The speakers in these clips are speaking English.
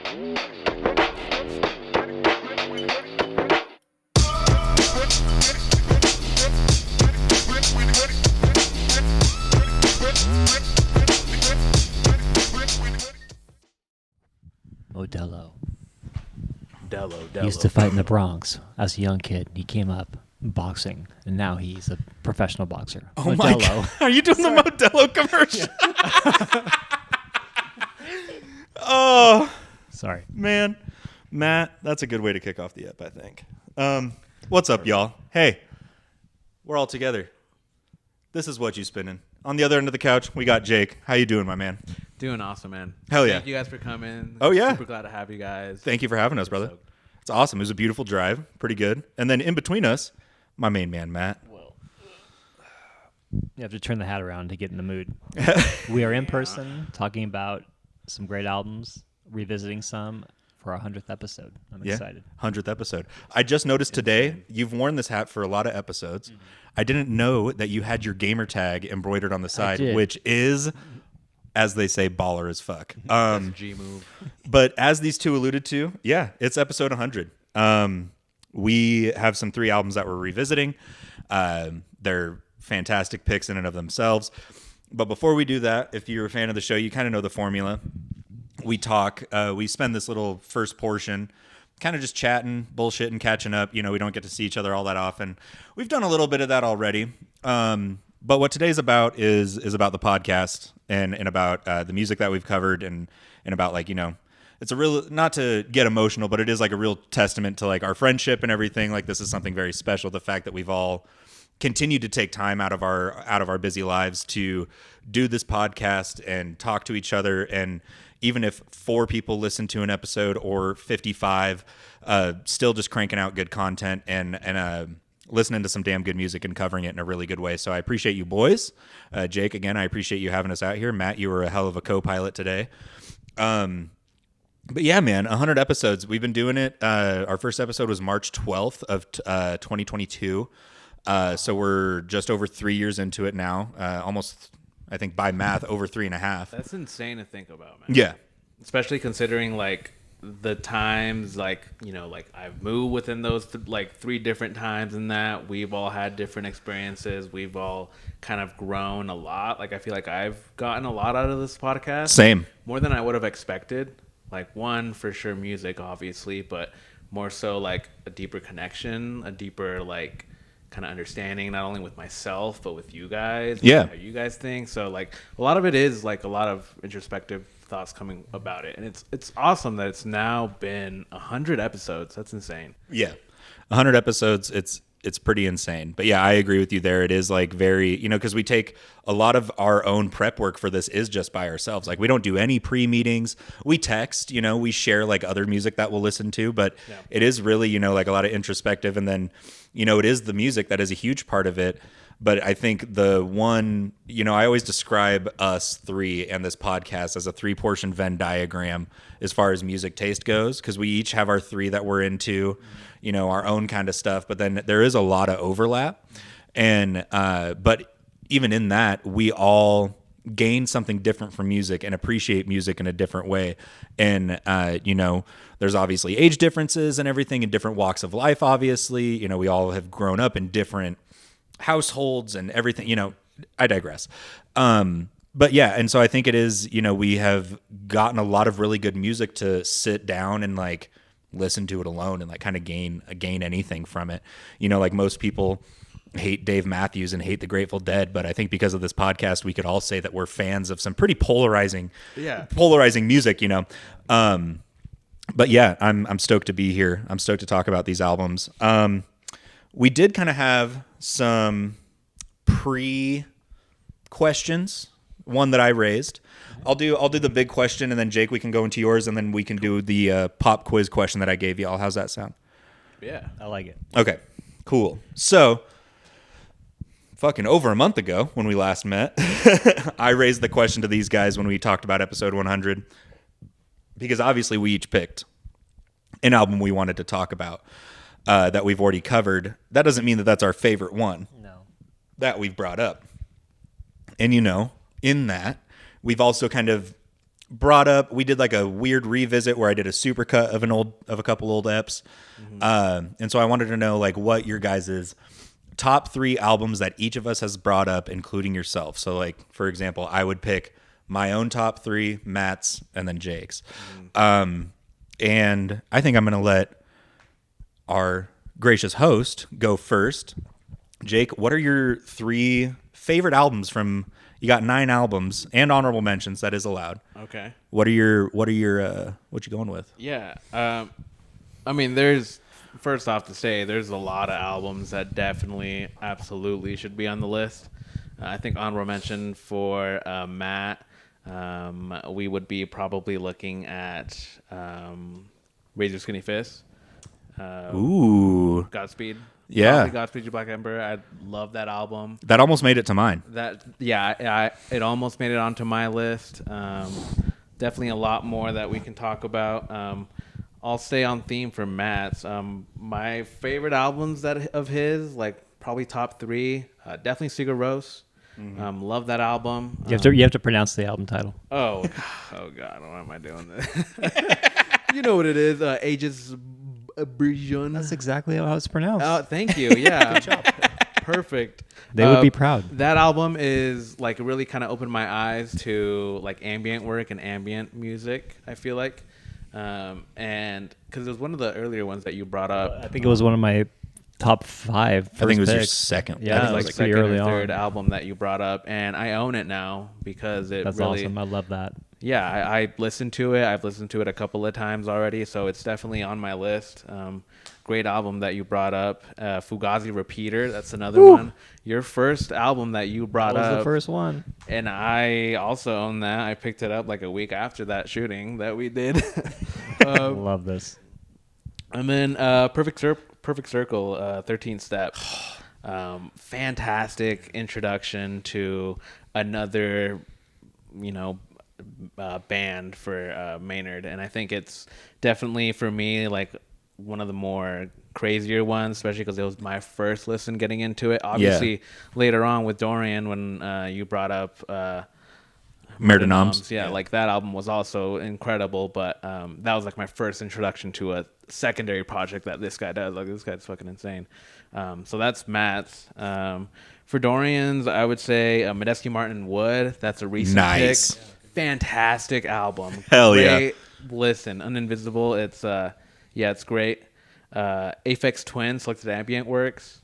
Modelo. Dello. He used to fight in the Bronx as a young kid. He came up boxing, and now he's a professional boxer. Oh my God. Are you doing the Modelo commercial? Oh, Sorry. man. Matt, that's a good way to kick off the ep, I think. What's up, y'all? Hey, we're all together. This is Whatchu Spinnin. On the other end of the couch, we got Jake. How you doing, my man? Doing awesome, man. Hell yeah. Thank you guys for coming. Oh, yeah. Super glad to have you guys. Thank you for having us, brother. It's awesome. It was a beautiful drive. Pretty good. And then in between us, my main man, Matt. Well, you have to turn the hat around to get in the mood. We are in person talking about some great albums, revisiting some for our 100th episode. I'm excited. 100th episode. I just noticed today you've worn this hat for a lot of episodes. Mm-hmm. I didn't know that you had your gamer tag embroidered on the side, which is, as they say, baller as fuck. G move. But as these two alluded to, yeah, it's episode 100. We have some 3 albums that we're revisiting. They're fantastic picks in and of themselves. But before we do that, if you're a fan of the show, you kind of know the formula. We talk, we spend this little first portion kind of just chatting, bullshitting, catching up. You know, we don't get to see each other all that often. We've done a little bit of that already. But what today's about is about the podcast and about the music that we've covered and about, like, you know, it's a real, not to get emotional, but it is like a real testament to like our friendship and everything. Like, this is something very special. The fact that we've all continued to take time out of our busy lives to do this podcast and talk to each other. And even if 4 people listen to an episode or 55, still just cranking out good content and listening to some damn good music and covering it in a really good way. So I appreciate you boys. Jake, again, I appreciate you having us out here. Matt, you were a hell of a co-pilot today. But yeah, man, 100 episodes. We've been doing it. Our first episode was March 12th of 2022. So we're just over 3 years into it now. Almost, I think by math, over 3.5. That's insane to think about, man. Yeah. Especially considering like the times, like, you know, like I've moved within those like 3 different times and that we've all had different experiences. We've all kind of grown a lot. Like, I feel like I've gotten a lot out of this podcast. Same. More than I would have expected. Like, one, for sure, music, obviously, but more so like a deeper connection, a deeper like kind of understanding, not only with myself but with you guys. Yeah. How you guys think. So like a lot of it is like a lot of introspective thoughts coming about it, and it's awesome that it's now been 100 episodes. That's insane. Yeah, 100 episodes. It's pretty insane. But yeah, I agree with you there. It is like very, you know, because we take a lot of our own prep work for this is just by ourselves. Like, we don't do any pre-meetings. We text, you know, we share like other music that we'll listen to, but it is really, you know, like a lot of introspective. And then, you know, it is the music that is a huge part of it. But I think the one, you know, I always describe us 3 and this podcast as a 3-portion Venn diagram as far as music taste goes, because we each have our 3 that we're into, you know, our own kind of stuff. But then there is a lot of overlap. And, but even in that, we all gain something different from music and appreciate music in a different way. And, you know, there's obviously age differences and everything in different walks of life, obviously. You know, we all have grown up in different households and everything, you know. I digress. But yeah, and so I think it is, you know, we have gotten a lot of really good music to sit down and like listen to it alone and like kind of gain anything from it. You know, like most people hate Dave Matthews and hate the Grateful Dead, but I think because of this podcast, we could all say that we're fans of some pretty polarizing music, you know. But yeah, I'm stoked to be here. I'm stoked to talk about these albums. We did kind of have some pre-questions, one that I raised. I'll do the big question, and then Jake, we can go into yours, and then we can do the pop quiz question that I gave y'all. How's that sound? Yeah, I like it. Okay, cool. So, fucking over a month ago when we last met, I raised the question to these guys when we talked about episode 100, because obviously we each picked an album we wanted to talk about. That we've already covered. That doesn't mean that that's our favorite one. No. That we've brought up. And, you know, in that, we've also kind of brought up. We did like a weird revisit where I did a supercut of a couple old eps, and so I wanted to know like what your guys' top 3 albums that each of us has brought up, including yourself. So like for example, I would pick my own top 3, Matt's, and then Jake's. And I think I'm going to let our gracious host go first. Jake, what are your 3 favorite albums from? You got 9 albums and honorable mentions. That is allowed. Okay. What you going with? Yeah. I mean, there's first off to say there's a lot of albums that definitely, absolutely should be on the list. I think honorable mention for Matt. We would be probably looking at Razor Skinny Fist. Ooh. Godspeed. Yeah. Probably Godspeed You Black Emperor. I love that album. That almost made it to mine. It almost made it onto my list. Definitely a lot more that we can talk about. I'll stay on theme for Matt's. My favorite albums of his, like probably top 3, definitely Sigur Rós. Love that album. You have to pronounce the album title. Oh God, why am I doing this? You know what it is? Aegis Brijon. That's exactly how it's pronounced. Oh, thank you. Yeah. Good job. Perfect. They would be proud. That album is like really kind of opened my eyes to like ambient work and ambient music, I feel like. And because it was one of the earlier ones that you brought up. I think it was one of my top 5 first I think it was your picks. second. Yeah, I think it it was was pretty second early or on. third album that you brought up, and I own it now because it That's really awesome. I love that. Yeah, I listened to it. I've listened to it a couple of times already, so it's definitely on my list. Great album that you brought up. Fugazi Repeater, that's another one. Your first album that you brought That was up. the first one. And I also own that. I picked it up like a week after that shooting that we did. I love this. And then Perfect Circle, 13 Step. Fantastic introduction to another, band for Maynard. And I think it's definitely, for me, like one of the more crazier ones, especially because it was my first listen getting into it. Obviously, later on with Dorian, when you brought up... Murder Noms. Yeah, like that album was also incredible, but that was like my first introduction to a secondary project that this guy does. Like, this guy's fucking insane. So that's Matt's. For Dorian's, I would say Medeski Martin Wood. That's a recent pick. Fantastic album. Hell great. Listen, Uninvisible. It's it's great. Aphex Twin, Selected Ambient Works.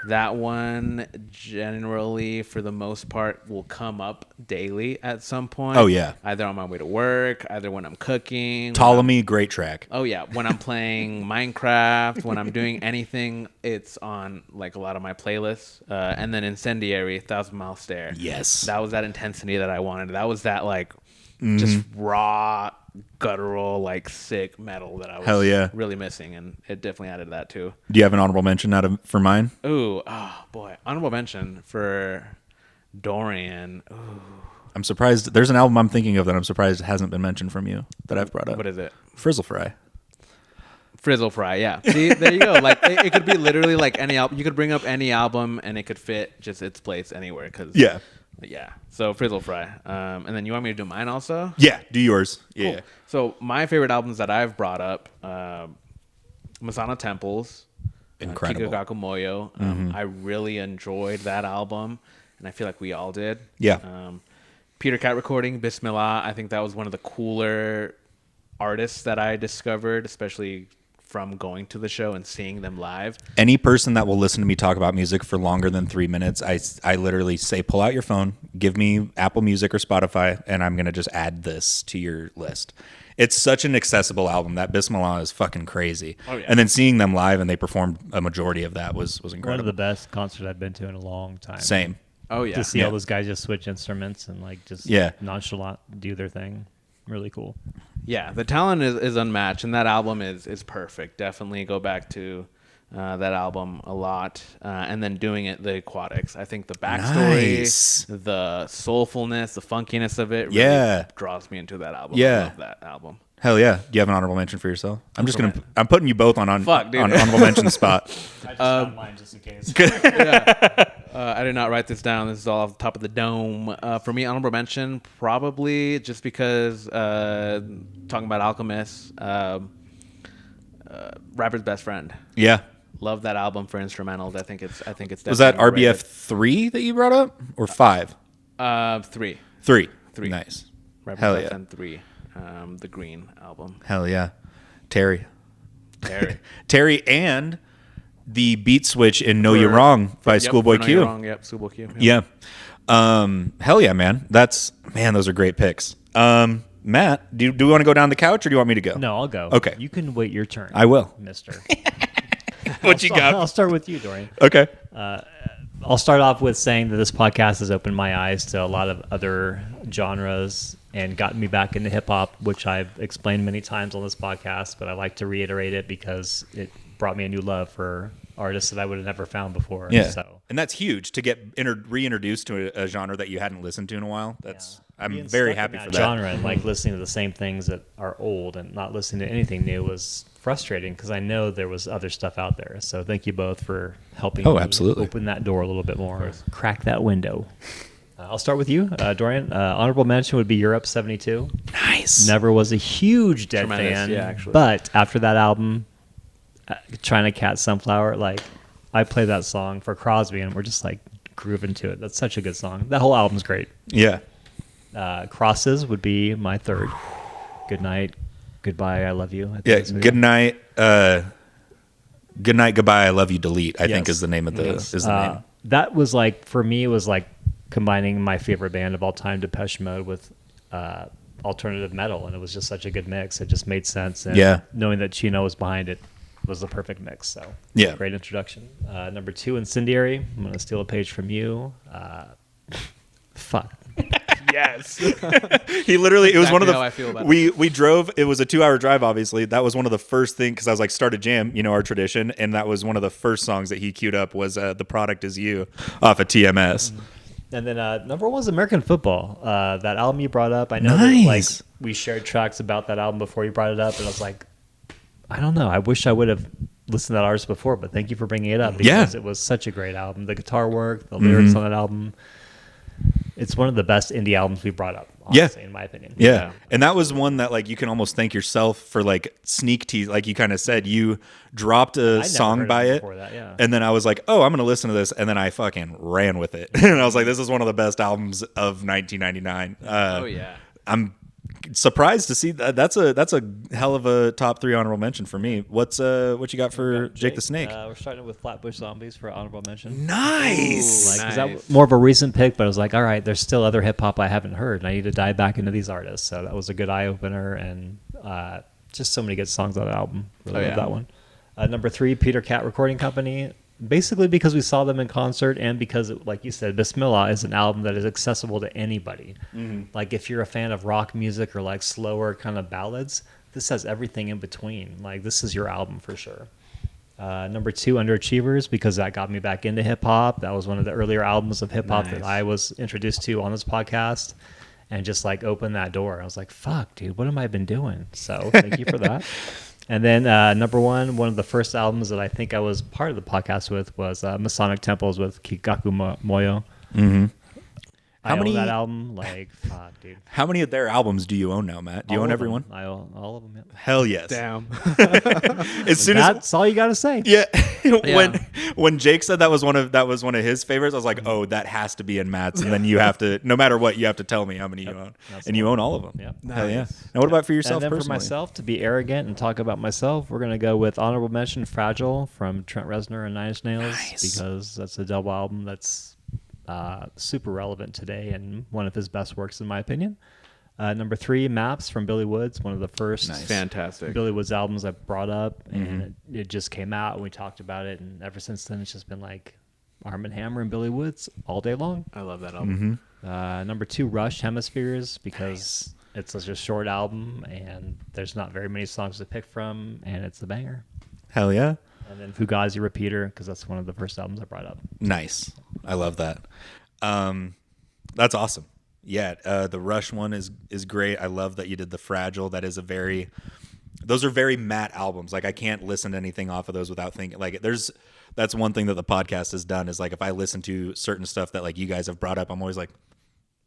That one generally, for the most part, will come up daily at some point. Oh, yeah. Either on my way to work, either when I'm cooking. Ptolemy, great track. Oh, yeah. When I'm playing Minecraft, when I'm doing anything, it's on like a lot of my playlists. And then Incendiary, 1,000 Mile Stare. Yes. That was that intensity that I wanted. That was that like just raw, guttural, like sick metal that I was really missing. And it definitely added that too. Do you have an honorable mention for mine? Ooh, oh boy. Honorable mention for Dorian. Ooh. I'm surprised. There's an album I'm thinking of that I'm surprised hasn't been mentioned from you that I've brought up. What is it? Frizzle Fry. Frizzle Fry, yeah. See, there you go. Like it could be literally like any album. You could bring up any album and it could fit just its place anywhere. Yeah. So Frizzle Fry. And then you want me to do mine also? Yeah, do yours. Cool. Yeah. So my favorite albums that I've brought up, Masana Temples, Incredible. Kikaku Moyo. I really enjoyed that album, and I feel like we all did. Yeah. Peter Cat Recording, Bismillah. I think that was one of the cooler artists that I discovered, especially from going to the show and seeing them live. Any person that will listen to me talk about music for longer than 3 minutes, I literally say, pull out your phone, give me Apple Music or Spotify, and I'm going to just add this to your list. It's such an accessible album. That Bismillah is fucking crazy. Oh, yeah. And then seeing them live and they performed a majority of that was incredible. One of the best concerts I've been to in a long time. Same. Oh, yeah. To see all those guys just switch instruments and like just nonchalant do their thing. Really cool. Yeah, the talent is unmatched, and that album is perfect. Definitely go back to that album a lot. And then doing it, the Aquatics. I think the backstory, the soulfulness, the funkiness of it really draws me into that album. Yeah. I love that album. Hell yeah. Do you have an honorable mention for yourself? I'm putting you both on Fuck, dude. honorable mention spot. I just found mine just in case. I did not write this down. This is all off the top of the dome. For me, honorable mention, probably just because talking about Alchemist, Rapper's Best Friend. Yeah. Love that album for instrumentals. I think it's. Was that definitely RBF 3 that you brought up or 5? underrated. 3. 3. Three. Nice. Rapper's Hell Best yeah. Friend 3. The Green album. Hell yeah. Terry. Terry. Terry and the beat switch in Know You're Wrong by Schoolboy Know Q. You're Wrong. Yep, Schoolboy Q. Yep. Yeah. Hell yeah, man. Those are great picks. Matt, do we want to go down the couch or do you want me to go? No, I'll go. Okay. You can wait your turn. I will. mister. What you got? I'll start with you, Dorian. Okay. I'll start off with saying that this podcast has opened my eyes to a lot of other genres and gotten me back into hip hop, which I've explained many times on this podcast, but I like to reiterate it because it brought me a new love for artists that I would have never found before. Yeah. So And that's huge to get reintroduced to a genre that you hadn't listened to in a while. I'm being very stuck in happy that for that. genre and like listening to the same things that are old and not listening to anything new was frustrating because I know there was other stuff out there. So thank you both for helping me absolutely. open that door a little bit more, crack that window. I'll start with you, Dorian. Honorable mention would be Europe 72. Nice. Never was a huge Dead Tremendous, fan, yeah, actually. but after that album, China Cat Sunflower, like I play that song for Crosby and we're just like grooving to it. That's such a good song. That whole album's great. Yeah. Crosses would be my third. Good night, goodbye, I love you. I think Yeah. that's what Good night. Good night. Goodbye. I love you. Delete. I think Yes. is the name of the name. That was like for me. It was like combining my favorite band of all time, Depeche Mode, with alternative metal, and it was just such a good mix. It just made sense. And Yeah. knowing that Chino was behind it was the perfect mix. So Yeah. great introduction. Number 2, Incendiary. I'm gonna steal a page from you. Fuck. Yes. He literally, it was one of Exactly the, how I feel about we drove, it was a 2-hour drive, obviously. That was one of the first things, because I was like, start a jam, our tradition. And that was one of the first songs that he queued up was The Product Is You off of TMS. And then number 1 was American Football. That album you brought up. I know Nice. that, like we shared tracks about that album before you brought it up, and I was like, I don't know. I wish I would have listened to that artist before, but thank you for bringing it up because it was such a great album. The guitar work, the lyrics on that album. It's one of the best indie albums we brought up, honestly, in my opinion. Yeah. And that was one that like you can almost thank yourself for like sneak tease. Like you kind of said, you dropped a never song heard by of it it. before that, yeah. And then I was like, oh, I'm going to listen to this. And then I fucking ran with it. And I was like, this is one of the best albums of 1999. Oh yeah. I'm surprised to see that. That's a hell of a top 3 honorable mention for me. What you got for Jake the Snake? We're starting with Flatbush Zombies for honorable mention. Nice. Like, 'cause Nice. that more of a recent pick, but I was like, all right, there's still other hip hop I haven't heard, and I need to dive back into these artists. So that was a good eye opener, and just so many good songs on the album. Really love that one. Number 3, Peter Cat Recording Company. Basically because we saw them in concert and because, like you said, Bismillah is an album that is accessible to anybody. Like if you're a fan of rock music or like slower kind of ballads, this has everything in between. Like this is your album for sure. Number 2, Underachievers, because that got me back into hip hop. That was one of the earlier albums of hip hop that I was introduced to on this podcast, and just like opened that door. I was like, fuck, dude, what have I been doing? So thank you for that. And then number 1, one of the first albums that I think I was part of the podcast with was Masonic Temples with Kikaku Moyo. I own that album, like, fuck, dude. How many of their albums do you own now, Matt? Do you All own of everyone? them. I own all of them. Yeah. Hell yes. Damn. As soon as That's all you got to say. yeah, when Jake said that was one of his favorites, I was like, oh, that has to be in Matt's, and then you have to, no matter what, you have to tell me how many you own, That's and you own all of them. Yep. Hell yeah. Nice. Now, what about for yourself And then personally? for myself, to be arrogant and talk about myself, we're going to go with honorable mention Fragile from Trent Reznor and Nine Inch Nails, because that's a double album that's super relevant today and one of his best works in my opinion. Number 3, Maps from Billy Woods, one of the first Fantastic. Billy Woods albums I brought up, and it just came out and we talked about it, and ever since then it's just been like Armand Hammer and Billy Woods all day long. I love that album. Number 2, Rush, Hemispheres, because it's such a short album and there's not very many songs to pick from, and it's a banger. Hell yeah. And then Fugazi Repeater, because that's one of the first albums I brought up. Nice. I love that. That's awesome. Yeah, the Rush one is great. I love that you did the Fragile. That is those are very Matt albums. Like I can't listen to anything off of those without thinking. Like there's that's one thing that the podcast has done is like if I listen to certain stuff that like you guys have brought up, I'm always like,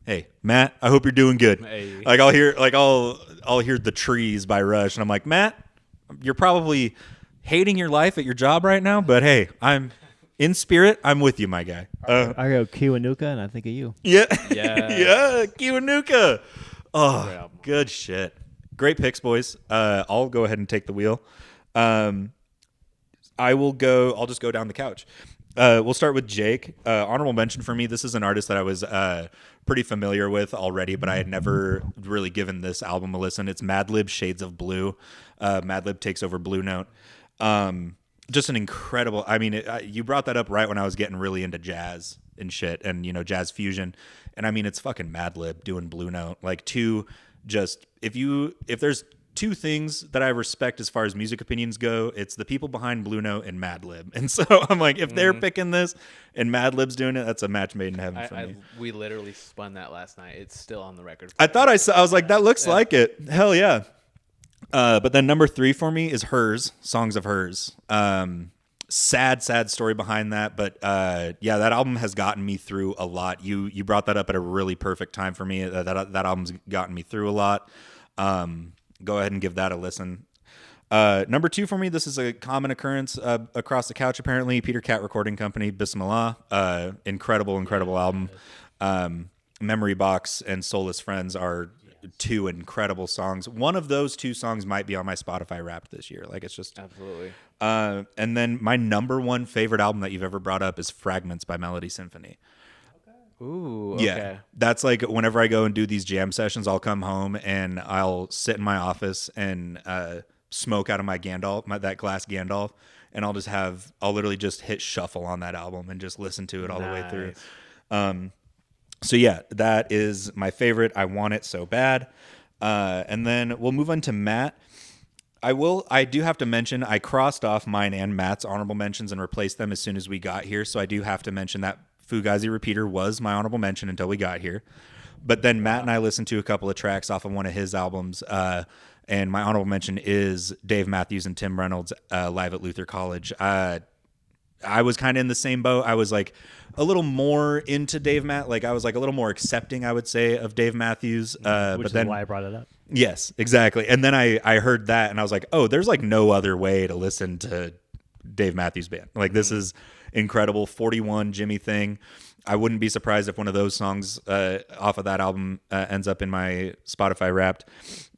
hey, Matt, I hope you're doing good. Hey. Like I'll hear The Trees by Rush, and I'm like, Matt, you're probably hating your life at your job right now, but hey, I'm in spirit. I'm with you, my guy. I go Kiwanuka, and I think of you. Yeah, Yes. yeah, Kiwanuka. Oh, Great album. good shit. Great picks, boys. I'll go ahead and take the wheel. I'll just go down the couch. We'll start with Jake. Honorable mention for me. This is an artist that I was pretty familiar with already, but I had never really given this album a listen. It's Madlib, Shades of Blue. Madlib takes over Blue Note. Just an incredible. I mean, you brought that up right when I was getting really into jazz and shit, and jazz fusion. And I mean, it's fucking Madlib doing Blue Note. Like if there's two things that I respect as far as music opinions go, it's the people behind Blue Note and Madlib. And so I'm like, if they're picking this and Madlib's doing it, that's a match made in heaven for me. We literally spun that last night. It's still on the record. I thought I was like, that looks like it. Hell yeah. But then number 3 for me is Hers, Songs of Hers. Sad story behind that. But yeah, that album has gotten me through a lot. You brought that up at a really perfect time for me. That album's gotten me through a lot. Go ahead and give that a listen. Number 2 for me, this is a common occurrence across the couch, apparently. Peter Cat Recording Company, Bismillah. Incredible album. Memory Box and Soulless Friends are two incredible songs. One of those two songs might be on my Spotify Wrapped this year. Like, it's just... Absolutely. And then my number 1 favorite album that you've ever brought up is Fragments by Melody Symphony. Ooh, okay. Yeah, that's like whenever I go and do these jam sessions, I'll come home and I'll sit in my office and smoke out of my Gandalf, that glass Gandalf, and I'll literally just hit shuffle on that album and just listen to it all the way through. So yeah, that is my favorite. I want it so bad. And then we'll move on to Matt. I do have to mention, I crossed off mine and Matt's honorable mentions and replaced them as soon as we got here. So I do have to mention that Fugazi Repeater was my honorable mention until we got here. But then Matt and I listened to a couple of tracks off of one of his albums. And my honorable mention is Dave Matthews and Tim Reynolds live at Luther College. I was kind of in the same boat. I was like a little more into Dave Like I was like a little more accepting, I would say, of Dave Matthews. Which but is then why I brought it up. Yes, exactly. And then I heard that and I was like, oh, there's like no other way to listen to Dave Matthews Band. Like this is incredible. 41 Jimmy Thing. I wouldn't be surprised if one of those songs off of that album ends up in my Spotify Wrapped.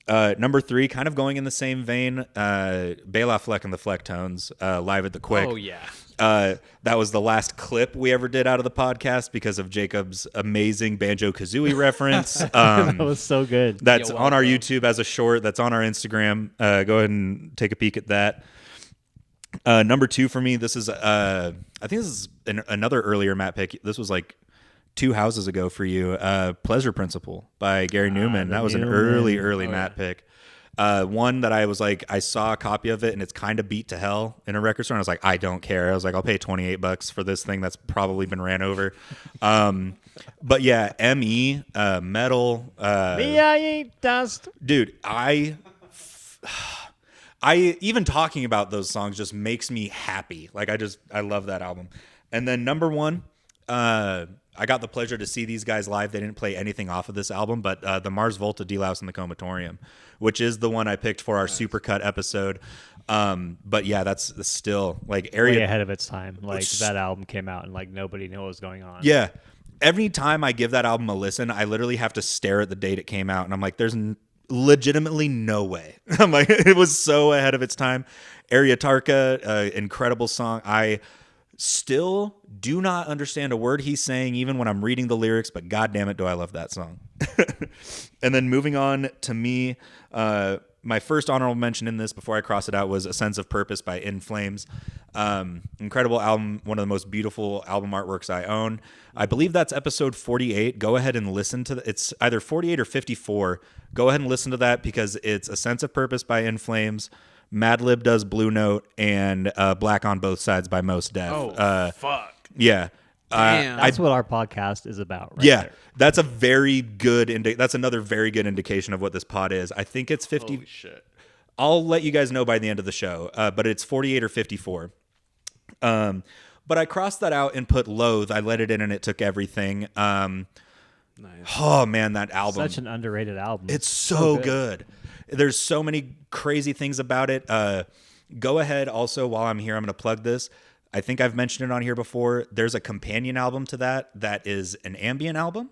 Number 3, kind of going in the same vein, Bela Fleck and the Flecktones, live at the Quick. Oh, yeah. That was the last clip we ever did out of the podcast because of Jacob's amazing Banjo-Kazooie reference. That was so good. That's You're on our welcome. YouTube as a short. That's on our Instagram. Go ahead and take a peek at that. Number 2 for me, this is I think this is another earlier Matt pick. This was like 2 houses ago for you. Pleasure Principle by Gary Newman. That was an early Matt pick. One that I was like, I saw a copy of it and it's kind of beat to hell in a record store. And I was like, I don't care. I was like, I'll pay $28 for this thing that's probably been ran over. But yeah, ME, metal. Me, I eat dust. Dude, I even talking about those songs just makes me happy. Like I love that album. And then number 1, I got the pleasure to see these guys live. They didn't play anything off of this album, but the Mars Volta, D-Louse, and the Comatorium, which is the one I picked for our Supercut episode. But yeah, that's still like Way ahead of its time. Like that album came out and like nobody knew what was going on. Yeah. Every time I give that album a listen, I literally have to stare at the date it came out. And I'm like, there's legitimately no way. I'm like, it was so ahead of its time. Tarka, incredible song. I still do not understand a word he's saying, even when I'm reading the lyrics, but God damn it, do I love that song. And then moving on to me, my first honorable mention in this before I cross it out was A Sense of Purpose by In Flames. Incredible album, one of the most beautiful album artworks I own. I believe that's episode 48. Go ahead and listen to it's either 48 or 54. Go ahead and listen to that because it's A Sense of Purpose by In Flames. Madlib does Blue Note, and Black on Both Sides by Most Def. Oh, fuck. Yeah. Damn. That's what our podcast is about. Right Yeah, there. that's a very good that's another very good indication of what this pod is. I think it's 50. Holy shit. I'll let you guys know by the end of the show, but it's 48 or 54. But I crossed that out and put Loathe. I let it in and it took everything. Nice. Oh man, that album. Such an underrated album. It's so good. There's so many crazy things about it. Go ahead. Also, while I'm here, I'm going to plug this. I think I've mentioned it on here before. There's a companion album to that is an ambient album.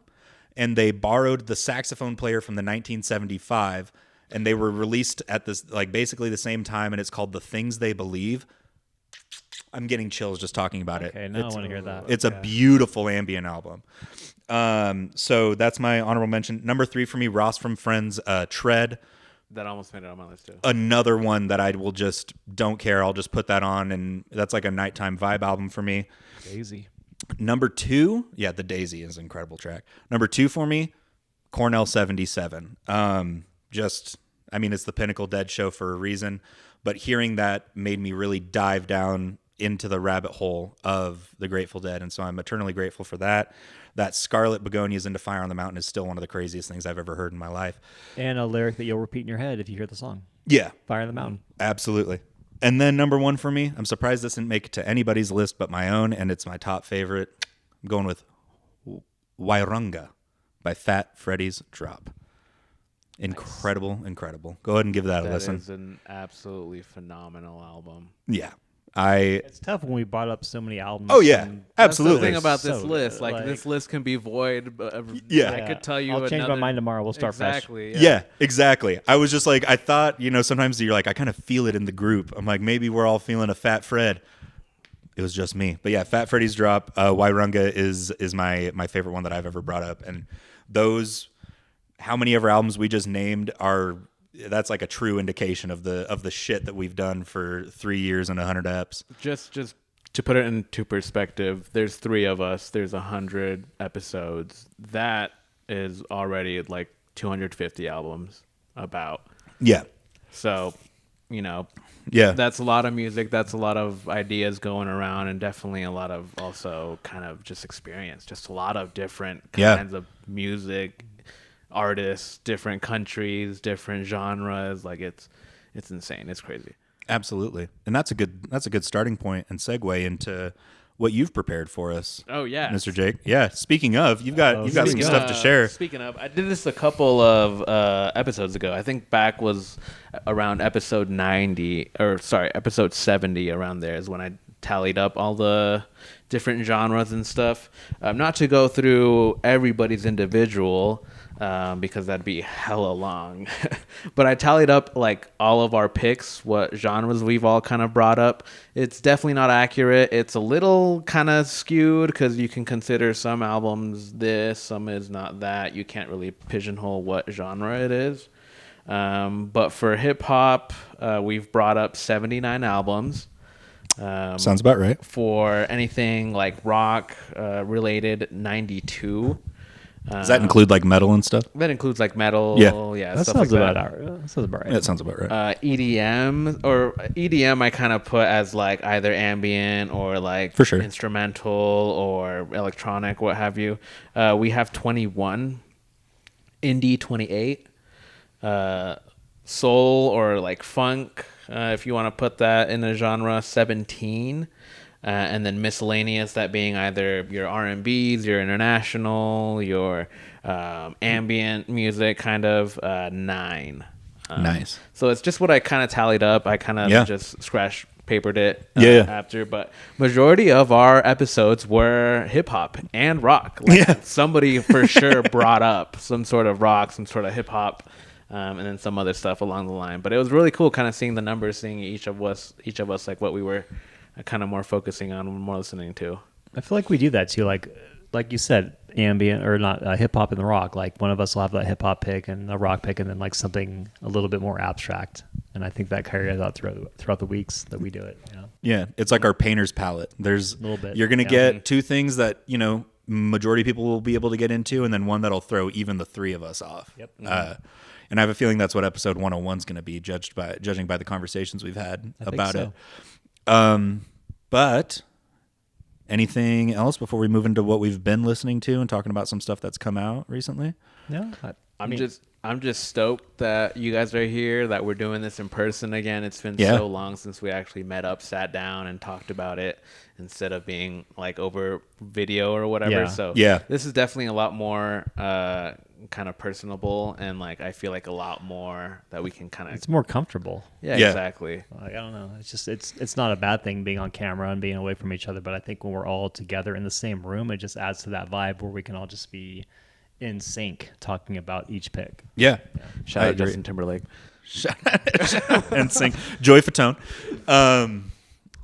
And they borrowed the saxophone player from the 1975. And they were released at this, like basically the same time. And it's called The Things They Believe. I'm getting chills just talking about it. Okay, now I want to hear that. It's a beautiful ambient album. So that's my honorable mention. Number 3 for me, Ross from Friends, Tread. That almost made it on my list too. Another one that I will just don't care. I'll just put that on, and that's like a nighttime vibe album for me. Daisy. Number 2, yeah, the Daisy is an incredible track. Number 2 for me, Cornell 77. It's the Pinnacle Dead show for a reason, but hearing that made me really dive down into the rabbit hole of the Grateful Dead, and so I'm eternally grateful for that. That Scarlet Begonias into Fire on the Mountain is still one of the craziest things I've ever heard in my life. And a lyric that you'll repeat in your head if you hear the song. Yeah. Fire on the Mountain. Absolutely. And then number 1 for me, I'm surprised this didn't make it to anybody's list but my own, and it's my top favorite. I'm going with Wairunga by Fat Freddy's Drop. Incredible. Go ahead and give that a listen. That is an absolutely phenomenal album. Yeah. It's tough when we brought up so many albums. Oh, yeah. and Absolutely. That's the thing about this So, list. like- This list can be void. But Yeah. I could tell you I'll change my mind tomorrow. We'll start fresh. exactly. Yeah, exactly. I was just like, I thought, sometimes you're like, I kind of feel it in the group. I'm like, maybe we're all feeling a Fat Fred. It was just me. But yeah, Fat Freddy's Drop, Wairunga is my favorite one that I've ever brought up. And those, how many ever albums we just named that's like a true indication of the shit that we've done for 3 years and 100 eps. Just to put it into perspective, there's 3 of us. There's 100 episodes. That is already like 250 albums about. Yeah. So, Yeah. that's a lot of music. That's a lot of ideas going around, and definitely a lot of also kind of just experience. Just a lot of different kinds of music, artists, different countries, different genres. Like it's insane. It's crazy. Absolutely. And that's a good starting point and segue into what you've prepared for us. Oh yeah, Mr. Jake. Yeah. Speaking of, you've got some stuff to share. Speaking of, I did this a couple of episodes ago. I think back was around episode 70 around there is when I tallied up all the different genres and stuff. Not to go through everybody's individual, because that'd be hella long. But I tallied up like all of our picks, what genres we've all kind of brought up. It's definitely not accurate. It's a little kind of skewed because you can consider some albums this, some is not that. You can't really pigeonhole what genre it is. But for hip hop, we've brought up 79 albums. Sounds about right. For anything like rock related, 92. Does that include like metal and stuff? That includes like metal, Yeah. That stuff sounds like about that. right. That sounds about right. That sounds about right. EDM I kind of put as like either ambient or like For sure. instrumental or electronic, what have you. We have 21, indie 28, soul or like funk, if you want to put that in a genre, 17. And then miscellaneous, that being either your R&Bs, your international, your ambient music, kind of 9. Nice. So it's just what I kind of tallied up. I kind of just scratch papered it after. But majority of our episodes were hip hop and rock. Like somebody for sure brought up some sort of rock, some sort of hip hop. And then some other stuff along the line. But it was really cool kind of seeing the numbers, seeing each of us like what we were kind of more focusing on, more listening to. I feel like we do that too. Like you said, ambient or not, hip hop and the rock. Like one of us will have that hip hop pick and a rock pick, and then like something a little bit more abstract. And I think that carries out throughout the weeks that we do it. Yeah, it's like our painter's palette. There's a little bit. You're gonna get 2 things that majority of people will be able to get into, and then one that'll throw even the 3 of us off. Yep. And I have a feeling that's what episode 101 is going to be, judging by the conversations we've had about it. But anything else before we move into what we've been listening to and talking about some stuff that's come out recently? No, I'm just stoked that you guys are here, that we're doing this in person again. It's been so long since we actually met up, sat down, and talked about it instead of being like over video or whatever. Yeah. So this is definitely a lot more kind of personable, and like I feel like a lot more that we can kind of. It's more comfortable. Yeah, exactly. Like, I don't know. It's just it's not a bad thing being on camera and being away from each other, but I think when we're all together in the same room, it just adds to that vibe where we can all just be in sync talking about each pick. Yeah. Shout out Justin Timberlake. And sing Joy Fatone.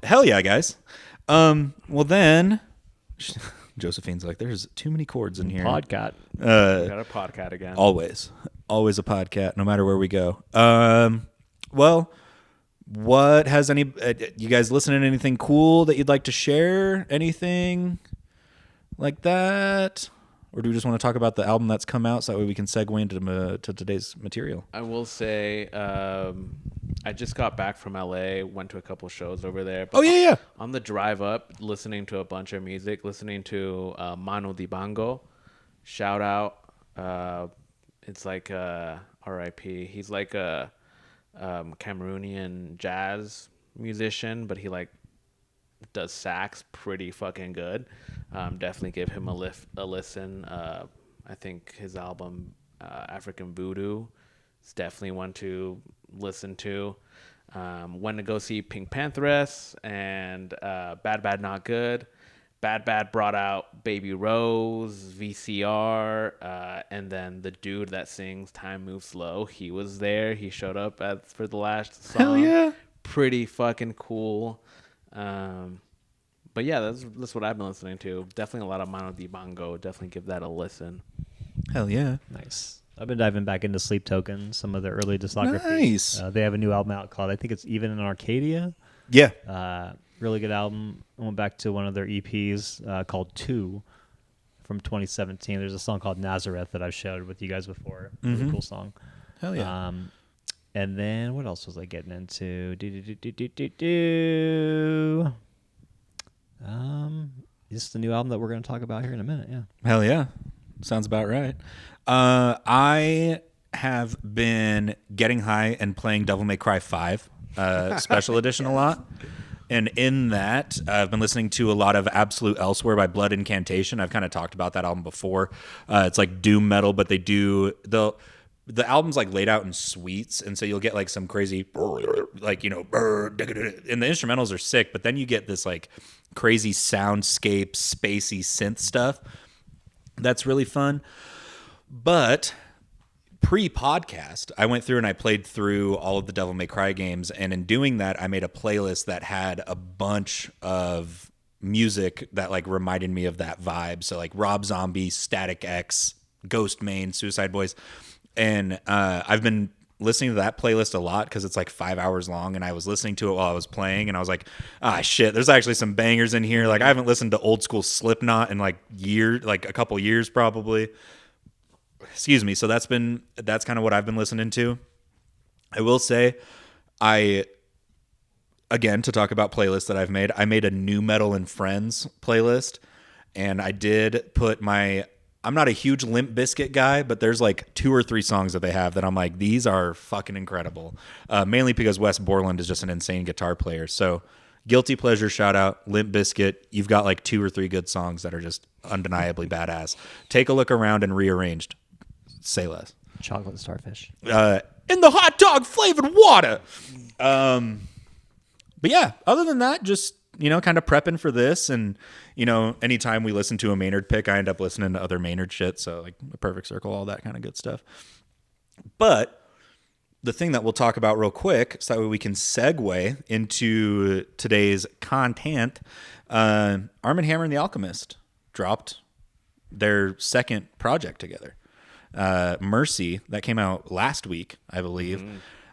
Hell yeah, guys. Well then, Josephine's like, there's too many chords in here. Podcat. Got a podcat again. Always a podcat, no matter where we go. Well, what has you guys listening to anything cool that you'd like to share? Anything like that? Or do we just want to talk about the album that's come out so that way we can segue into to today's material? I will say I just got back from LA, went to a couple shows over there. But on the drive up, listening to a bunch of music, listening to Manu Dibango, shout out. It's like R.I.P. He's like a Cameroonian jazz musician, but he like does sax pretty fucking good. Definitely give him a listen. I think his album African Voodoo is definitely one to listen to. Went to go see Pink Pantheress and Bad Bad Not Good. Bad Bad brought out Baby Rose, VCR, and then the dude that sings Time Moves Slow, he was there. He showed up for the last song. Hell yeah. Pretty fucking cool. But yeah, that's what I've been listening to. Definitely a lot of Mano Dibango. Definitely give that a listen. Hell yeah. Nice. I've been diving back into Sleep Token, some of their early discography. Nice. They have a new album out called, I think it's Even in Arcadia. Yeah. Really good album. I went back to one of their EPs called 2 from 2017. There's a song called Nazareth that I've shared with you guys before. Really cool song. Hell yeah. And then what else was I getting into? This is the new album that we're going to talk about here in a minute. Yeah. Hell yeah. Sounds about right. I have been getting high and playing Devil May Cry 5 special edition a lot. And in that, I've been listening to a lot of Absolute Elsewhere by Blood Incantation. I've kind of talked about that album before. It's like doom metal, but they do the album's like laid out in suites, and so you'll get like some crazy like, you know, and the instrumentals are sick, but then you get this like crazy soundscape, spacey synth stuff. That's really fun. But pre-podcast, I went through and I played through all of the Devil May Cry games, and in doing that, I made a playlist that had a bunch of music that like reminded me of that vibe. So like Rob Zombie, Static X, Ghost Main, Suicide Boys. And I've been listening to that playlist a lot because it's like 5 hours long, and I was listening to it while I was playing, and I was like, shit, there's actually some bangers in here. Like I haven't listened to old school Slipknot in like a couple years probably. Excuse me. So that's kind of what I've been listening to. I will say, again, to talk about playlists that I've made, I made a New Metal and Friends playlist, and I did put I'm not a huge Limp Bizkit guy, but there's like 2 or 3 songs that they have that I'm like, these are fucking incredible. Mainly because Wes Borland is just an insane guitar player. So guilty pleasure shout out, Limp Bizkit. You've got like 2 or 3 good songs that are just undeniably badass. Take a look around and Rearranged. Say less. Chocolate Starfish. In the hot dog flavored water. But yeah, other than that, just, you know, kind of prepping for this. And, you know, anytime we listen to a Maynard pick, I end up listening to other Maynard shit. So like A Perfect Circle, all that kind of good stuff. But the thing that we'll talk about real quick, so that way we can segue into today's content, Armand Hammer and the Alchemist dropped their second project together. Mercy, that came out last week, I believe.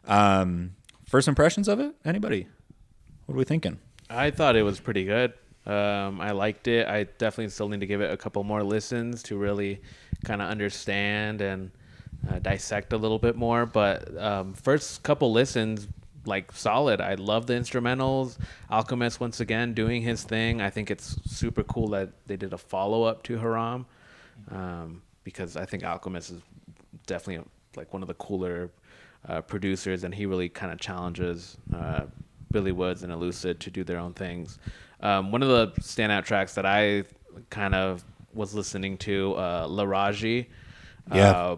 First impressions of it? Anybody? What are we thinking? I thought it was pretty good. I liked it. I definitely still need to give it a couple more listens to really kind of understand and dissect a little bit more. But first couple listens, like solid. I love the instrumentals. Alchemist, once again, doing his thing. I think it's super cool that they did a follow-up to Haram. Because I think Alchemist is definitely like one of the cooler producers, and he really kind of challenges Billy Woods and Elucid to do their own things. One of the standout tracks that I kind of was listening to, La Raji. Yeah.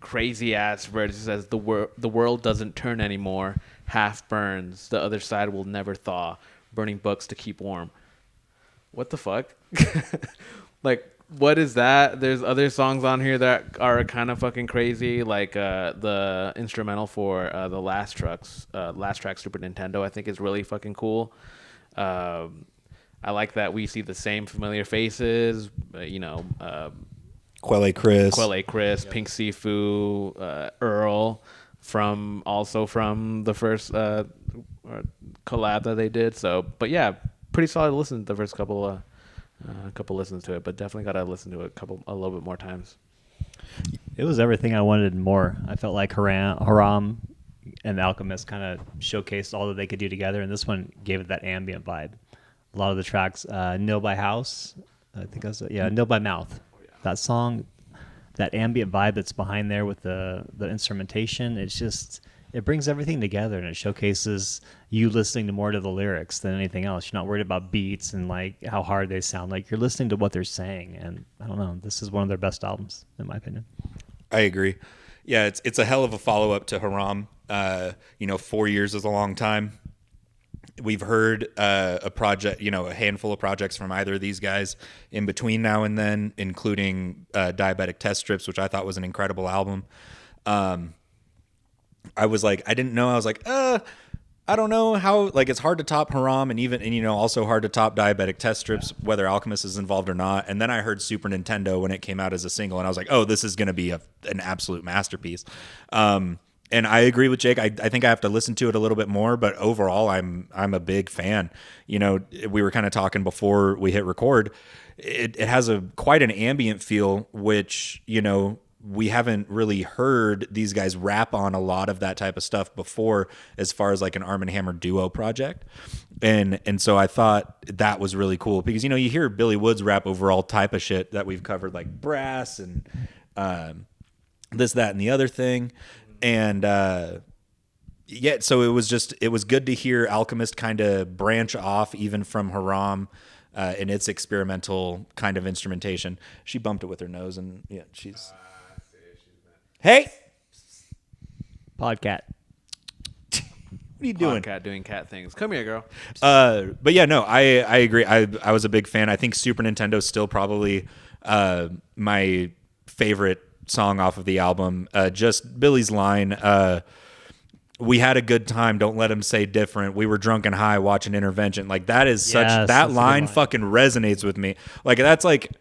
Crazy ass verse. It says, the world doesn't turn anymore. Half burns. The other side will never thaw. Burning books to keep warm. What the fuck? Like, what is that? There's other songs on here that are kind of fucking crazy. Like the instrumental for the last track Super Nintendo, I think is really fucking cool. I like that we see the same familiar faces. Quelle Chris, yep. Pink Sifu, Earl from the first collab that they did. So, but yeah, pretty solid listen the first couple listens to it, but definitely got to listen to it a little bit more times. It was everything I wanted and more. I felt like Haram and The Alchemist kind of showcased all that they could do together, and this one gave it that ambient vibe. A lot of the tracks, Nil by House, I think I was, Nil by Mouth. That song, that ambient vibe that's behind there with the instrumentation, it brings everything together, and it showcases you listening to more to the lyrics than anything else. You're not worried about beats and like how hard they sound. Like, you're listening to what they're saying, and I don't know, this is one of their best albums in my opinion. I agree. Yeah, it's a hell of a follow-up to Haram. 4 years is a long time. We've heard a project, a handful of projects from either of these guys in between now and then, including Diabetic Test Strips, which I thought was an incredible album. I was like, I didn't know. I was like, I don't know how, like, it's hard to top Haram and also hard to top Diabetic Test Strips, whether Alchemist is involved or not. And then I heard Super Nintendo when it came out as a single, and I was like, oh, this is going to be an absolute masterpiece. And I agree with Jake. I think I have to listen to it a little bit more, but overall, I'm a big fan. We were kind of talking before we hit record. It has quite an ambient feel, which we haven't really heard these guys rap on a lot of that type of stuff before, as far as like an Arm & Hammer duo project. And so I thought that was really cool because you hear Billy Woods rap over all type of shit that we've covered, like brass and this, that, and the other thing. And so it was good to hear Alchemist kind of branch off even from Haram in its experimental kind of instrumentation. She bumped it with her nose, and yeah, she's hey, Podcat. What are you doing? Podcat doing cat things. Come here, girl. But yeah, no, I agree. I was a big fan. I think Super Nintendo is still probably my favorite song off of the album. Just Billy's line, we had a good time, don't let him say different, we were drunk and high watching Intervention. Like, that is that line fucking resonates with me. Like, that's like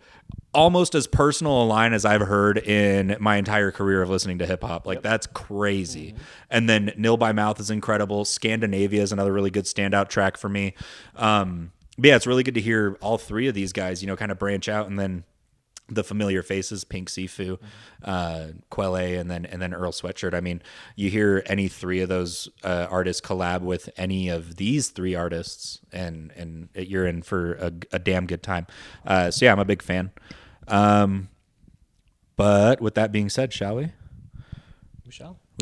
almost as personal a line as I've heard in my entire career of listening to hip hop. Like, that's crazy. And then Nil by Mouth is incredible. Scandinavia is another really good standout track for me. But yeah, it's really good to hear all three of these guys kind of branch out, and then the familiar faces, Pink Sifu, Quelle, and then Earl Sweatshirt. I mean, you hear any three of those artists collab with any of these three artists, and you're in for a damn good time. So yeah, I'm a big fan. But with that being said, shall we? We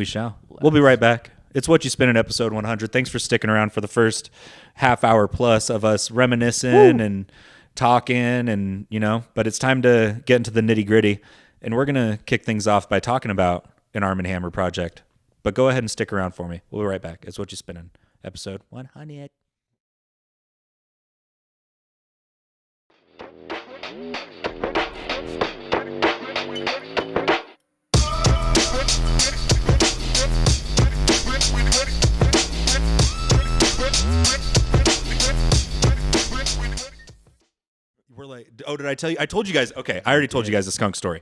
shall. We'll be right back. It's Whatchu Spinnin' episode 100. Thanks for sticking around for the first half hour plus of us reminiscing and talking, and but it's time to get into the nitty gritty, and we're gonna kick things off by talking about an Arm & Hammer project. But go ahead and stick around for me. We'll be right back. It's Whatchu Spinnin', episode 100. We're like, oh, did I tell you? I told you guys. Okay, I already told you guys the skunk story.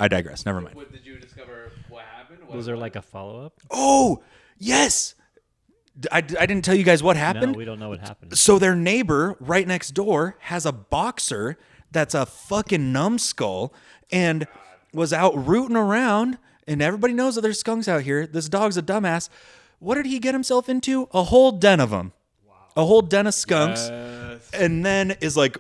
I digress. Never mind. What, did you discover what happened? Was there like a follow-up? Oh, yes. I didn't tell you guys what happened. No, we don't know what happened. So their neighbor right next door has a boxer that's a fucking numbskull and was out rooting around, and everybody knows that there's skunks out here. This dog's a dumbass. What did he get himself into? A whole den of them. Wow. A whole den of skunks. Yes. And then is like,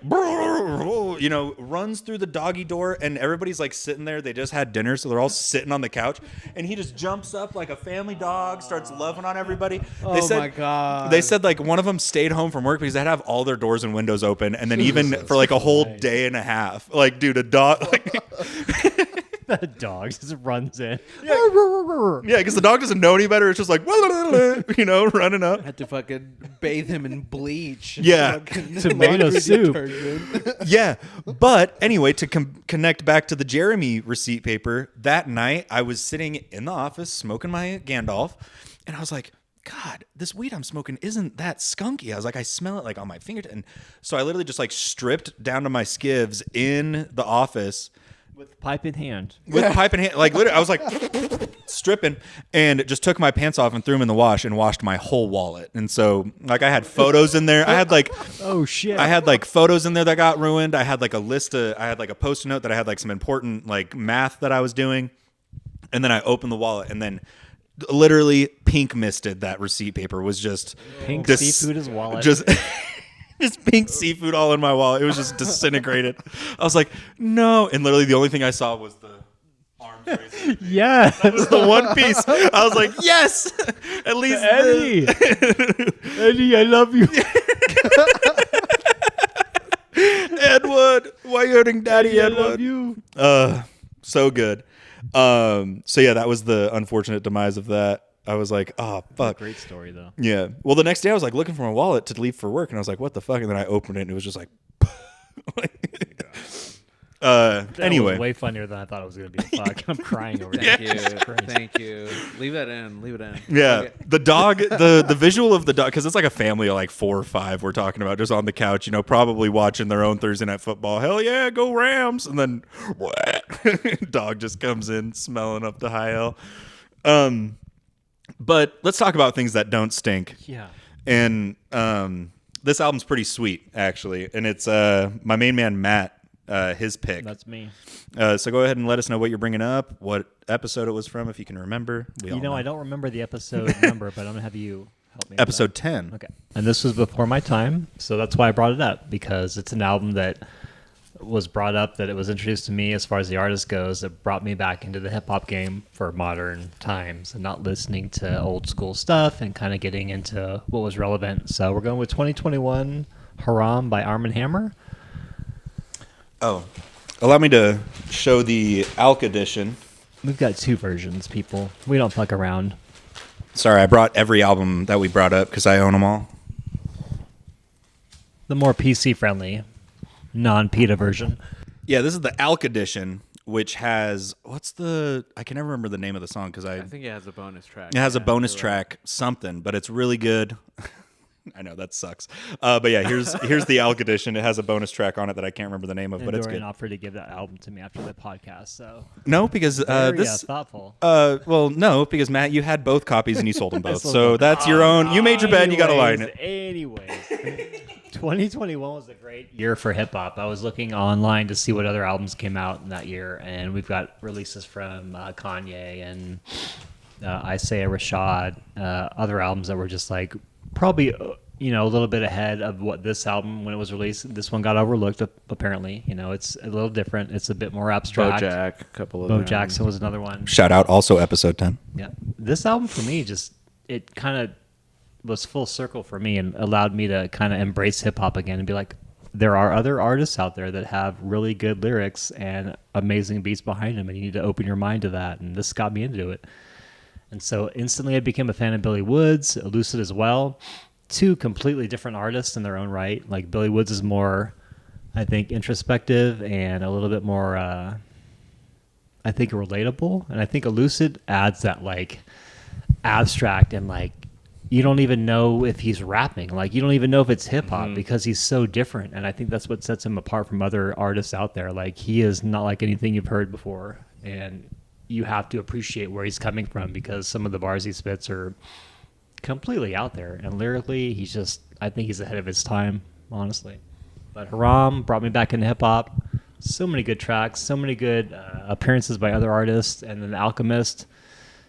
you know, runs through the doggy door, and everybody's like sitting there. They just had dinner, so they're all sitting on the couch, and he just jumps up like a family dog, starts loving on everybody. My God. They said like one of them stayed home from work because they'd have all their doors and windows open, and then even for like a whole day and a half, like, dude, a dog, like, The dog just runs in. yeah, because the dog doesn't know any better. It's just like, you know, running up. Had to fucking bathe him in bleach. Yeah. Tomato soup. Yeah, but anyway, to connect back to the Jeremy receipt paper, that night I was sitting in the office smoking my Gandalf, and I was like, God, this weed I'm smoking isn't that skunky. I was like, I smell it like on my fingertip. And so I literally just like stripped down to my skivs in the office. With pipe in hand. With pipe in hand. Like literally, I was like stripping and just took my pants off and threw them in the wash and washed my whole wallet. And so like I had photos in there. I had like, oh shit. I had like photos in there that got ruined. I had like a list of, I had like a post-it note that I had like some important like math that I was doing. And then I opened the wallet and then literally pink misted that receipt paper. Was just pink seafood as wallet. Just pink seafood all in my wallet. It was just disintegrated. I was like, no. And literally the only thing I saw was the arms raising. Yeah. That was the one piece. I was like, yes. At least Eddie. Eddie, I love you. Edward. Why are you hurting Daddy, Eddie, Edward? I love you. So good. So yeah, that was the unfortunate demise of that. I was like, oh, fuck. Great story, though. Yeah. Well, the next day I was like looking for my wallet to leave for work, and I was like, what the fuck? And then I opened it, and it was just like, anyway. Was way funnier than I thought it was going to be. Fuck. I'm crying over Thank that. you. Thank you. Leave that in. Leave it in. Yeah. Okay. The dog, the visual of the dog, because it's like a family of like 4 or 5 we're talking about just on the couch, you know, probably watching their own Thursday night football. Hell yeah, go Rams. And then dog just comes in smelling up to high hell. But let's talk about things that don't stink. Yeah. And this album's pretty sweet, actually. And it's my main man, Matt, his pick. That's me. So go ahead and let us know what you're bringing up, what episode it was from, if you can remember. You know, I don't remember the episode number, but I'm going to have you help me. Episode 10. Okay. And this was before my time, so that's why I brought it up, because it's an album that was brought up, that it was introduced to me as far as the artist goes. It brought me back into the hip-hop game for modern times and not listening to old school stuff and kind of getting into what was relevant. So we're going with 2021 Haram by Armand Hammer. Oh, allow me to show the Alk edition. We've got 2 versions, people. We don't fuck around. Sorry, I brought every album that we brought up because I own them all. The more PC-friendly, non-PETA version. Yeah, this is the Alk edition, which has, I can never remember the name of the song because I think it has a bonus track. It has a bonus track, something, but it's really good. I know that sucks, but yeah, here's the Alk edition. It has a bonus track on it that I can't remember the name of, And but Dorian it's good. offered to give that album to me after the podcast, so No, because very thoughtful. Well, no, because Matt, you had both copies and you sold them both, so that's your own. You made your bed, you got to line it. Anyways, 2021 was a great year for hip hop. I was looking online to see what other albums came out in that year, and we've got releases from Kanye and Isaiah Rashad, other albums that were just like probably a little bit ahead of what this album, when it was released. This one got overlooked apparently. It's a little different. It's a bit more abstract. BoJack, a couple of Bo them. Jackson was another one. Shout out also episode 10. Yeah, this album for me it kind of was full circle for me and allowed me to kind of embrace hip hop again and be like, there are other artists out there that have really good lyrics and amazing beats behind them, and you need to open your mind to that. And this got me into it. And so instantly I became a fan of Billy Woods, Lucid as well. 2 completely different artists in their own right. Like Billy Woods is more, I think, introspective and a little bit more, I think, relatable. And I think Lucid adds that like abstract and like, you don't even know if he's rapping. Like, you don't even know if it's hip hop because he's so different. And I think that's what sets him apart from other artists out there. Like, he is not like anything you've heard before. And you have to appreciate where he's coming from because some of the bars he spits are completely out there. And lyrically, I think he's ahead of his time, honestly. But Haram brought me back into hip hop. So many good tracks, so many good appearances by other artists. And then The Alchemist.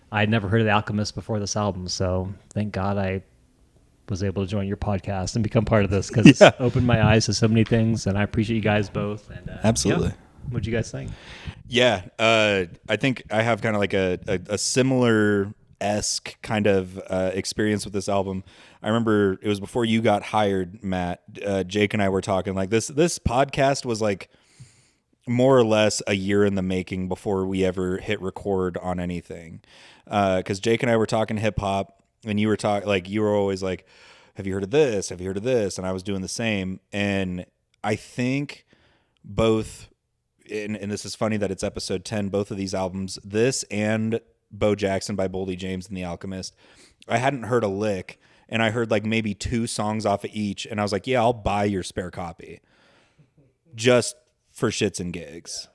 I had never heard of The Alchemist before this album, so thank God I was able to join your podcast and become part of this, because it's opened my eyes to so many things, and I appreciate you guys both. And absolutely. What'd you guys think? Yeah, I think I have kind of like a similar-esque kind of experience with this album. I remember it was before you got hired, Matt. Jake and I were talking like this podcast was like more or less a year in the making before we ever hit record on anything. Because Jake and I were talking hip hop, and you were you were always like, "Have you heard of this? Have you heard of this?" And I was doing the same. And I think both, and this is funny that it's episode 10, both of these albums, this and Bo Jackson by Boldy James and The Alchemist, I hadn't heard a lick, and I heard like maybe 2 songs off of each, and I was like, "Yeah, I'll buy your spare copy," just for shits and gigs.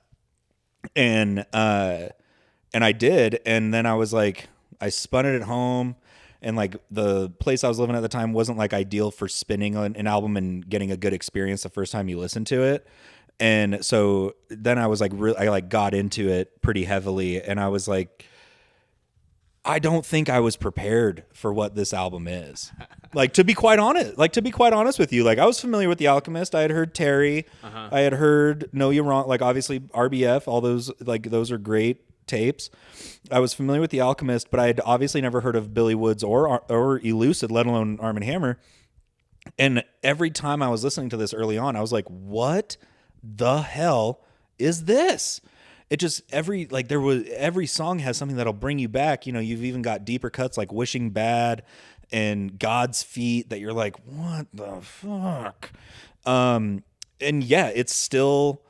And I did, and then I was like, I spun it at home, and like the place I was living at the time wasn't like ideal for spinning an album and getting a good experience the first time you listen to it. And so then I was like, I like got into it pretty heavily, and I was like, I don't think I was prepared for what this album is. Like, to be quite honest with you, like I was familiar with The Alchemist. I had heard Terry. I had heard Know You Wrong. Like obviously RBF, all those, like those are great tapes. I was familiar with The Alchemist, but I had obviously never heard of Billy Woods or Elucid, let alone Arm & Hammer. And every time I was listening to this early on, I was like, what the hell is this? It just every song has something that'll bring you back. You know, you've even got deeper cuts like Wishing Bad and God's Feet that you're like, what the fuck? And yeah, it's still,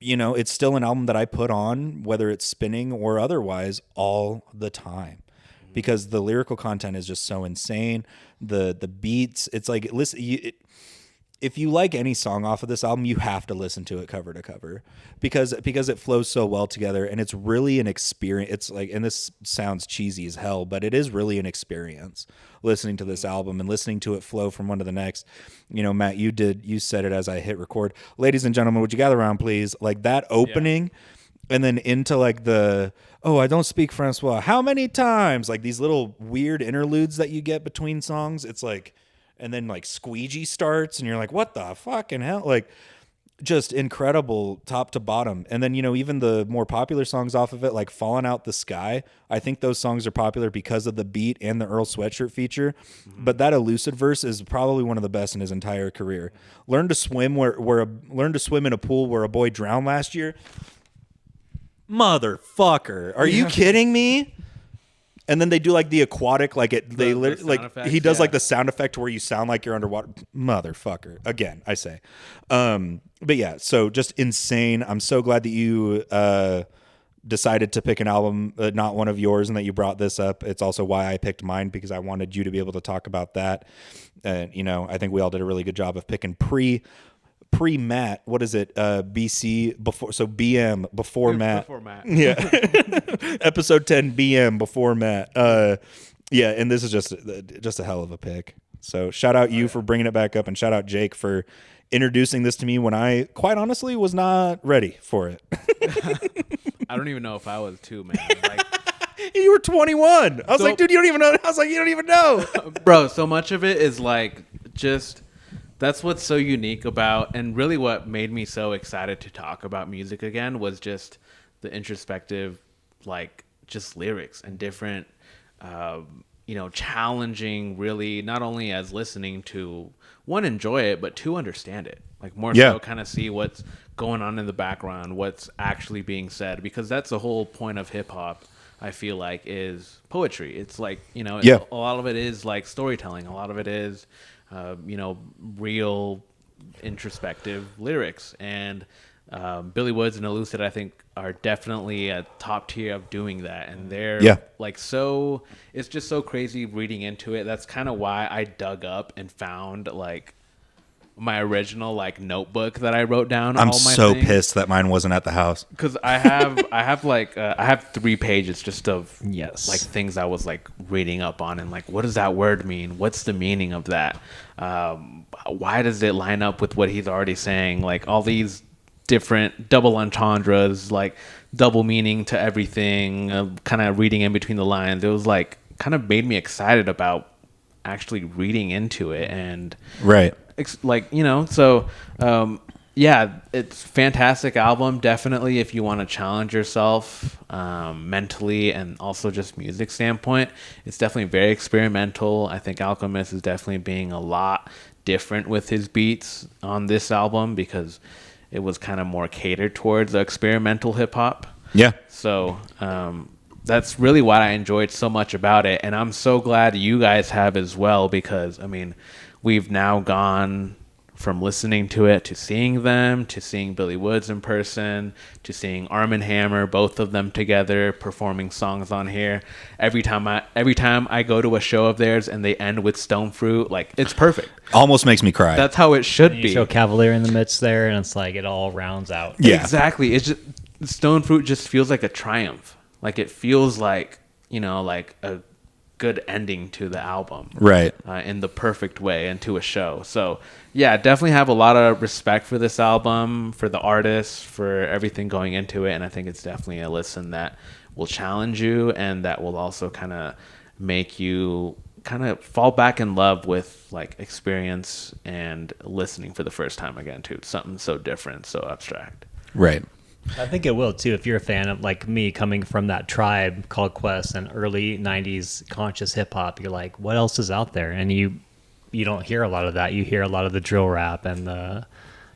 you know, it's still an album that I put on, whether it's spinning or otherwise, all the time, because the lyrical content is just so insane. The beats, it's like, listen, if you like any song off of this album, you have to listen to it cover to cover, because it flows so well together, and it's really an experience. It's like, and this sounds cheesy as hell, but it is really an experience listening to this album and listening to it flow from one to the next. You know, Matt, you said it as I hit record. Ladies and gentlemen, would you gather around, please? Like that opening, and then into like the, oh, I don't speak Francois. How many times? Like these little weird interludes that you get between songs. It's like, and then like Squeegee starts, and you're like, what the fucking hell? Like, just incredible top to bottom. And then, you know, even the more popular songs off of it, like Falling Out the Sky, I think those songs are popular because of the beat and the Earl Sweatshirt feature. But that Elucid verse is probably one of the best in his entire career. Learn to swim learn to swim in a pool where a boy drowned last year. Motherfucker, are you kidding me? And then they do like the aquatic, like it. They like effects, he does like the sound effect where you sound like you're underwater. Motherfucker. Again, I say. But yeah, so just insane. I'm so glad that you decided to pick an album, not one of yours, and that you brought this up. It's also why I picked mine, because I wanted you to be able to talk about that. And you know, I think we all did a really good job of picking pre-Matt, what is it? BC before, so BM before Matt. Before Matt. Yeah. Episode 10 BM before Matt. Yeah, and this is just a hell of a pick. So shout out you for bringing it back up, and shout out Jake for introducing this to me when I quite honestly was not ready for it. I don't even know if I was too, man. Like, you were 21. I was like, dude, you don't even know. I was like, you don't even know. Bro, so much of it is like just, that's what's so unique about, and really what made me so excited to talk about music again was just the introspective, like just lyrics and different, you know, challenging, really, not only as listening to, one, enjoy it, but two, understand it. Like more so kind of see what's going on in the background, what's actually being said, because that's the whole point of hip hop, I feel like, is poetry. It's like, you know, a lot of it is like storytelling. A lot of it is, you know, real introspective lyrics. And Billy Woods and Elucid, I think, are definitely a top tier of doing that. And they're like, so it's just so crazy reading into it. That's kind of why I dug up and found like my original like notebook that I wrote down. I'm all my so things. Pissed that mine wasn't at the house, because I have 3 pages just of like things I was like reading up on, and like, what does that word mean? What's the meaning of that? Why does it line up with what he's already saying? Like all these different double entendres, like double meaning to everything, kind of reading in between the lines. It was like kind of made me excited about actually reading into it and Right. Yeah, it's fantastic album. Definitely, if you want to challenge yourself mentally and also just music standpoint, it's definitely very experimental. I think Alchemist is definitely being a lot different with his beats on this album because it was kind of more catered towards the experimental hip hop. Yeah. So that's really what I enjoyed so much about it, and I'm so glad you guys have as well because I mean, we've now gone from listening to it to seeing them, to seeing Billy Woods in person, to seeing Armand Hammer, both of them together performing songs on here. Every time I go to a show of theirs and they end with Stone Fruit, like it's perfect. Almost makes me cry. That's how it should You be. show Cavalier in the midst there, and it's like it all rounds out. Yeah. Exactly. It's just Stone Fruit just feels like a triumph. Like it feels like, like a good ending to the album. Right. In the perfect way and to a show. So yeah, definitely have a lot of respect for this album, for the artist, for everything going into it. And I think it's definitely a listen that will challenge you and that will also kind of make you kind of fall back in love with like experience and listening for the first time again too. Something so different, so abstract. Right. I think it will too if you're a fan of like me coming from that tribe called Quest and early 90s conscious hip hop. You're like, what else is out there? And you don't hear a lot of that. You hear a lot of the drill rap and the,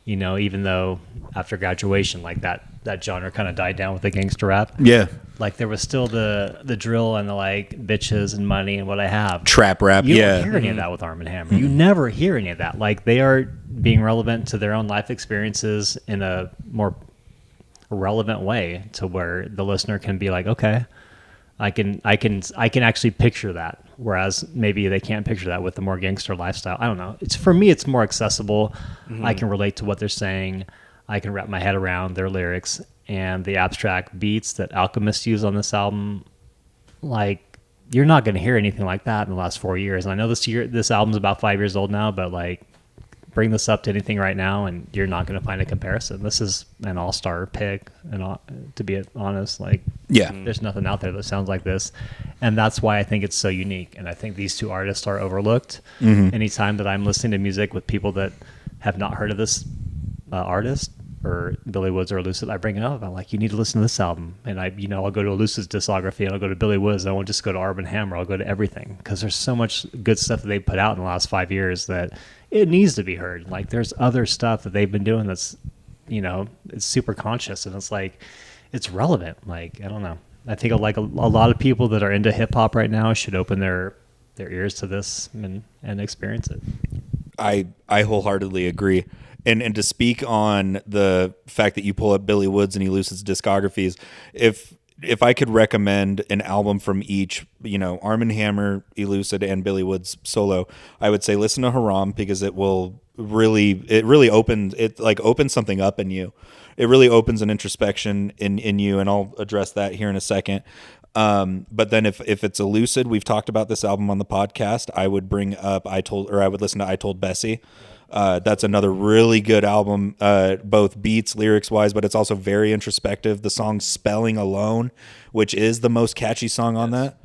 even though after graduation like that genre kind of died down with the gangster rap. Yeah. Like there was still the drill and the like bitches and money and what I have. Trap rap. You Yeah. don't hear any of that with Armand Hammer. You never hear any of that. Like they are being relevant to their own life experiences in a more relevant way to where the listener can be like, okay, I can actually picture that, whereas maybe they can't picture that with the more gangster lifestyle. I don't know. It's for me, it's more accessible. Mm-hmm. I can relate to what they're saying. I can wrap my head around their lyrics and the abstract beats that Alchemist used on this album. Like you're not going to hear anything like that in the last 4 years. And I know this album's about 5 years old now, but like bring this up to anything right now and you're not going to find a comparison. This is an all-star pick, and to be honest, like there's nothing out there that sounds like this, and that's why I think it's so unique. And I think these two artists are overlooked. Mm-hmm. Anytime that I'm listening to music with people that have not heard of this artist or Billy Woods or Lucid, I bring it up. I'm like, you need to listen to this album. And I'll go to a Lucid's discography and I'll go to Billy Woods. I won't just go to Armand Hammer. I'll go to everything because there's so much good stuff that they put out in the last 5 years that it needs to be heard. Like there's other stuff that they've been doing that's, it's super conscious and it's like, it's relevant. Like, I don't know. I think like a lot of people that are into hip hop right now should open their ears to this and experience it. I wholeheartedly agree. And to speak on the fact that you pull up Billy Woods and Elucid's discographies, if I could recommend an album from each, Armand Hammer, Elucid, and Billy Woods solo, I would say listen to Haram because it really opens something up in you. It really opens an introspection in you, and I'll address that here in a second. But then if it's Elucid, we've talked about this album on the podcast. I would bring up I would listen to I Told Bessie. That's another really good album, both beats, lyrics wise, but it's also very introspective. The song Spelling Alone, which is the most catchy song on that,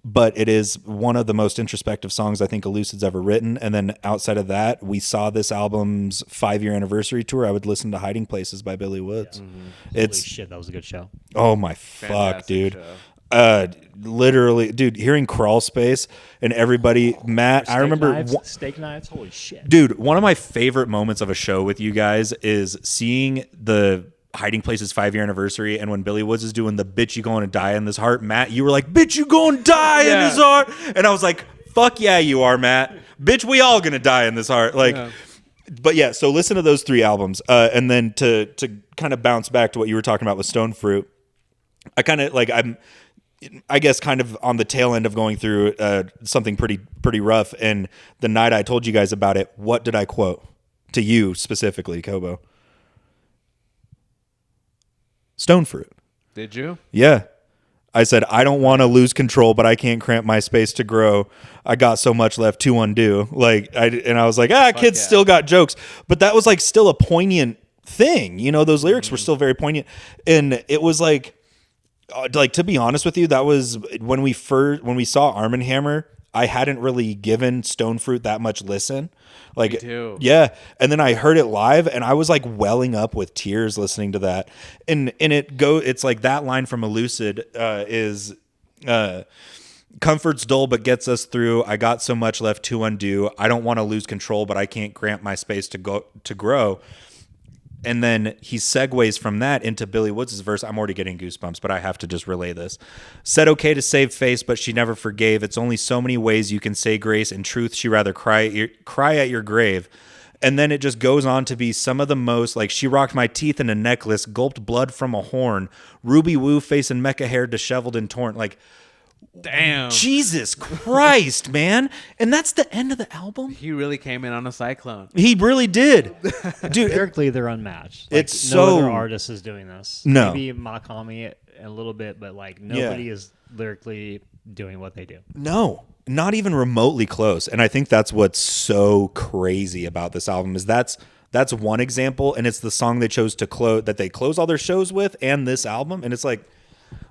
but it is one of the most introspective songs I think Elucid's ever written. And then outside of that, we saw this album's 5-year anniversary tour. I would listen to Hiding Places by Billy Woods. Yeah. Mm-hmm. Holy shit, that was a good show. Oh my fuck, dude. Show. Literally, dude, hearing Crawl Space and everybody, Matt, I remember steak knives. Holy shit, dude. One of my favorite moments of a show with you guys is seeing the Hiding Places 5-year anniversary, and when Billy Woods is doing the "Bitch, you going to die in this heart," Matt, you were like, "Bitch, you going to die in this heart," and I was like, "Fuck yeah, you are, Matt. Bitch, we all gonna die in this heart." Like, but yeah. So listen to those 3 albums, and then to kind of bounce back to what you were talking about with Stone Fruit, I guess kind of on the tail end of going through something pretty rough. And the night I told you guys about it, what did I quote to you specifically, Kobo? Stone Fruit. Did you? Yeah. I said, I don't want to lose control, but I can't cramp my space to grow. I got so much left to undo. And I was like, kids still got jokes. But that was like still a poignant thing. Those lyrics were still very poignant. And it was like, to be honest with you, that was when we saw Armand Hammer. I hadn't really given Stone Fruit that much listen. Like, Me too. Yeah. And then I heard it live and I was like welling up with tears listening to that. And it's like that line from Elucid is comfort's dull but gets us through. I got so much left to undo. I don't want to lose control, but I can't grant my space to grow. And then he segues from that into Billy Woods' verse. I'm already getting goosebumps, but I have to just relay this. Said okay to save face, but she never forgave. It's only so many ways you can say grace. In truth, she rather cry at your grave. And then it just goes on to be some of the most, like, she rocked my teeth in a necklace, gulped blood from a horn, Ruby Woo face and mecha hair disheveled and torn. Like, damn, Jesus Christ, man. And that's the end of the album. he really came in on a cyclone. He really did. Dude, Lyrically, they're unmatched. Like, it's no so- other artist is doing this. No. Maybe Makami a little bit, but like nobody is lyrically doing what they do. no, not even remotely close. And I think that's what's so crazy about this album is that's one example, and it's the song they chose to close all their shows with and this album. And it's like,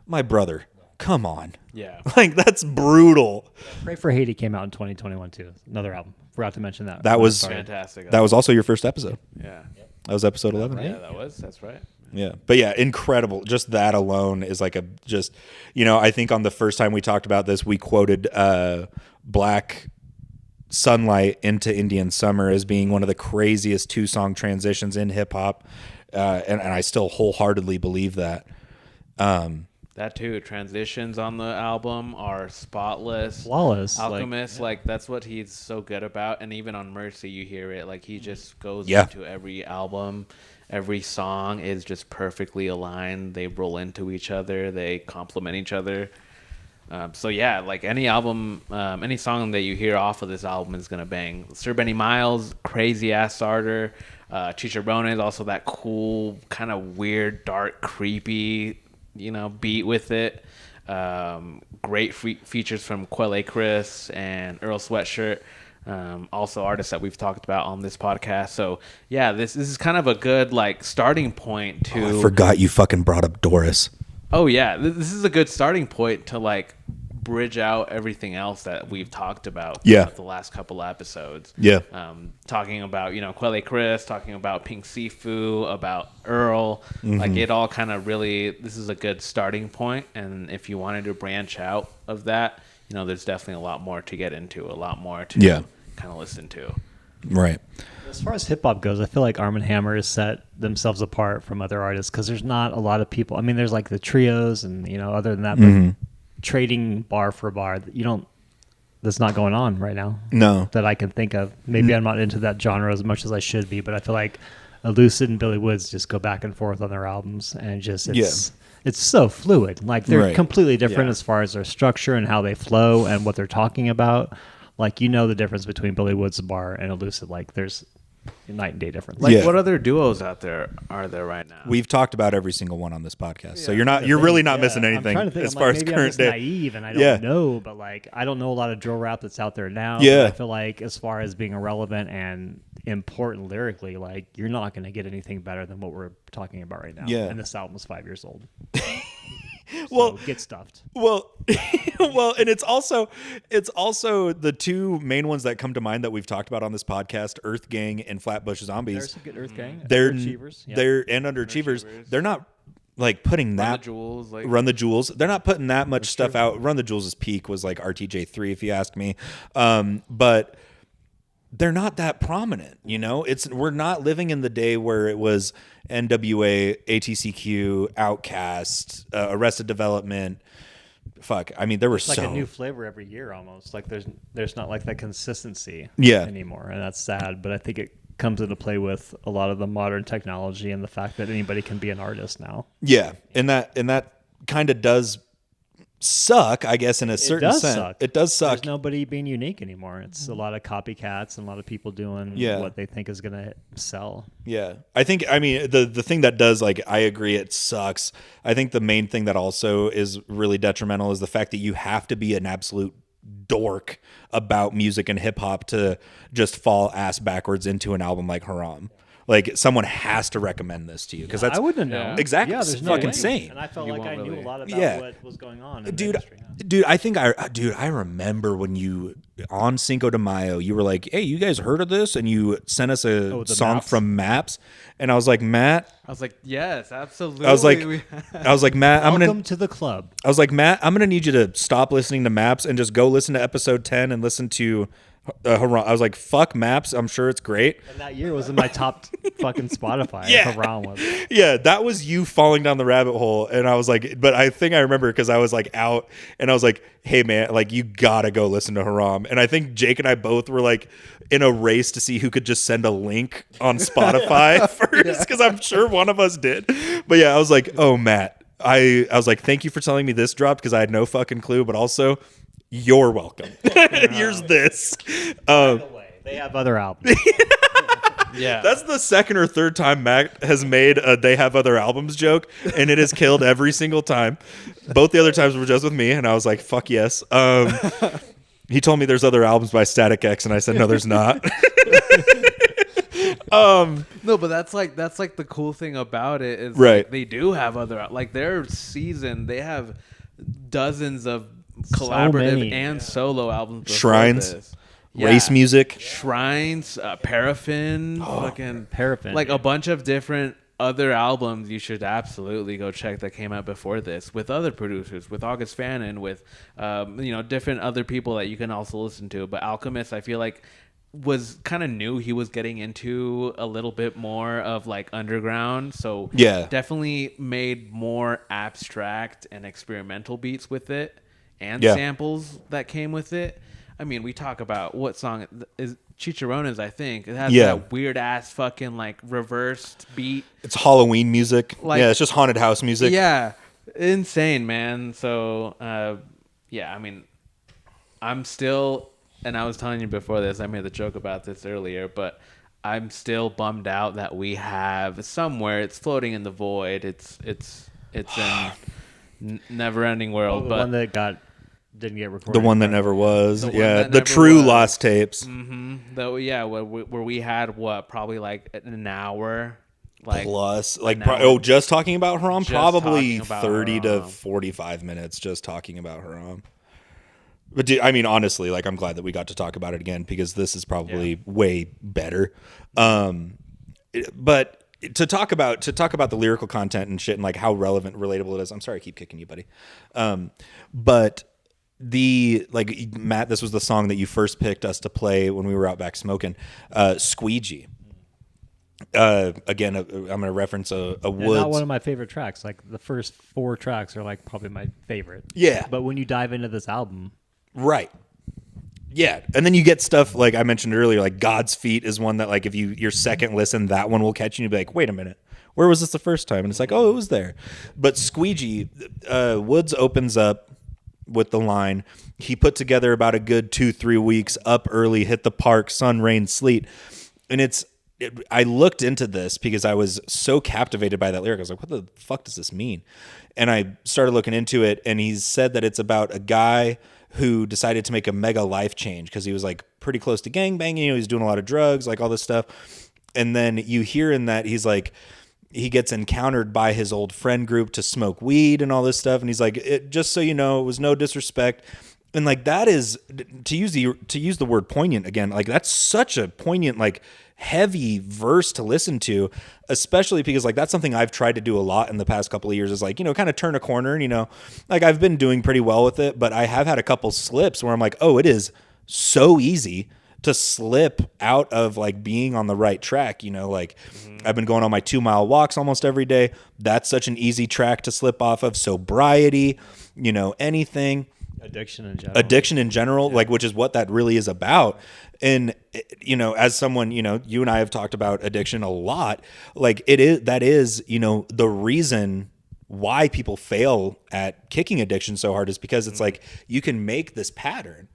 my brother, come on. Yeah. Like, that's brutal. Pray for Haiti came out in 2021 too. Another album. Forgot to mention that. That was Fantastic. That was also your first episode. Yeah. That was episode 11. Yeah, that's right. Yeah. But yeah, incredible. Just that alone is like I think on the first time we talked about this, we quoted Black Sunlight into Indian Summer as being one of the craziest 2-song transitions in hip hop. And I still wholeheartedly believe that. That too. Transitions on the album are spotless, Flawless. Alchemist, like that's what he's so good about. And even on Mercy, you hear it. Like he just goes Yeah. into every album. Every song is just perfectly aligned. They roll into each other. They complement each other. So yeah, like any album, any song that you hear off of this album is gonna bang. Sir Benny Miles, crazy ass starter. Chicharrone is also that cool, kind of weird, dark, creepy, beat with it. Great features from Quelle Chris and Earl Sweatshirt. Also artists that we've talked about on this podcast. So yeah, this is kind of a good like starting point to. I forgot you fucking brought up Doris. Oh yeah, this is a good starting point to like bridge out everything else that we've talked about. Yeah. The last couple episodes. Yeah. Talking about Quelle Chris, talking about Pink Sifu, about Earl. Like it all kind of really. This is a good starting point, and if you wanted to branch out of that, there's definitely a lot more to get into, a lot more to kind of listen to. Right. As far as hip hop goes, I feel like Arm & Hammer has set themselves apart from other artists because there's not a lot of people. I mean, there's like the trios and other than that, but trading bar for bar, that's not going on right now. No. That I can think of. Maybe I'm not into that genre as much as I should be, but I feel like Elucid and Billy Woods just go back and forth on their albums, and it's so fluid. Like they're completely different as far as their structure and how they flow and what they're talking about. Like the difference between Billy Woods' bar and Elucid. Like there's a night and day difference. Like what other duos out there are there right now? We've talked about every single one on this podcast, so you're really not missing anything as far as current I'm just day. naive and I don't know, but like I don't know a lot of drill rap that's out there now. Yeah. But I feel like as far as being relevant and important lyrically, like you're not going to get anything better than what we're talking about right now. Yeah. And this album is 5 years old. Well, get stuffed. Well, and it's also the two main ones that come to mind that we've talked about on this podcast: Earth Gang and Flatbush Zombies. There's some good Earth Gang. They're Underachievers. Yeah. they're and Underachievers. They're not like putting Run that the Jewels, like Run the Jewels. They're not putting that much stuff out. Run the Jewels' peak was like RTJ3, if you ask me. But they're not that prominent, we're not living in the day where it was NWA, ATCQ, Outkast, Arrested Development. Fuck. I mean, there were It's like a new flavor every year almost. Like there's not like that consistency anymore. And that's sad. But I think it comes into play with a lot of the modern technology and the fact that anybody can be an artist now. Yeah. And that kind of does suck, I guess, in a certain sense. It does suck. There's nobody being unique anymore. It's a lot of copycats and a lot of people doing what they think is going to sell. Yeah. I mean, the thing that does, like, I agree, it sucks. I think the main thing that also is really detrimental is the fact that you have to be an absolute dork about music and hip hop to just fall ass backwards into an album like Haram. Like someone has to recommend this to you because that's I wouldn't know. exactly there's fucking no way. insane. And I felt You like I won't knew really- a lot about what was going on. In the industry. Dude, I think I remember when you on Cinco de Mayo, you were like, "Hey, you guys heard of this?" And you sent us a song Maps? from Maps, and I was like, Matt. I was like, yes, absolutely. I was like, Matt. Welcome to the club. I was like, Matt, I'm gonna need you to stop listening to Maps and just go listen to episode 10 and listen to Haram. I was like, fuck Maps. I'm sure it's great. And that year was in my top fucking Spotify. Yeah. Haram was. Yeah, that was you falling down the rabbit hole. And I was like, but I think I remember because I was like out and I was like, hey man, like you gotta go listen to Haram. And I think Jake and I both were like in a race to see who could just send a link on Spotify first because I'm sure one of us did. But yeah, I was like, oh Matt, I was like, thank you for telling me this dropped because I had no fucking clue, but also you're welcome. Here's this. By the way, they have other albums. yeah. That's the second or third time Matt has made a "they have other albums" joke, and it has killed every single time. Both the other times were just with me, and I was like, "Fuck yes." He told me there's other albums by Static X, and I said, "No, there's not." No, but that's like the cool thing about it is Right. like, they do have other like their season. They have dozens of collaborative many. and solo albums. before Shrines. this. Race music. Shrines, Paraffin, fucking Paraffin. like a bunch of different other albums you should absolutely go check that came out before this with other producers, with August Fannin, with different other people that you can also listen to. But Alchemist, I feel like was kind of new. He was getting into a little bit more of like underground, so Yeah. definitely made more abstract and experimental beats with it and Yeah. samples that came with it. I mean, we talk about what song is Chicharrones, I think. It has Yeah. that weird ass fucking like reversed beat. It's Halloween music. Like- yeah, it's just haunted house music. Yeah. Insane, man. So, yeah, I mean, I'm still, and I was telling you before this, I made the joke about this earlier, but I'm still bummed out that we have somewhere, it's floating in the void. It's in never-ending world, the but one that didn't get recorded. The one that never was. The one Yeah, that the never true was. lost tapes. though, yeah, where we had probably like an hour, like Plus, like, an hour. just talking about Haram? Just Probably talking about 30 to Haram. 45 minutes just talking about Haram. But I mean, honestly, like, I'm glad that we got to talk about it again because this is probably way better. But to talk about the lyrical content and shit and like how relevant, relatable it is. I'm sorry, I keep kicking you, buddy. But Matt, this was the song that you first picked us to play when we were out back smoking. Squeegee. Again, I'm going to reference a Woods. Not one of my favorite tracks. Like the first 4 tracks are like probably my favorite. Yeah. But when you dive into this album, Right. Yeah. And then you get stuff like I mentioned earlier, like God's Feet is one that like if your second listen, that one will catch you and you'll be like, wait a minute, where was this the first time? And it's like, oh, it was there. But Squeegee, Woods opens up with the line, he put together about a good 2-3 weeks, up early, hit the park, sun, rain, sleet. And I looked into this because I was so captivated by that lyric. I was like, what the fuck does this mean? And I started looking into it, and he said that it's about a guy who decided to make a mega life change because he was like pretty close to gangbanging. You know, he's doing a lot of drugs, like all this stuff. And then you hear in that he's like, he gets encountered by his old friend group to smoke weed and all this stuff. And he's like, just so you know, it was no disrespect. And like, that is to use the word poignant again, like that's such a poignant, like heavy verse to listen to, especially because like that's something I've tried to do a lot in the past couple of years is like, kind of turn a corner and, like I've been doing pretty well with it, but I have had a couple slips where I'm like, oh, it is so easy to slip out of like being on the right track. Like I've been going on my 2-mile walks almost every day. That's such an easy track to slip off of. Sobriety, anything. addiction in general, like, which is what that really is about. And, as someone, you and I have talked about addiction a lot, like that is, the reason why people fail at kicking addiction so hard is because it's like, you can make this pattern,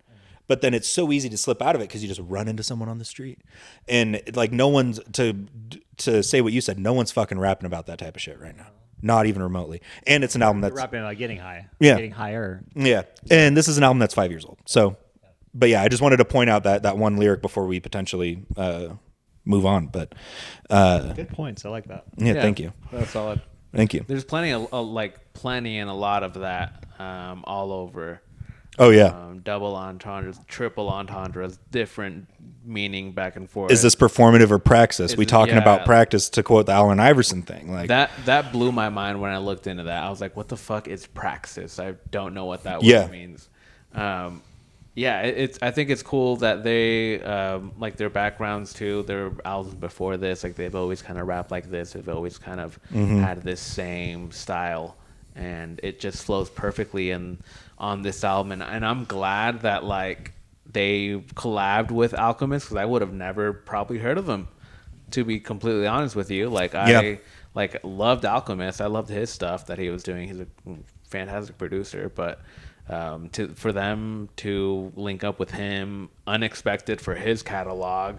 but then it's so easy to slip out of it because you just run into someone on the street. And like, no one's to say what you said, no one's fucking rapping about that type of shit right now. Not even remotely. And it's an album that's rapping about getting high. Yeah. Getting higher. Yeah. And this is an album that's 5 years old. So, but yeah, I just wanted to point out that one lyric before we potentially move on. But Good points. I like that. yeah, thank you. That's solid. Thank you. There's plenty and a lot of that all over. Oh yeah. Double entendres, triple entendres, different meaning back and forth. Is this performative or praxis? We talking about yeah. practice, to quote the Allen Iverson thing. Like that blew my mind when I looked into that. I was like, what the fuck is praxis? I don't know what that Yeah. word means. I think it's cool that they like their backgrounds too. Their albums before this, like they've always kind of rapped like this. They've always kind of had this same style, and it just flows perfectly on this album. And I'm glad that like they collabed with Alchemist, because I would have never probably heard of them, to be completely honest with you. Like I loved Alchemist. I loved his stuff that he was doing. He's a fantastic producer, but for them to link up with him, unexpected for his catalog,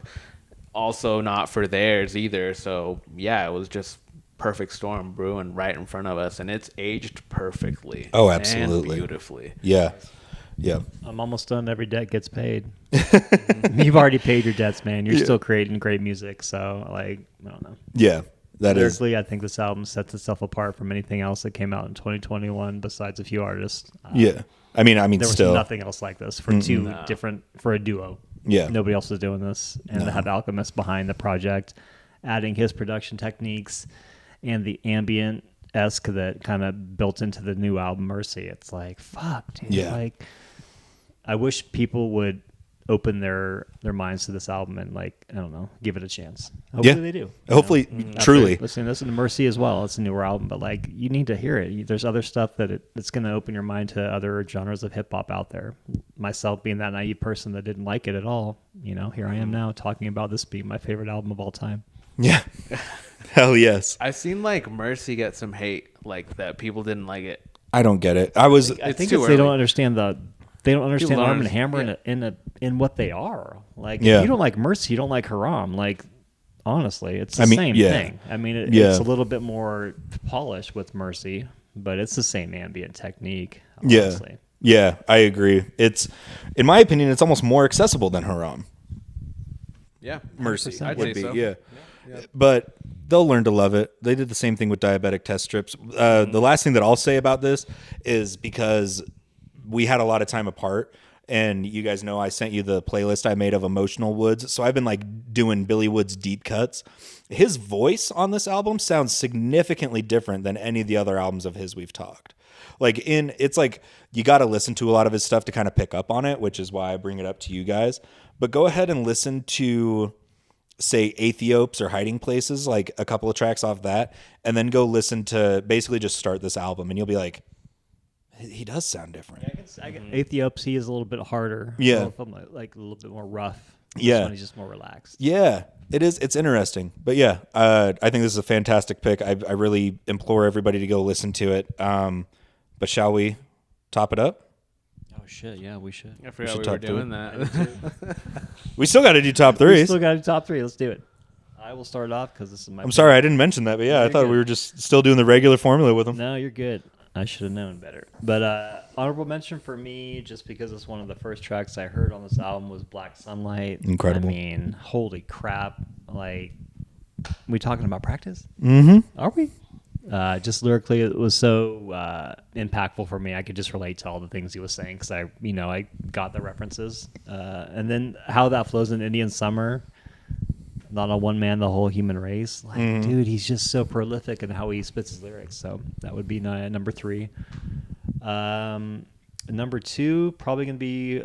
also not for theirs either. So yeah, it was just perfect storm brewing right in front of us, and it's aged perfectly. Oh, absolutely. And beautifully. yeah. I'm almost done. Every debt gets paid. You've already paid your debts, man. You're still creating great music. So, like, I don't know. Yeah. That is. Lyrically, I think this album sets itself apart from anything else that came out in 2021 besides a few artists. Yeah. I mean, There was still. nothing else like this for for a duo. Yeah. Nobody else was doing this. And to have Alchemist behind the project, adding his production techniques and the ambient-esque that kind of built into the new album, Mercy. It's like, fuck, dude. Yeah. Like, I wish people would open their minds to this album and, like, I don't know, give it a chance. Hopefully they do. Hopefully, truly. Listen to Mercy as well. It's a newer album, but, like, you need to hear it. There's other stuff that's going to open your mind to other genres of hip-hop out there. Myself being that naive person that didn't like it at all, here I am now talking about this being my favorite album of all time. Yeah. Hell yes. I've seen like Mercy get some hate, like that people didn't like it. I don't get it. I think too they don't early. understand Armand and Hammer in what they are. Like, if you don't like Mercy, you don't like Haram. Like, honestly, it's the same thing. I mean, it's a little bit more polished with Mercy, but it's the same ambient technique. Honestly. Yeah, I agree. It's, in my opinion, it's almost more accessible than Haram. Yeah, Mercy I'd would say be, so. yeah. But they'll learn to love it. They did the same thing with Diabetic Test Strips. The last thing that I'll say about this is, because we had a lot of time apart, and you guys know I sent you the playlist I made of Emotional Woods. So I've been like doing Billy Woods deep cuts. His voice on this album sounds significantly different than any of the other albums of his we've talked. It's like you got to listen to a lot of his stuff to kind of pick up on it, which is why I bring it up to you guys. But go ahead and listen to, say, Aethiopes or Hiding Places, like a couple of tracks off that, and then go listen to, basically just start this album, and you'll be like, he does sound different. I get Aethiopes, he is a little bit harder. Yeah. Like a little bit more rough. Yeah. This one, he's just more relaxed. Yeah, it is. It's interesting. But yeah, I think this is a fantastic pick. I really implore everybody to go listen to it. But shall we top it up? Oh, shit. Yeah, we should. I forgot should we were talk to doing it. that. We still got to do top We threes. still got a top three. Let's do it. I will start off because this is my. I'm sorry I didn't mention that, but yeah, I thought we were just still doing the regular formula with them. No, you're good. I should have known better. But honorable mention for me, just because it's one of the first tracks I heard on this album, was Black Sunlight. Incredible. I mean, holy crap. Like, we talking about practice? Mm-hmm. Are we? Just lyrically, it was so impactful for me. I could just relate to all the things he was saying because I got the references. And then how that flows in Indian Summer. Not a one man, the whole human race. Like, dude, he's just so prolific in how he spits his lyrics. So that would be number 3. Number 2, probably going to be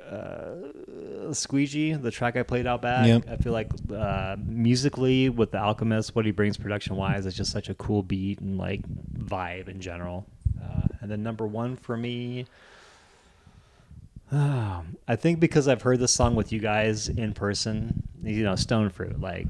Squeegee, the track I played out back. Yep. I feel like musically with The Alchemist, what he brings production-wise is just such a cool beat and like vibe in general. And then number 1 for me... I think because I've heard this song with you guys in person, Stone Fruit. Like,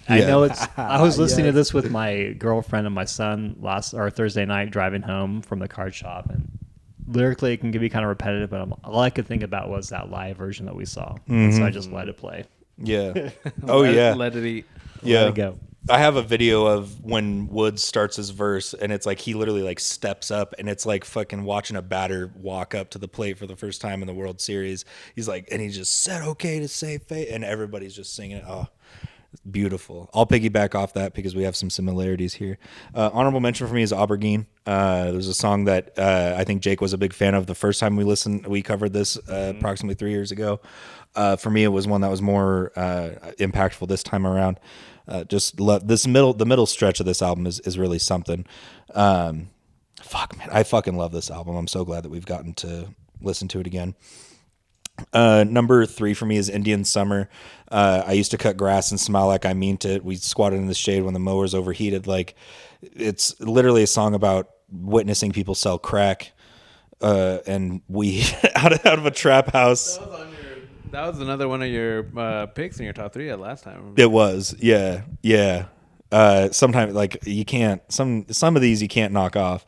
I know it's. I was listening to this with my girlfriend and my son Thursday night driving home from the card shop, and lyrically it can be kind of repetitive, but all I could think about was that live version that we saw, and so I just let it play. Yeah. Oh yeah. Let it eat. Yeah. Let it go. I have a video of when Woods starts his verse, and it's like he literally like steps up, and it's like fucking watching a batter walk up to the plate for the first time in the World Series. He's like, and he just said, "Okay to say fate," and everybody's just singing it. Oh, Beautiful. I'll piggyback off that because we have some similarities here. Honorable mention for me is Aubergine. There's a song that I think Jake was a big fan of the first time we covered this approximately 3 years ago. For me, it was one that was more impactful this time around. Just love the middle stretch of this album is really something. Fuck, man, I fucking love this album. I'm so glad that we've gotten to listen to it again. Number 3 for me is Indian Summer. I used to cut grass and smile like I meant it. We squatted in the shade when the mower's overheated. Like, it's literally a song about witnessing people sell crack and weed out of a trap house. That was another one of your picks in your top 3 at last time. It was, yeah. Sometimes like you can't some of these you can't knock off.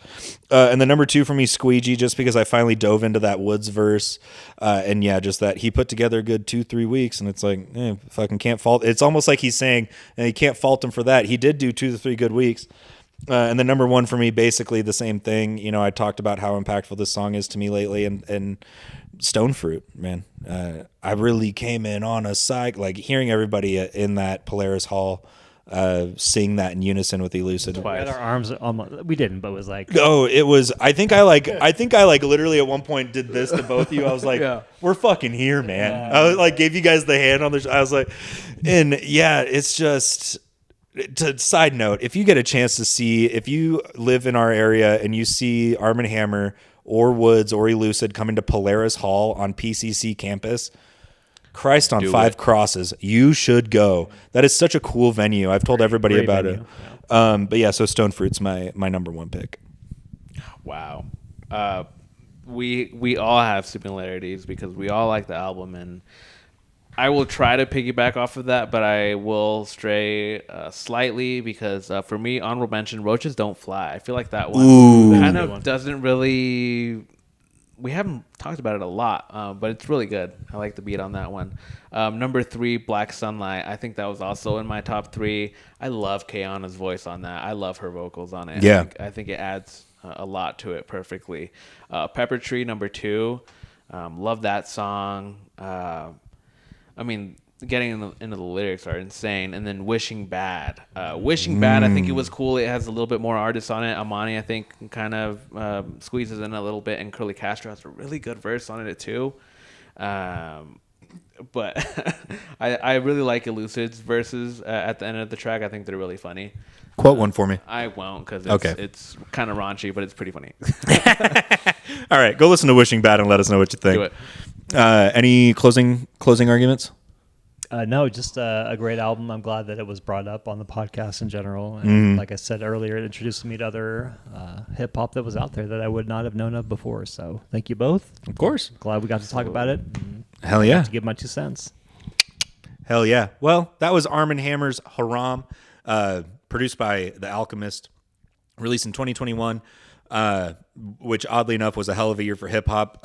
And the number 2 for me, Squeegee, just because I finally dove into that Woods verse, and yeah, just that he put together a good 2-3 weeks, and it's like fucking can't fault. It's almost like he's saying, and you can't fault him for that. He did do 2 to 3 good weeks. And the number 1 for me, basically the same thing. You know, I talked about how impactful this song is to me lately, and Stone Fruit, man. I really came in on a side, like hearing everybody in that Polaris Hall sing that in unison with Elucid. We had our arms almost, we didn't, but it was like, oh, it was, I think I literally at one point did this to both of you. I was like, we're fucking here, man. I was like, gave you guys the hand on the, I was like, and yeah, it's just, side note, if you get a chance to see, if you live in our area and you see Arm & Hammer or Woods or Elucid coming to Polaris Hall on PCC campus, Christ on 5 crosses, you should go. That is such a cool venue. I've told everybody about venue. It. Yeah. But yeah, so Stone Fruit's my number 1 pick. Wow. We all have similarities because we all like the album, and I will try to piggyback off of that, but I will stray slightly because for me, honorable mention, Roaches Don't Fly. I feel like that one kind of doesn't really... We haven't talked about it a lot, but it's really good. I like the beat on that one. Number 3, Black Sunlight. I think that was also in my top 3. I love Kayana's voice on that. I love her vocals on it. Yeah. I think it adds a lot to it perfectly. Pepper Tree, number 2. Love that song. I mean, getting into the lyrics are insane. And then Wishing Bad. Wishing Bad, I think it was cool. It has a little bit more artists on it. Amani, I think, kind of squeezes in a little bit. And Curly Castro has a really good verse on it, too. But I really like Elucid's verses at the end of the track. I think they're really funny. Quote one for me. I won't because it's kind of raunchy, but it's pretty funny. All right, go listen to Wishing Bad and let us know what you think. Do it. Any closing arguments? No, just a great album. I'm glad that it was brought up on the podcast in general. And like I said earlier, it introduced me to other hip hop that was out there that I would not have known of before. So thank you both. Of course. Glad we got to talk about it. Hell yeah. To give my 2 cents. Hell yeah. Well, that was Arm & Hammer's Haram, produced by The Alchemist, released in 2021. Which oddly enough was a hell of a year for hip hop.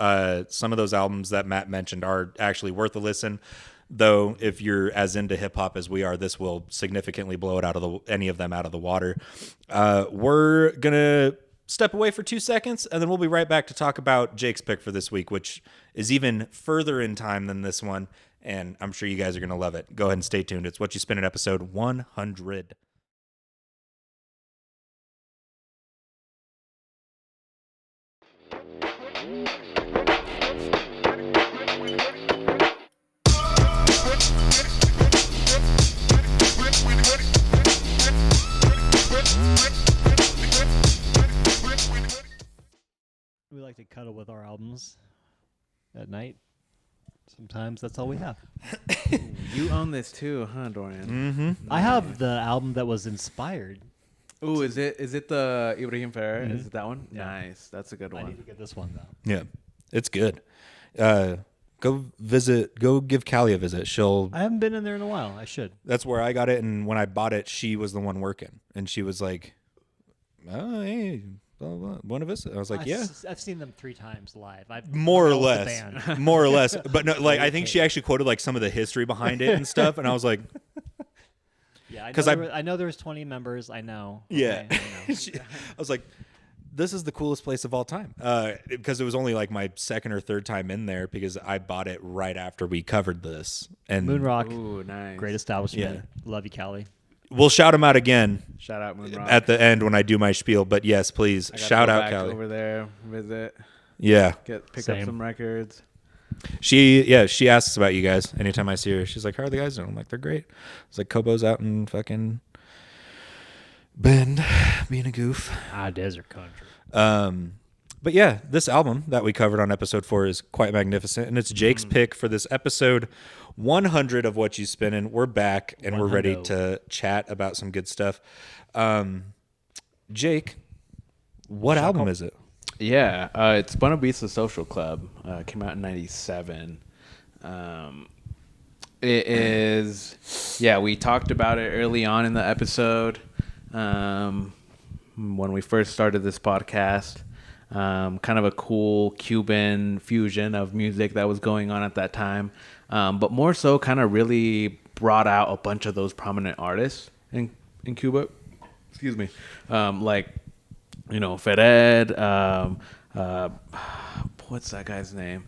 Some of those albums that Matt mentioned are actually worth a listen. Though, if you're as into hip hop as we are, this will significantly blow it any of them out of the water. We're gonna step away for 2 seconds, and then we'll be right back to talk about Jake's pick for this week, which is even further in time than this one, and I'm sure you guys are gonna love it. Go ahead and stay tuned. It's Whatchu Spinnin' episode 100. We like to cuddle with our albums at night. Sometimes that's all we have. You own this too, huh, Dorian? Mm-hmm. Nice. I have the album that was inspired. Ooh, is it the Ibrahim Ferrer? Mm-hmm. Is it that one? Yeah. Nice. That's a good one. I need to get this one though. Yeah, it's good. Go give Callie a visit. I haven't been in there in a while. I should. That's where I got it, and when I bought it, she was the one working, and she was like, "Oh, hey, blah, blah, Buena Vista." I was like, "Yeah." I've seen them 3 times live. More or less. But no, like I think she actually quoted like some of the history behind it and stuff, and I was like, "Yeah, because I know there was 20 members. I know." Yeah, okay, I know. I was like, this is the coolest place of all time. Because it was only like my second or third time in there because I bought it right after we covered this. And Moon Rock, Ooh, nice. great establishment. Love you, Cali. we'll shout him out again Shout out Moon Rock. at the end when I do my spiel. But yes, please I gotta shout go out back Callie. over there, visit, Yeah. pick up Same. some records. She asks about you guys anytime I see her. She's like, how are the guys doing? I'm like, they're great. It's like Kobo's out in fucking Bend being a goof. Desert country. But yeah, this album that we covered on episode 4 is quite magnificent, and it's Jake's pick for this episode 100 of Whatchu Spinnin. We're back and we're ready to chat about some good stuff. Jake, what album is it? Yeah, it's Buena Vista Social Club. Came out in '97. It is, we talked about it early on in the episode when we first started this podcast. Kind of a cool Cuban fusion of music that was going on at that time, but more so kind of really brought out a bunch of those prominent artists in Cuba. Excuse me. Like, Fed, what's that guy's name?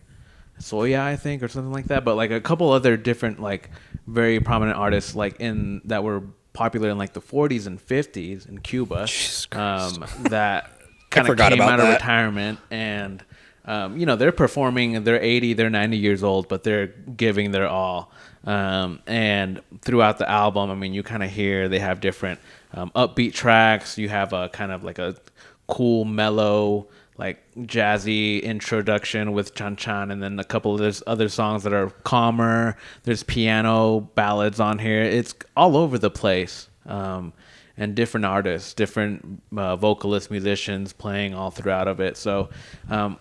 Soya, I think, or something like that. But like a couple other different, like very prominent artists, like that were popular in like the 40s and 50s in Cuba, that kind of came out of retirement, and they're performing. They're 80, they're 90 years old, but they're giving their all. And throughout the album, I mean, you kind of hear they have different upbeat tracks. You have a kind of like a cool, mellow, like jazzy introduction with Chan Chan, and then a couple of there's other songs that are calmer. There's piano ballads on here. It's all over the place. And different artists, different vocalists, musicians playing all throughout of it. So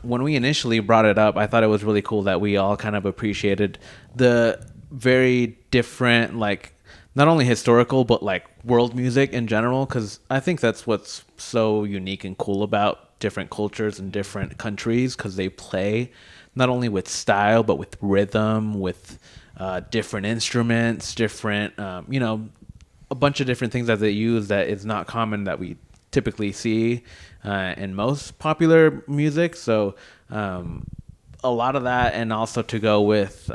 when we initially brought it up, I thought it was really cool that we all kind of appreciated the very different, like, not only historical, but like world music in general, because I think that's what's so unique and cool about different cultures and different countries, because they play not only with style, but with rhythm, with different instruments, different, a bunch of different things that they use that is not common that we typically see in most popular music. So a lot of that, and also to go with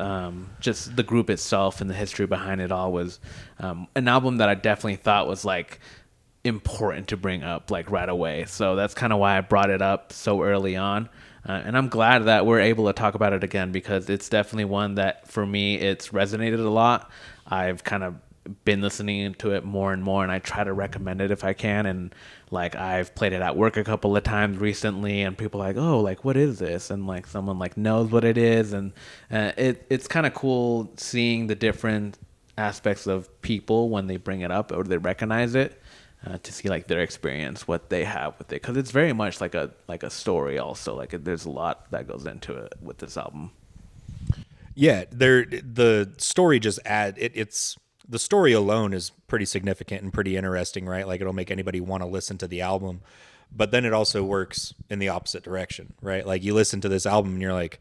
just the group itself and the history behind it all, was an album that I definitely thought was like important to bring up like right away. So that's kind of why I brought it up so early on. And I'm glad that we're able to talk about it again, because it's definitely one that for me, it's resonated a lot. I've kind of been listening to it more and more, and I try to recommend it if I can. And like, I've played it at work a couple of times recently, and people are like, oh, like, what is this? And like, someone like knows what it is. And it's kind of cool seeing the different aspects of people when they bring it up or they recognize it, to see like their experience, what they have with it, because it's very much like a story also. Like, there's a lot that goes into it with this album. Yeah, the story just it's the story alone is pretty significant and pretty interesting, right? Like, it'll make anybody want to listen to the album, but then it also works in the opposite direction, right? Like, you listen to this album and you're like,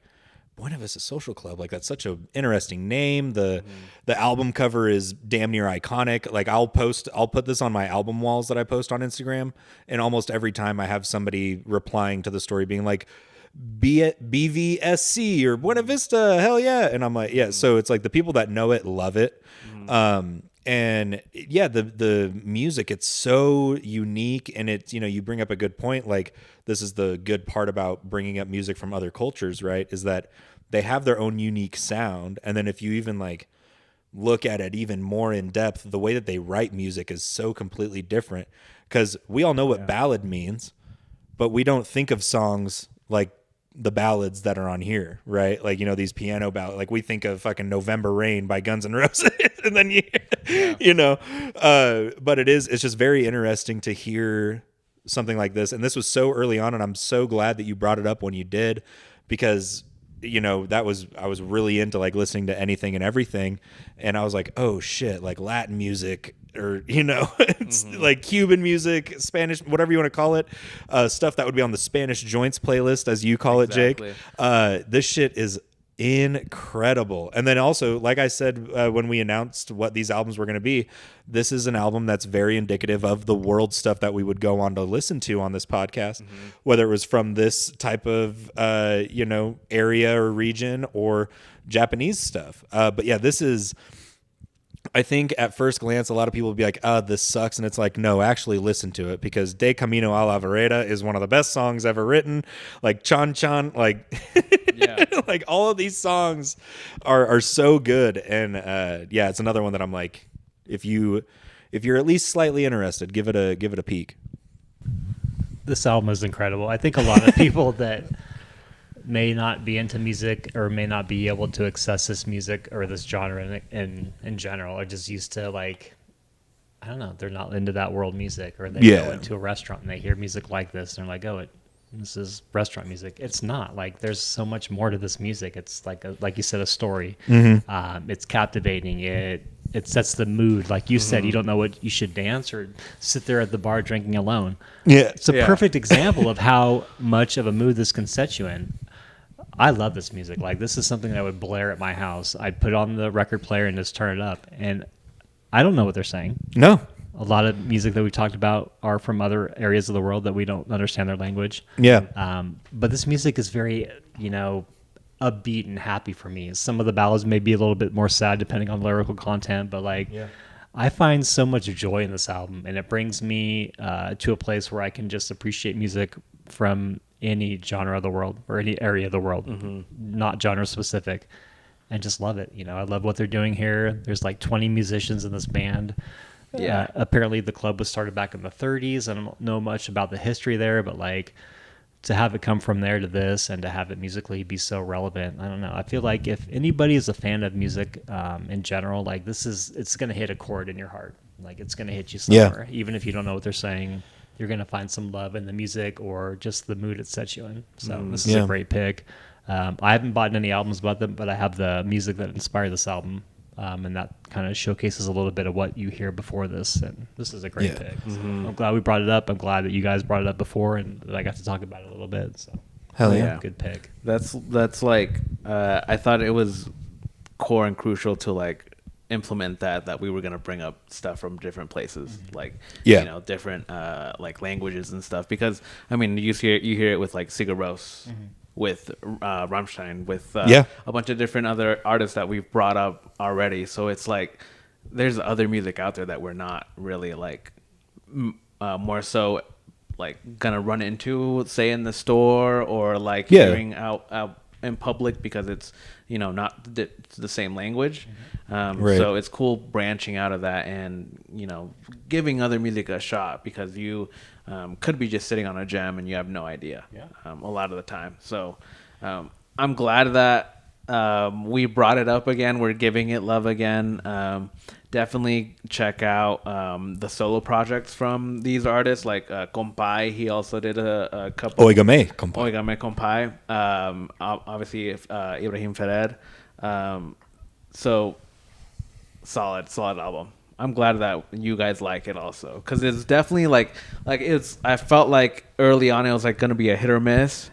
Buena Vista Social Club, like, that's such an interesting name. The album cover is damn near iconic. Like, I'll put this on my album walls that I post on Instagram, and almost every time I have somebody replying to the story being like, BVSC or Buena Vista, hell yeah. And I'm like, yeah. So it's like the people that know it love it. And yeah, the music, it's so unique, and it's, you bring up a good point. Like, this is the good part about bringing up music from other cultures, right? Is that they have their own unique sound. And then if you even like look at it even more in depth, the way that they write music is so completely different, because we all know what ballad means, but we don't think of songs like the ballads that are on here, right? Like, these piano ballads, like we think of fucking November Rain by Guns N' Roses, and then but it's just very interesting to hear something like this. And this was so early on, and I'm so glad that you brought it up when you did, because I was really into like listening to anything and everything, and I was like, oh shit, like Latin music, or it's like Cuban music, Spanish, whatever you want to call it, stuff that would be on the Spanish joints playlist, as you call it, Jake. This shit is incredible. And then also, like I said, when we announced what these albums were going to be, this is an album that's very indicative of the world stuff that we would go on to listen to on this podcast, whether it was from this type of, area or region or Japanese stuff. But yeah, this is, I think at first glance, a lot of people would be like, this sucks. And it's like, no, actually listen to it, because De Camino a la Vereda is one of the best songs ever written. Like Chan Chan, like, yeah. Like all of these songs are so good. And it's another one that I'm like, if you're at least slightly interested, give it a peek. This album is incredible. I think a lot of people that may not be into music or may not be able to access this music or this genre in general are just used to, like, I don't know, they're not into that world music, or they go into a restaurant and they hear music like this and they're like, oh, this is restaurant music. It's not. Like, there's so much more to this music. It's like you said, a story. It's captivating. It sets the mood. Like you said, you don't know what you should dance or sit there at the bar drinking alone. Yeah, it's a perfect example of how much of a mood this can set you in. I love this music. Like, this is something that I would blare at my house. I'd put on the record player and just turn it up. And I don't know what they're saying. No. A lot of music that we talked about are from other areas of the world that we don't understand their language. Yeah. But this music is very, upbeat and happy for me. Some of the ballads may be a little bit more sad depending on lyrical content, but I find so much joy in this album, and it brings me to a place where I can just appreciate music from any genre of the world or any area of the world, not genre specific, and just love it. I love what they're doing here. There's like 20 musicians in this band. Yeah. Apparently the club was started back in the 30s. I don't know much about the history there, but like, to have it come from there to this and to have it musically be so relevant, I don't know. I feel like if anybody is a fan of music in general, like, it's going to hit a chord in your heart. Like, it's going to hit you somewhere. Yeah. Even if you don't know what they're saying, you're going to find some love in the music or just the mood it sets you in. So this is a great pick. I haven't bought any albums about them, but I have the music that inspired this album. And that kind of showcases a little bit of what you hear before this. And this is a great pick. So I'm glad we brought it up. I'm glad that you guys brought it up before and that I got to talk about it a little bit. So hell yeah. Good pick. That's like, I thought it was core and crucial to like implement that we were going to bring up stuff from different places, like, different like languages and stuff. Because, I mean, you hear it with like Sigur Rós. With Rammstein, with a bunch of different other artists that we've brought up already. So it's like there's other music out there that we're not really like more so like gonna run into, say, in the store or like hearing out in public, because it's not the same language. Right. So it's cool branching out of that and giving other music a shot, because you could be just sitting on a gem and you have no idea a lot of the time. So I'm glad that we brought it up again. We're giving it love again. Definitely check out the solo projects from these artists, like Compay. He also did a couple. Oigame Compay. Obviously, Ibrahim Ferrer. So solid album. I'm glad that you guys like it also, because it's definitely like I felt like early on it was like going to be a hit or miss.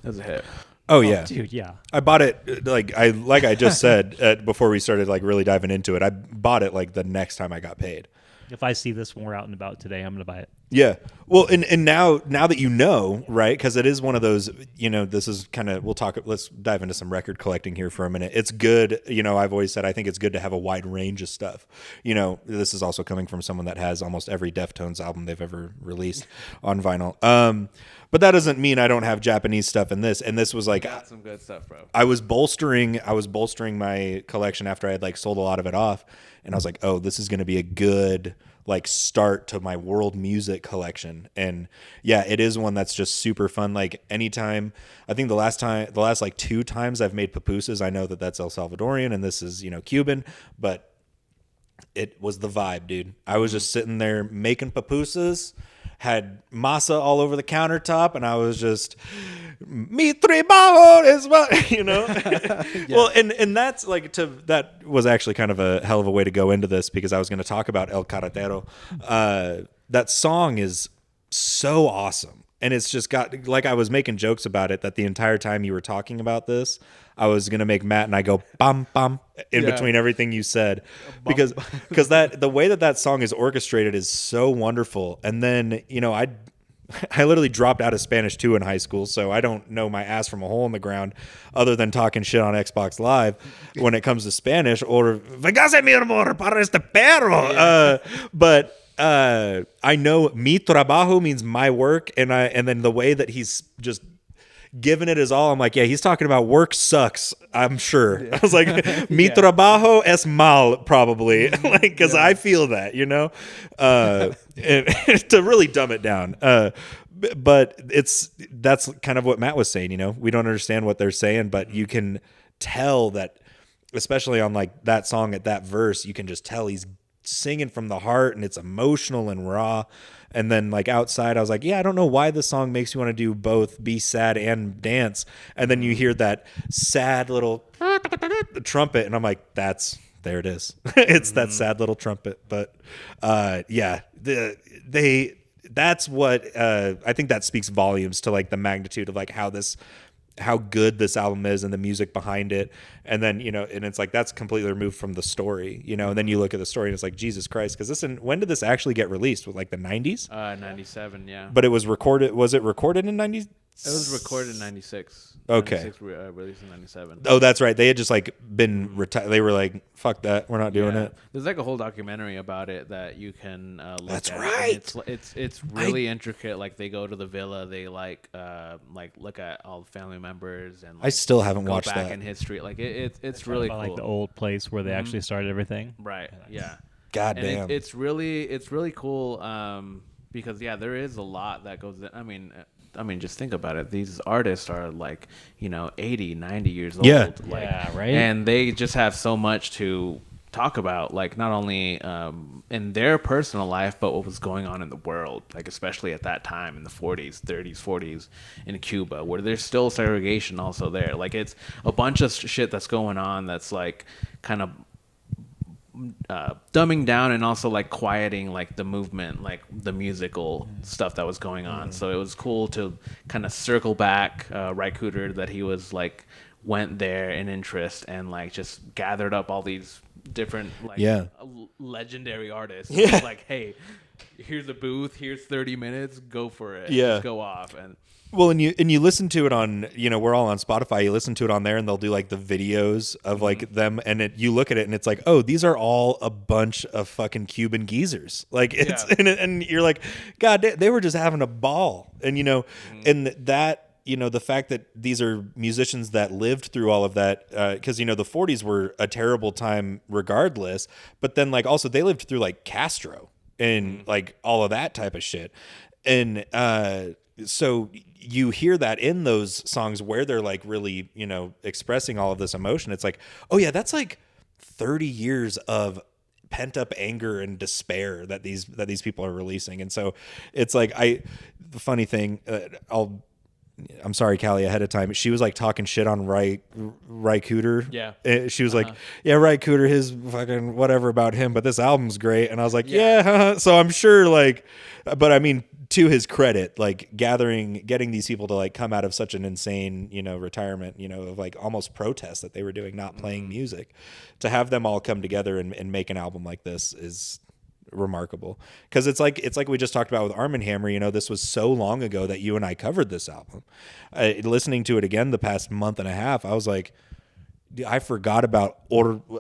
It was a hit. Oh yeah, dude, yeah. I bought it like I just said before we started like really diving into it. I bought it like the next time I got paid. If I see this when we're out and about today, I'm going to buy it. Yeah. Well, and now that right? Because it is one of those, this is kind of, let's dive into some record collecting here for a minute. It's good. I've always said, I think it's good to have a wide range of stuff. This is also coming from someone that has almost every Deftones album they've ever released on vinyl. But that doesn't mean I don't have Japanese stuff in this. And this was like, got some good stuff, bro. I was bolstering my collection after I had like sold a lot of it off. And I was like, oh, this is going to be a good like start to my world music collection. And yeah, it is one that's just super fun. Like anytime, I think the last like 2 times I've made pupusas, I know that that's El Salvadorian and this is, Cuban, but it was the vibe, dude. I was just sitting there making pupusas, had masa all over the countertop, and I was just mi trabajo is what, Yeah. Well, and that's like that was actually kind of a hell of a way to go into this, because I was going to talk about El Carretero. That song is so awesome. And it's just got, like, I was making jokes about it, that the entire time you were talking about this, I was going to make Matt and I go bum bum in between everything you said, because that the way that song is orchestrated is so wonderful. And then, you know, I literally dropped out of Spanish 2 in high school, so I don't know my ass from a hole in the ground other than talking shit on Xbox Live when it comes to Spanish, or "Véngase mi amor para este perro." But I know "mi trabajo" means my work, and then the way that he's just giving it his all, I'm like, yeah, he's talking about work sucks, I'm sure. I was like, "Mi trabajo es mal," probably, like, because I feel that, you know, and, to really dumb it down. But that's kind of what Matt was saying, you know, we don't understand what they're saying, but you can tell that, especially on like that song at that verse, you can just tell he's singing from the heart, and it's emotional and raw. And then like outside, I was like, yeah, I don't know why this song makes you want to do both, be sad and dance. And then you hear that sad little trumpet, and I'm like, there it is. It's that sad little trumpet. But yeah, that's what I think that speaks volumes to like the magnitude of like how good this album is and the music behind it. And then, you know, and it's like, that's completely removed from the story, you know, and then you look at the story and it's like, Jesus Christ. Cause when did this actually get released? With like the 90s? 97. Yeah. But it was recorded in 90s? It was recorded in 96. Okay. 96, released in 97. Oh, that's right. They had just like been retired. They were like, fuck that. We're not doing it. There's like a whole documentary about it that you can look That's at. right. It's really intricate. Like they go to the villa, they like look at all the family members, and like, I still haven't go watched back that. in history. Like it's really cool. Like the old place where they actually started everything. Right. Yeah. God And damn. it's really cool because there is a lot that goes in. I mean, just think about it. These artists are like, you know, 80, 90 years old. Yeah. Like, Yeah, right. And they just have so much to talk about, like not only in their personal life, but what was going on in the world, like especially at that time in the 40s, 30s, 40s in Cuba, where there's still segregation also there. Like it's a bunch of shit that's going on that's like kind of dumbing down and also like quieting like the movement, like the musical stuff that was going on. So it was cool to kind of circle back Ry Cooder, that he was like went there in interest and like just gathered up all these different like legendary artists. Yeah. Like, hey, here's a booth, here's 30 minutes, go for it. Yeah. Just go off. And well, and you listen to it on, you know, we're all on Spotify. You listen to it on there, and they'll do like the videos of like them, and you look at it, and it's like, oh, these are all a bunch of fucking Cuban geezers. Like it's and you're like, God, they were just having a ball, and you know, and that, you know, the fact that these are musicians that lived through all of that, because you know the 40s were a terrible time regardless, but then like also they lived through like Castro and like all of that type of shit, and so you hear that in those songs where they're like really, you know, expressing all of this emotion. It's like, oh yeah, that's like 30 years of pent up anger and despair that these people are releasing. And so it's like, the funny thing, I'm sorry, Callie, ahead of time. She was like talking shit on Ry Cooder. Yeah. She was like, yeah, Ry Cooder, his fucking whatever about him, but this album's great. And I was like, yeah. So I'm sure like, but I mean, to his credit, like getting these people to like come out of such an insane, you know, retirement, you know, of like almost protest that they were doing, not playing music, to have them all come together and make an album like this is remarkable. Because it's like we just talked about with Armand Hammer, you know, this was so long ago that you and I covered this album. Listening to it again the past month and a half, I was like, I forgot about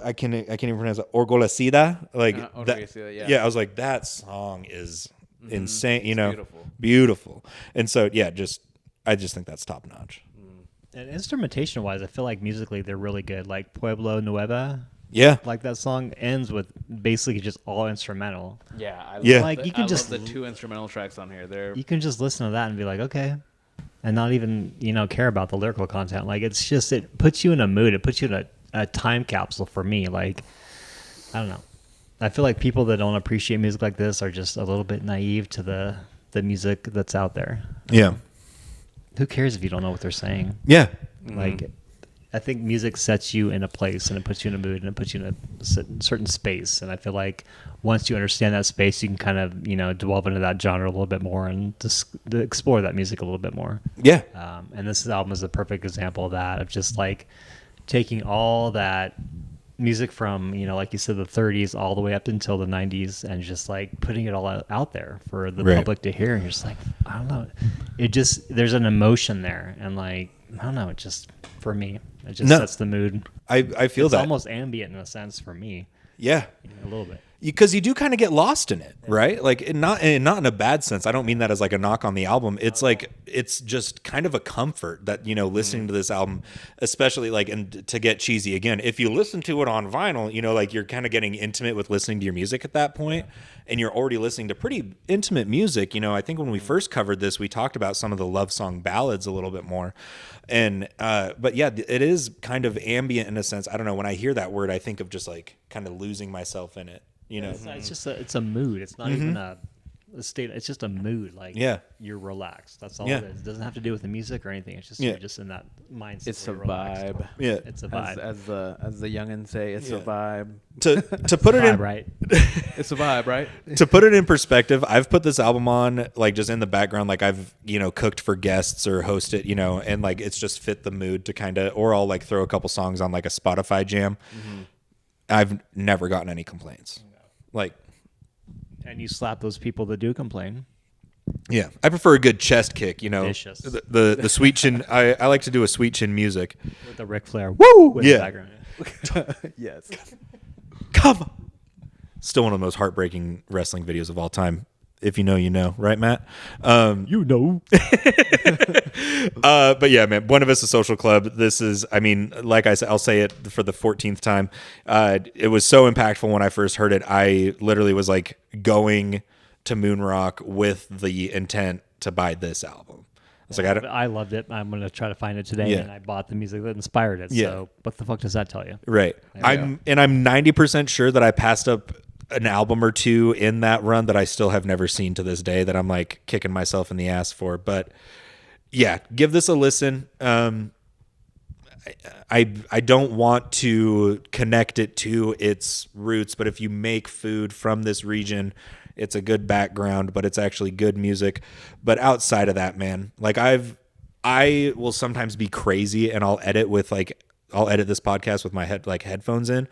I can't even pronounce it, Orgolecida. Like I was like, that song is insane, you know, beautiful. And so I just think that's top notch. And instrumentation wise, I feel like musically they're really good. Like Pueblo Nueva. Yeah. Like that song ends with basically just all instrumental. Yeah. I love the 2 instrumental tracks on here. You can just listen to that and be like, okay. And not even, you know, care about the lyrical content. Like it's just, it puts you in a mood. It puts you in a time capsule for me. Like, I don't know. I feel like people that don't appreciate music like this are just a little bit naive to the music that's out there. Yeah. Who cares if you don't know what they're saying? Yeah. Like, I think music sets you in a place and it puts you in a mood and it puts you in a certain space. And I feel like once you understand that space, you can kind of, delve into that genre a little bit more and just explore that music a little bit more. Yeah. And this album is a perfect example of that, of just like taking all that music from, like you said, the 30s all the way up until the 90s and just like putting it all out there for the public to hear. And you're just like, I don't know. There's an emotion there. And like, I don't know, it just, for me, it just sets the mood. I feel it's that. almost ambient in a sense for me. Yeah. A little bit. Because you do kind of get lost in it, right? Like not in a bad sense. I don't mean that as like a knock on the album. It's like it's just kind of a comfort that listening to this album, especially like, and to get cheesy again, if you listen to it on vinyl, like you're kind of getting intimate with listening to your music at that point, and you're already listening to pretty intimate music. I think when we first covered this, we talked about some of the love song ballads a little bit more, and but yeah, it is kind of ambient in a sense. I don't know. When I hear that word, I think of just like kind of losing myself in it. It's just it's a mood. It's not even a state. It's just a mood. Like you're relaxed. That's all it is. It doesn't have to do with the music or anything. It's just you're just in that mindset. It's a vibe. Yeah, it's a vibe. As the youngins say, it's a vibe. To put it in right. It's a vibe, right? To put it in perspective, I've put this album on like just in the background, like I've cooked for guests or hosted, and like it's just fit the mood to kind of, or I'll like throw a couple songs on like a Spotify jam. Mm-hmm. I've never gotten any complaints. Like, and you slap those people that do complain. Yeah, I prefer a good chest kick. Vicious. The sweet chin. I like to do a sweet chin music with the Ric Flair. Woo! In the background. Yes. Come on. Still one of the most heartbreaking wrestling videos of all time. If you know, you know, right, Matt? You know. But yeah, man, Buena Vista Social Club. This is, I mean, like I said, I'll say it for the 14th time. It was so impactful when I first heard it. I literally was like going to Moonrock with the intent to buy this album. It's like, I loved it. I'm going to try to find it today, and I bought the music that inspired it. Yeah. So what the fuck does that tell you? Right. I'm 90% sure that I passed up an album or two in that run that I still have never seen to this day that I'm like kicking myself in the ass for. But yeah, give this a listen. I don't want to connect it to its roots, but if you make food from this region, it's a good background, but it's actually good music. But outside of that, man, like I will sometimes be crazy and I'll edit this podcast with my headphones in,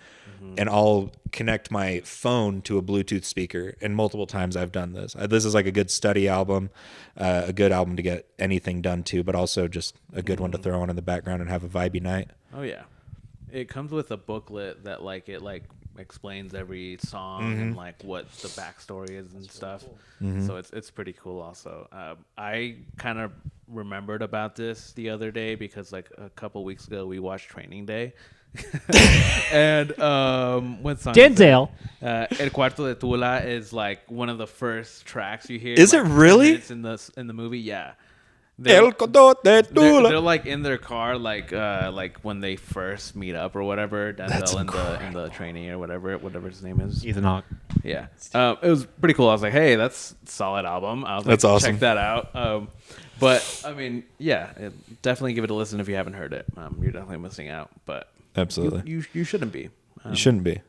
and I'll connect my phone to a Bluetooth speaker. And multiple times I've done this. This is like a good study album, a good album to get anything done to, but also just a good one to throw on in the background and have a vibey night. Oh yeah, it comes with a booklet that explains every song and like what the backstory is and stuff. Really cool. So it's pretty cool. Also, I kind of remembered about this the other day because like a couple weeks ago we watched Training Day. And what song Denzel. El Cuarto de Tula is like one of the first tracks you hear. Is it really? It's in the movie, yeah. They're like in their car, like when they first meet up or whatever. Denzel in the training or whatever his name is. Ethan Hawke. Yeah, it was pretty cool. I was like, hey, that's a solid album. I was like, that's awesome. Check that out. But I mean, yeah, definitely give it a listen if you haven't heard it. You're definitely missing out, but absolutely, you shouldn't be. You shouldn't be.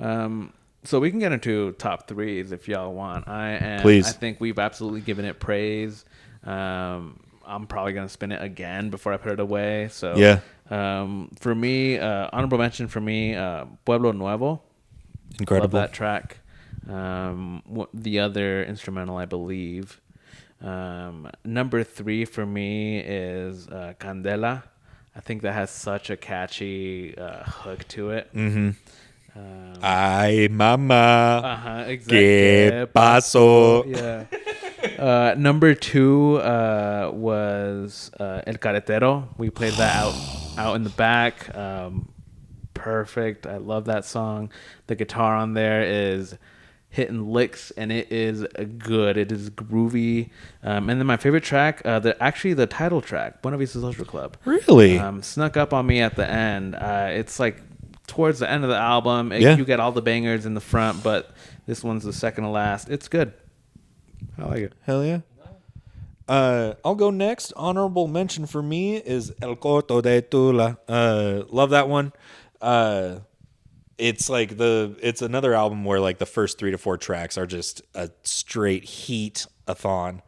So we can get into top threes if y'all want. Please. I think we've absolutely given it praise. I'm probably gonna spin it again before I put it away. So yeah. For me, honorable mention for me, Pueblo Nuevo. Incredible. Love that track. The other instrumental, I believe. Number 3 for me is Candela. I think that has such a catchy hook to it. Mm-hmm. Ay, mama. Exactly. ¿Qué pasó? Yeah. Number 2 was El Carretero. We played that out in the back. Perfect. I love that song. The guitar on there is hitting licks, and it is good. It is groovy. And then my favorite track, the title track, Buena Vista Social Club. Really? Snuck up on me at the end. It's like towards the end of the album. You get all the bangers in the front, but this one's the second to last. It's good. I like it. Hell yeah. I'll go next. Honorable mention for me is El Corto de Tula. Love that one. It's like it's another album where like the first 3 to 4 tracks are just a straight heat-a-thon.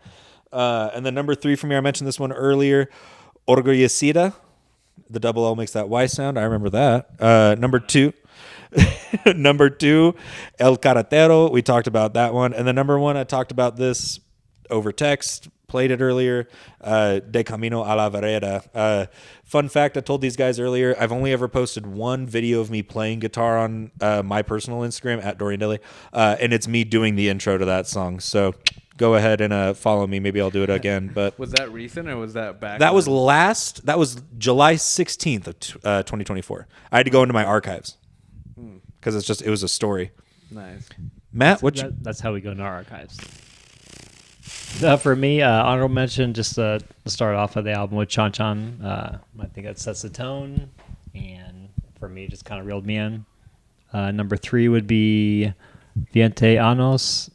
And then number 3 for me, I mentioned this one earlier, Orgullecida. The double L makes that Y sound. I remember that. Number 2, El Carretero. We talked about that one. And then number 1, I talked about this over text, played it earlier, De Camino a la Vereda. Fun fact, I told these guys earlier, I've only ever posted one video of me playing guitar on my personal Instagram, at Dorian Dilly, and it's me doing the intro to that song. So go ahead and follow me. Maybe I'll do it again. But Was that recent or was that back? that was July 16th of 2024. I had to go into my archives because it was a story. Nice. Matt, That's how we go into our archives. For me, honorable mention, just to start off of the album with Chan Chan. I think that sets the tone, and for me, just kind of reeled me in. Number 3 would be Viente Anos,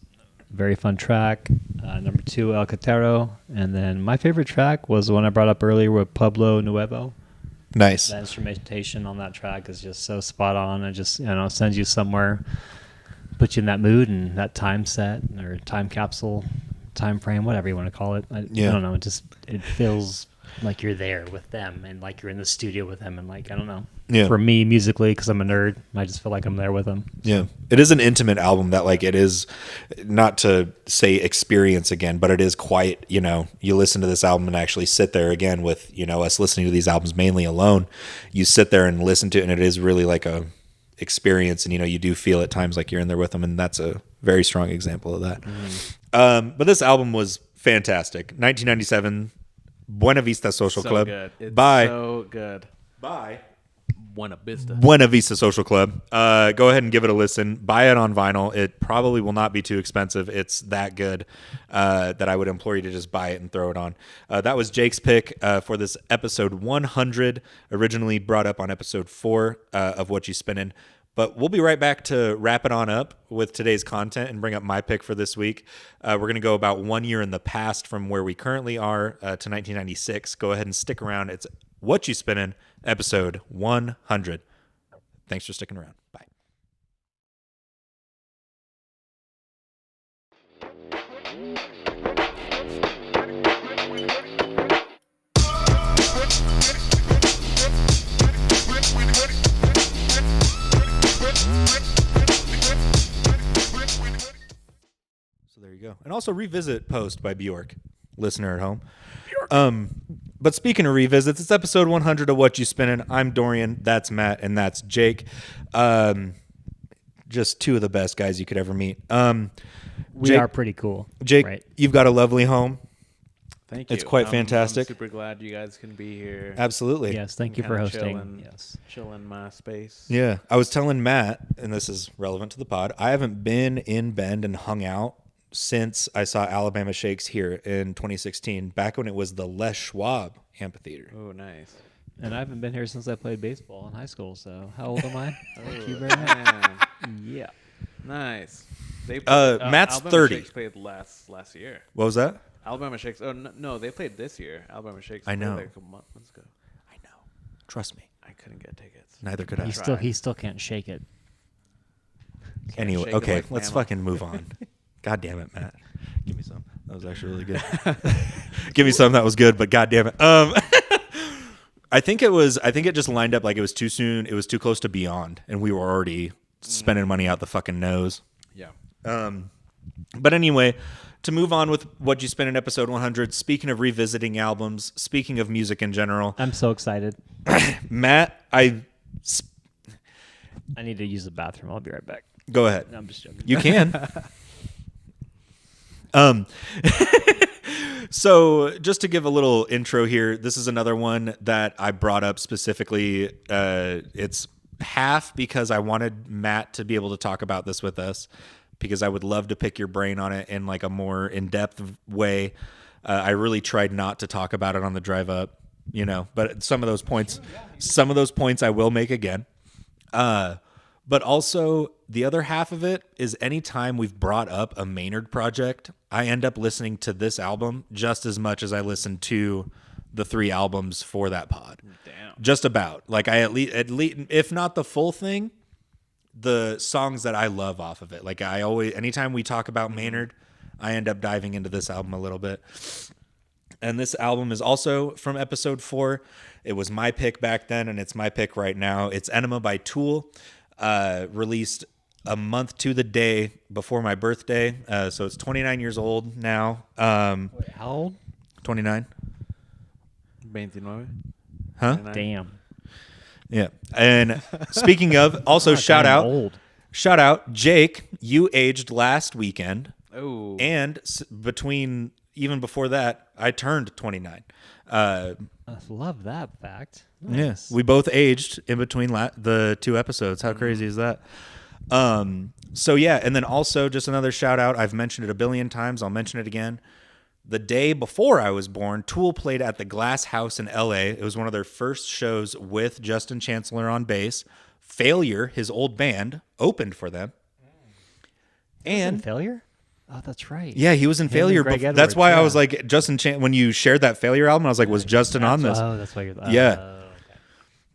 very fun track. Number 2, El Catero, and then my favorite track was the one I brought up earlier with Pueblo Nuevo. nice. The instrumentation on that track is just so spot on. It just sends you somewhere, puts you in that mood and that time set or time capsule, time frame, whatever you want to call it. I don't know. It feels like you're there with them and like you're in the studio with them and like I don't know. Yeah. For me, musically, because I'm a nerd, I just feel like I'm there with them. Yeah, it is an intimate album that like it is, not to say experience again, but it is quite, you listen to this album and actually sit there again with, us listening to these albums mainly alone. You sit there and listen to it and it is really like a experience and, you do feel at times like you're in there with them. And that's a very strong example of that. But this album was fantastic. 1997, Buena Vista Social Club. Good. It's Bye. so good. Bye. Buena Vista. Buena Vista Social Club. Go ahead and give it a listen. Buy it on vinyl. It probably will not be too expensive. It's that good that I would implore you to just buy it and throw it on. That was Jake's pick for this episode 100, originally brought up on episode 4 of Whatchu Spinnin. But we'll be right back to wrap it on up with today's content and bring up my pick for this week. We're going to go about 1 year in the past from where we currently are to 1996. Go ahead and stick around. It's Whatchu Spinnin', episode 100. Thanks for sticking around. Bye. So there you go. And also Revisit Post by Bjork, listener at home. But speaking of revisits, it's episode 100 of Whatchu Spinnin'. I'm Dorian, that's Matt, and that's Jake. Just two of the best guys you could ever meet. We are pretty cool. Jake, right? You've got a lovely home. Thank you. It's quite fantastic. I'm super glad you guys can be here. Absolutely. Yes, thank you for hosting. Yes. Chill in my space. Yeah. I was telling Matt, and this is relevant to the pod, I haven't been in Bend and hung out since I saw Alabama Shakes here in 2016, back when it was the Les Schwab Amphitheater. Oh, nice. And I haven't been here since I played baseball in high school, so how old am I? Thank you very much. Yeah. Nice. They played, Matt's Alabama 30. Shakes played last year. What was that? Alabama Shakes. Oh, no, they played this year. Alabama Shakes. I know. Played like a month ago. I know. Trust me. I couldn't get tickets. Neither could I. He still can't shake it. Anyway, shake it okay, like let's Bama. fucking move on. God damn it, Matt. Give me some. That was actually really good. Give me some that was good, but god damn it. I think it just lined up like it was too soon. It was too close to Beyond, and we were already spending money out the fucking nose. Yeah. But anyway, to move on with Whatchu Spinnin' episode 100, speaking of revisiting albums, speaking of music in general, I'm so excited. Matt, I need to use the bathroom. I'll be right back. Go ahead. No, I'm just joking. You can. So just to give a little intro here, this is another one that I brought up specifically. It's half because I wanted Matt to be able to talk about this with us, because I would love to pick your brain on it in like a more in-depth way. I really tried not to talk about it on the drive up, but some of those points I will make again. But also the other half of it is anytime we've brought up a Maynard project, I end up listening to this album just as much as I listen to the 3 albums for that pod. Damn. Just about. Like I at least if not the full thing, the songs that I love off of it. Like I always, anytime we talk about Maynard, I end up diving into this album a little bit. And this album is also from episode 4. It was my pick back then, and it's my pick right now. It's Aenima by Tool, released a month to the day before my birthday. So it's 29 years old now. Wait, how old? 29. 29. Huh? 29. Damn. Yeah. And speaking of, also shout out, Jake, you aged last weekend. Oh. And between, even before that, I turned 29. I love that fact. Nice. Yeah, we both aged in between the 2 episodes. How crazy is that? So yeah, and then also just another shout out. I've mentioned it a billion times. I'll mention it again. The day before I was born, Tool played at the Glass House in LA. It was one of their first shows with Justin Chancellor on bass. Failure, his old band, opened for them. And Failure? Oh, that's right. yeah, he was in Failure. Greg That's Edwards, why I yeah. was like, when you shared that Failure album, I was like, was Justin on this? Oh, that's why you're. Yeah. Okay.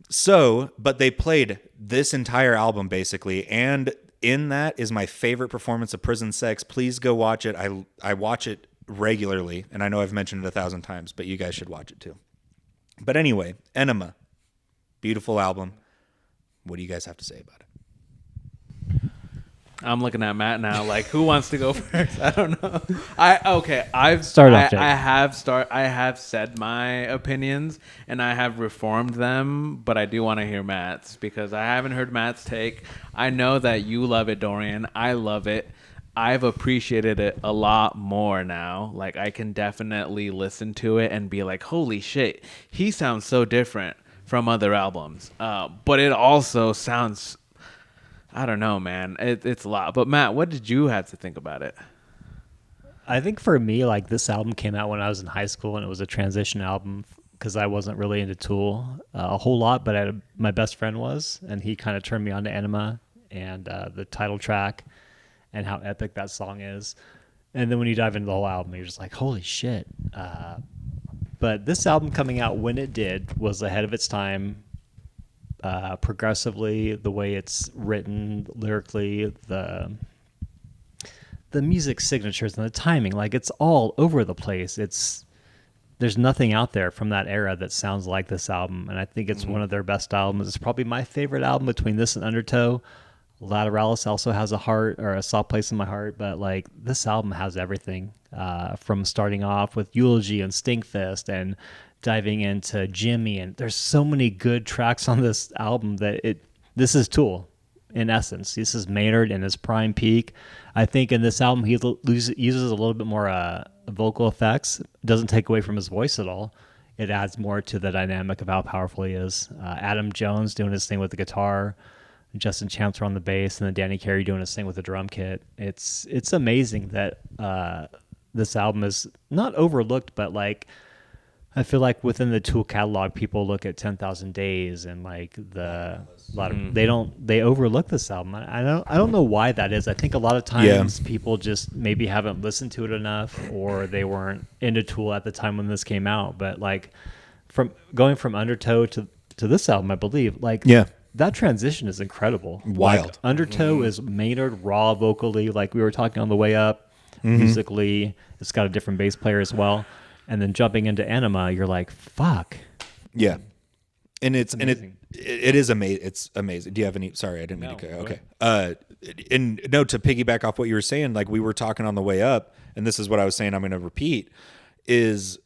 So, but they played this entire album basically, and in that is my favorite performance of Prison Sex. Please go watch it. I watch it regularly, and I know I've mentioned it 1,000 times, but you guys should watch it too. But anyway, Aenima, beautiful album. What do you guys have to say about it? I'm looking at Matt now. Like, who wants to go first? I don't know. I've Start off, Jake. I have said my opinions and I have reformed them, but I do want to hear Matt's because I haven't heard Matt's take. I know that you love it, Dorian. I love it. I've appreciated it a lot more now. Like, I can definitely listen to it and be like, holy shit, he sounds so different from other albums. But it also sounds, I don't know, man. It's a lot. But Matt, what did you have to think about it? I think for me, like, this album came out when I was in high school, and it was a transition album because I wasn't really into Tool a whole lot, but my best friend was, and he kind of turned me on to Aenima and the title track and how epic that song is. And then when you dive into the whole album, you're just like, holy shit. But this album coming out when it did was ahead of its time. Progressively, the way it's written lyrically, the music signatures and the timing, like, it's all over the place. There's nothing out there from that era that sounds like this album, and I think it's one of their best albums. It's probably my favorite album between this and Undertow. Lateralis also has a heart, or a soft place in my heart, but like, this album has everything, from starting off with Eulogy and Stinkfist and diving into Jimmy, and there's so many good tracks on this album that this is Tool in essence. This is Maynard in his prime peak. I think in this album he uses a little bit more vocal effects. Doesn't take away from his voice at all. It adds more to the dynamic of how powerful he is. Adam Jones doing his thing with the guitar, Justin Chancellor on the bass, and then Danny Carey doing his thing with the drum kit. It's amazing that this album is not overlooked, but like, I feel like within the Tool catalog, people look at 10,000 Days and like they overlook this album. I don't know why that is. I think a lot of times people just maybe haven't listened to it enough, or they weren't into Tool at the time when this came out. But like, from going from Undertow to this album, I believe, like, that transition is incredible. Wild. Like, Undertow is Maynard raw vocally, like we were talking on the way up. Musically, it's got a different bass player as well. And then jumping into Aenima, you're like, fuck. Yeah. And it is amazing. It's amazing. Do you have any? Sorry, I didn't mean to. Okay. And no, to piggyback off what you were saying, like we were talking on the way up, and this is what I was saying, I'm going to repeat, is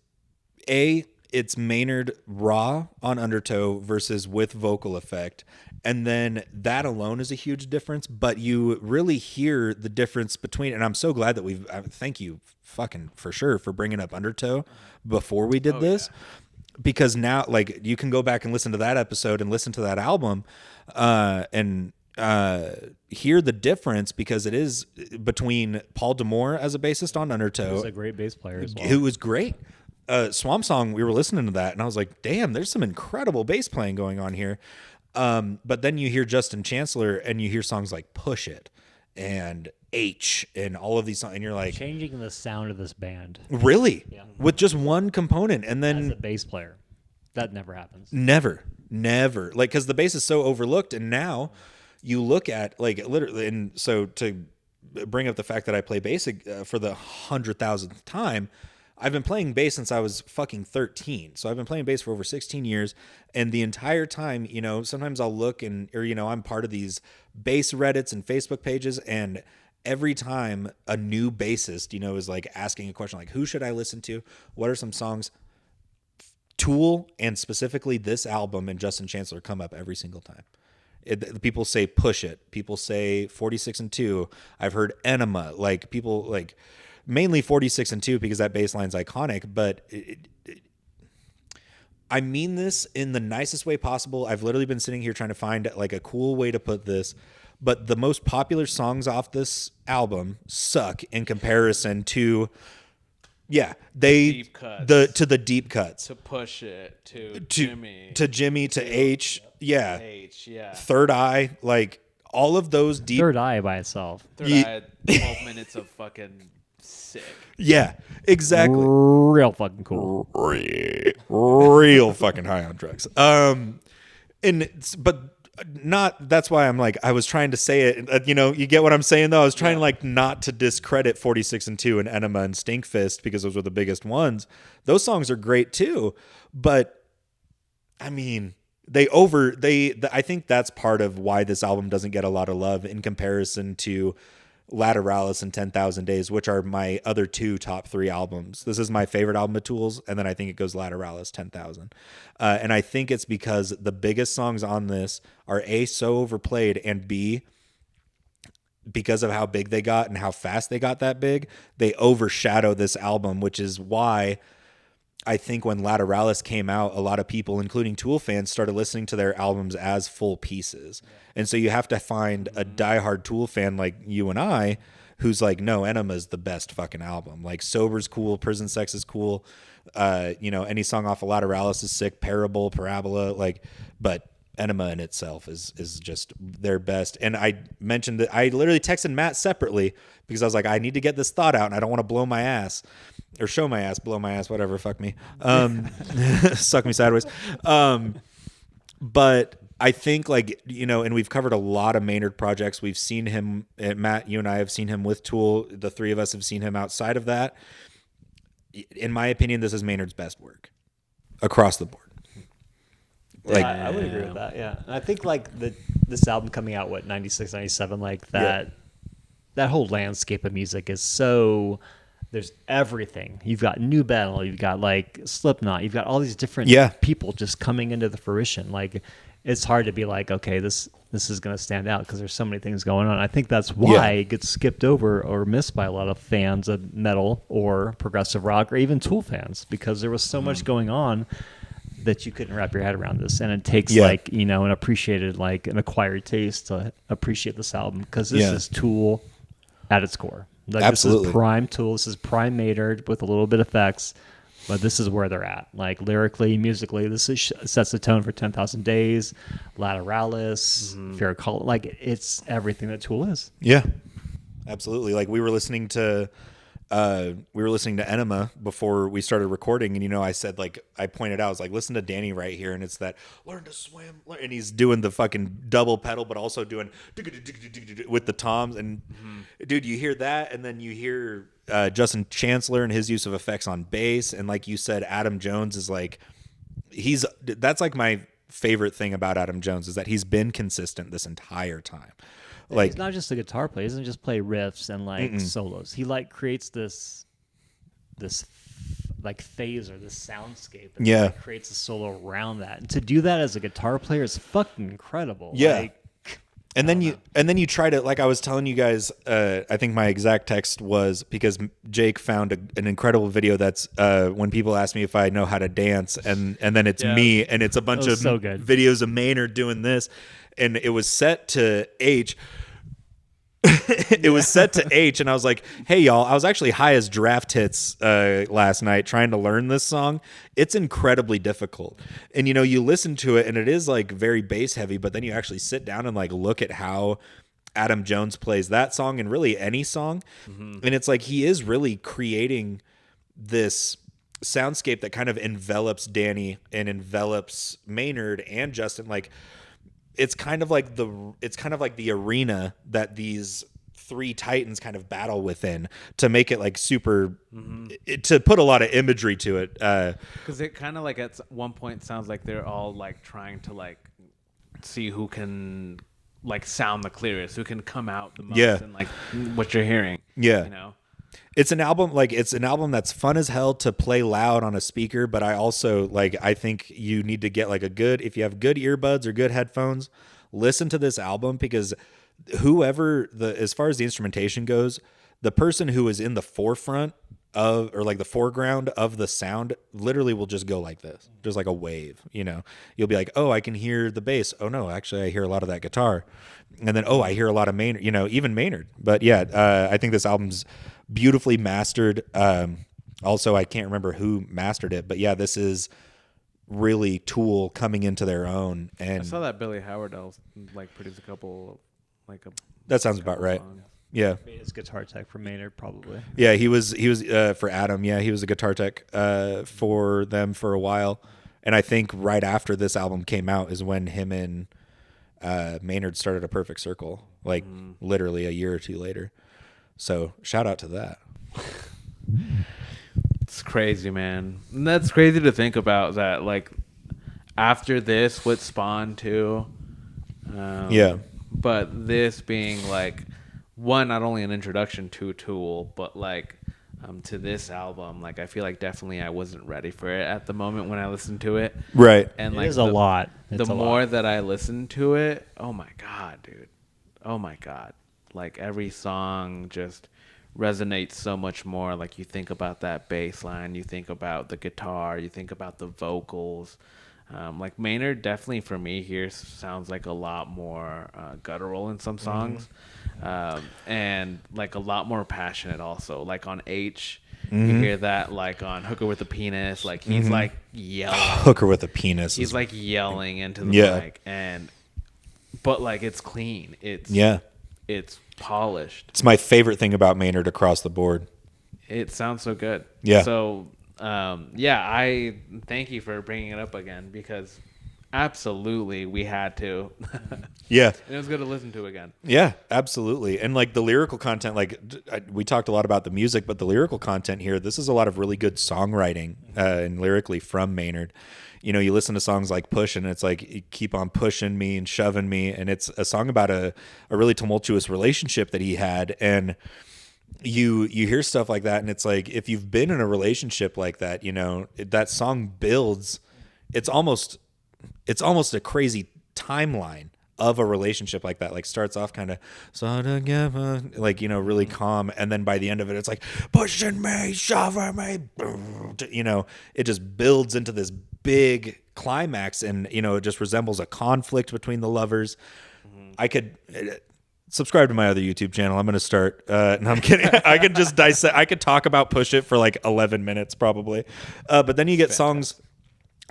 it's Maynard raw on Undertow versus with vocal effect. And then that alone is a huge difference, but you really hear the difference between, and I'm so glad that thank you fucking for sure for bringing up Undertow before we did this. Yeah. Because now, like, you can go back and listen to that episode and listen to that album and hear the difference, because it is between Paul D'Amour as a bassist on Undertow. He's a great bass player as well. Who was great. Swamp Song, we were listening to that, and I was like, damn, there's some incredible bass playing going on here. But then you hear Justin Chancellor and you hear songs like Push It and H and all of these songs, and you're like, changing the sound of this band. Really? Yeah. With just one component, and then as a bass player, that never happens. Never. Like, because the bass is so overlooked, and now you look at like literally, and so to bring up the fact that I play bass for the 100,000th time. I've been playing bass since I was fucking 13. So I've been playing bass for over 16 years. And the entire time, you know, sometimes I'll look or, you know, I'm part of these bass Reddits and Facebook pages. And every time a new bassist, you know, is like asking a question like, who should I listen to? What are some songs? Tool and specifically this album and Justin Chancellor come up every single time. People say Push It. People say 46 and 2. I've heard Aenima. Like people like... Mainly 46 and 2 because that bass line's iconic, but I mean this in the nicest way possible. I've literally been sitting here trying to find like a cool way to put this, but the most popular songs off this album suck in comparison to deep cuts. To the deep cuts. To Push It, to Jimmy, to H, H, Third Eye, like all of those deep. Third Eye by itself. Third Eye, 12 minutes of fucking sick. Yeah, exactly. Real fucking cool. Real fucking high on drugs. But not. That's why I'm like, I was trying to say it. You know, you get what I'm saying though. I was trying like not to discredit 46 and 2 and Aenima and Stinkfist because those were the biggest ones. Those songs are great too, but I mean, I think that's part of why this album doesn't get a lot of love in comparison to Lateralis and 10,000 Days, which are my other two top 3 albums. This is my favorite album of Tool's, and then I think it goes Lateralis, 10,000. And I think it's because the biggest songs on this are A, so overplayed, and B, because of how big they got and how fast they got that big, they overshadow this album, which is why I think when Lateralis came out, a lot of people, including Tool fans, started listening to their albums as full pieces. And so you have to find a diehard Tool fan like you and I who's like, no, Enema's the best fucking album. Like Sober's cool, Prison Sex is cool. You know, any song off of Lateralis is sick, Parable, Parabola, like, but Aenima in itself is just their best. And I mentioned that I literally texted Matt separately because I was like, I need to get this thought out and I don't want to blow my ass. Or show my ass, blow my ass, whatever, fuck me. Suck me sideways. But I think, like, you know, and we've covered a lot of Maynard projects. We've seen him, Matt, you and I have seen him with Tool. The three of us have seen him outside of that. In my opinion, this is Maynard's best work across the board. Like, I would agree with that, yeah. And I think, like, this album coming out, 96, 97, like, that whole landscape of music is so... There's everything. You've got new metal. You've got like Slipknot. You've got all these different people just coming into the fruition. Like, it's hard to be like, okay, this is going to stand out because there's so many things going on. I think that's why it gets skipped over or missed by a lot of fans of metal or progressive rock or even Tool fans because there was so much going on that you couldn't wrap your head around this. And it takes like, you know, an acquired taste to appreciate this album because this is Tool at its core. Like, absolutely. This is prime Tool. This is prime Maynard with a little bit of effects, but this is where they're at. Like, lyrically, musically, this sets the tone for 10,000 Days, Lateralis, Fair Call. Like, it's everything that Tool is. Yeah, absolutely. Like, we were listening to Aenima before we started recording, and, you know, I said, like, I pointed out, I was like, listen to Danny right here, and it's that learn to swim, and he's doing the fucking double pedal, but also doing with the toms, and dude, you hear that, and then you hear Justin Chancellor and his use of effects on bass, and like you said, Adam Jones is like, that's like my favorite thing about Adam Jones is that he's been consistent this entire time. Like, he's not just a guitar player. He doesn't just play riffs and like solos. He like creates this like phaser, this soundscape, and like, creates a solo around that. And to do that as a guitar player is fucking incredible. Yeah. Like, and then you try to, like I was telling you guys, I think my exact text was because Jake found an incredible video that's when people ask me if I know how to dance, and then it's me, and it's a bunch of so good. videos of Maynard videos of Maynard doing this, and it was set to H. And then you try to, like I was telling you guys, I think my exact text was because Jake found an incredible video that's when people ask me if I know how to dance, and then it's me, and it's a bunch of videos of Maynard doing this, and it was set to H. It was set to H, and I was like, hey, y'all, I was actually high as draft hits last night trying to learn this song. It's incredibly difficult. And, you listen to it, and it is, like, very bass heavy, but then you actually sit down and, like, look at how Adam Jones plays that song and really any song. Mm-hmm. And it's like he is really creating this soundscape that kind of envelops Danny and envelops Maynard and Justin. Like, it's kind of like the arena that these three titans kind of battle within to make it like super to put a lot of imagery to it, because it kind of like at one point sounds like they're all like trying to like see who can like sound the clearest, who can come out the most, and like what you're hearing. It's an album that's fun as hell to play loud on a speaker, but I think you need to get like if you have good earbuds or good headphones, listen to this album, because as far as the instrumentation goes, the person who is in the forefront of, or like the foreground of the sound literally will just go like this, just like a wave. You'll be like, oh, I can hear the bass. Oh no, actually I hear a lot of that guitar. And then, oh, I hear a lot of Maynard, even Maynard. But yeah, I think this album's beautifully mastered. Also, I can't remember who mastered it, but yeah, this is really Tool coming into their own. And I saw that Billy Howard like produced a couple, that sounds about right. Songs. Yeah, his guitar tech for Maynard probably. Yeah, he was for Adam. Yeah, he was a guitar tech for them for a while, and I think right after this album came out is when him and Maynard started A Perfect Circle, like literally a year or two later. So shout out to that. It's crazy, man. And that's crazy to think about that. Like after this, what spawned too. But this being like one, not only an introduction to Tool, but like to this album. Like I feel like definitely I wasn't ready for it at the moment when I listened to it. Right. And like it is a lot. The more that I listened to it, oh my God, dude. Oh my God. Like every song just resonates so much more. Like you think about that bass line, you think about the guitar, you think about the vocals. Like Maynard definitely for me here sounds like a lot more guttural in some songs, and like a lot more passionate also. Like on H, you hear that like on Hooker with the Penis, like he's like yelling. Hooker with a Penis. He's like yelling into the mic, but like it's clean. It's polished. It's my favorite thing about Maynard across the board. It sounds so good. Yeah. So, I thank you for bringing it up again, because absolutely we had to. Yeah. And it was good to listen to again. Yeah, absolutely. And like the lyrical content, like we talked a lot about the music, but the lyrical content here, this is a lot of really good songwriting and lyrically from Maynard. You listen to songs like Push, and it's like, you keep on pushing me and shoving me. And it's a song about a really tumultuous relationship that he had. And you hear stuff like that, and it's like, if you've been in a relationship like that, that song builds. It's almost a crazy timeline of a relationship like that. Like starts off kind of like, really calm, and then by the end of it, it's like pushing me, shoving me. It just builds into this big climax, and it just resembles a conflict between the lovers. I could subscribe to my other YouTube channel. I'm going to start. No, I'm kidding. I could just dissect. I could talk about Push It for like 11 minutes probably. But then you get songs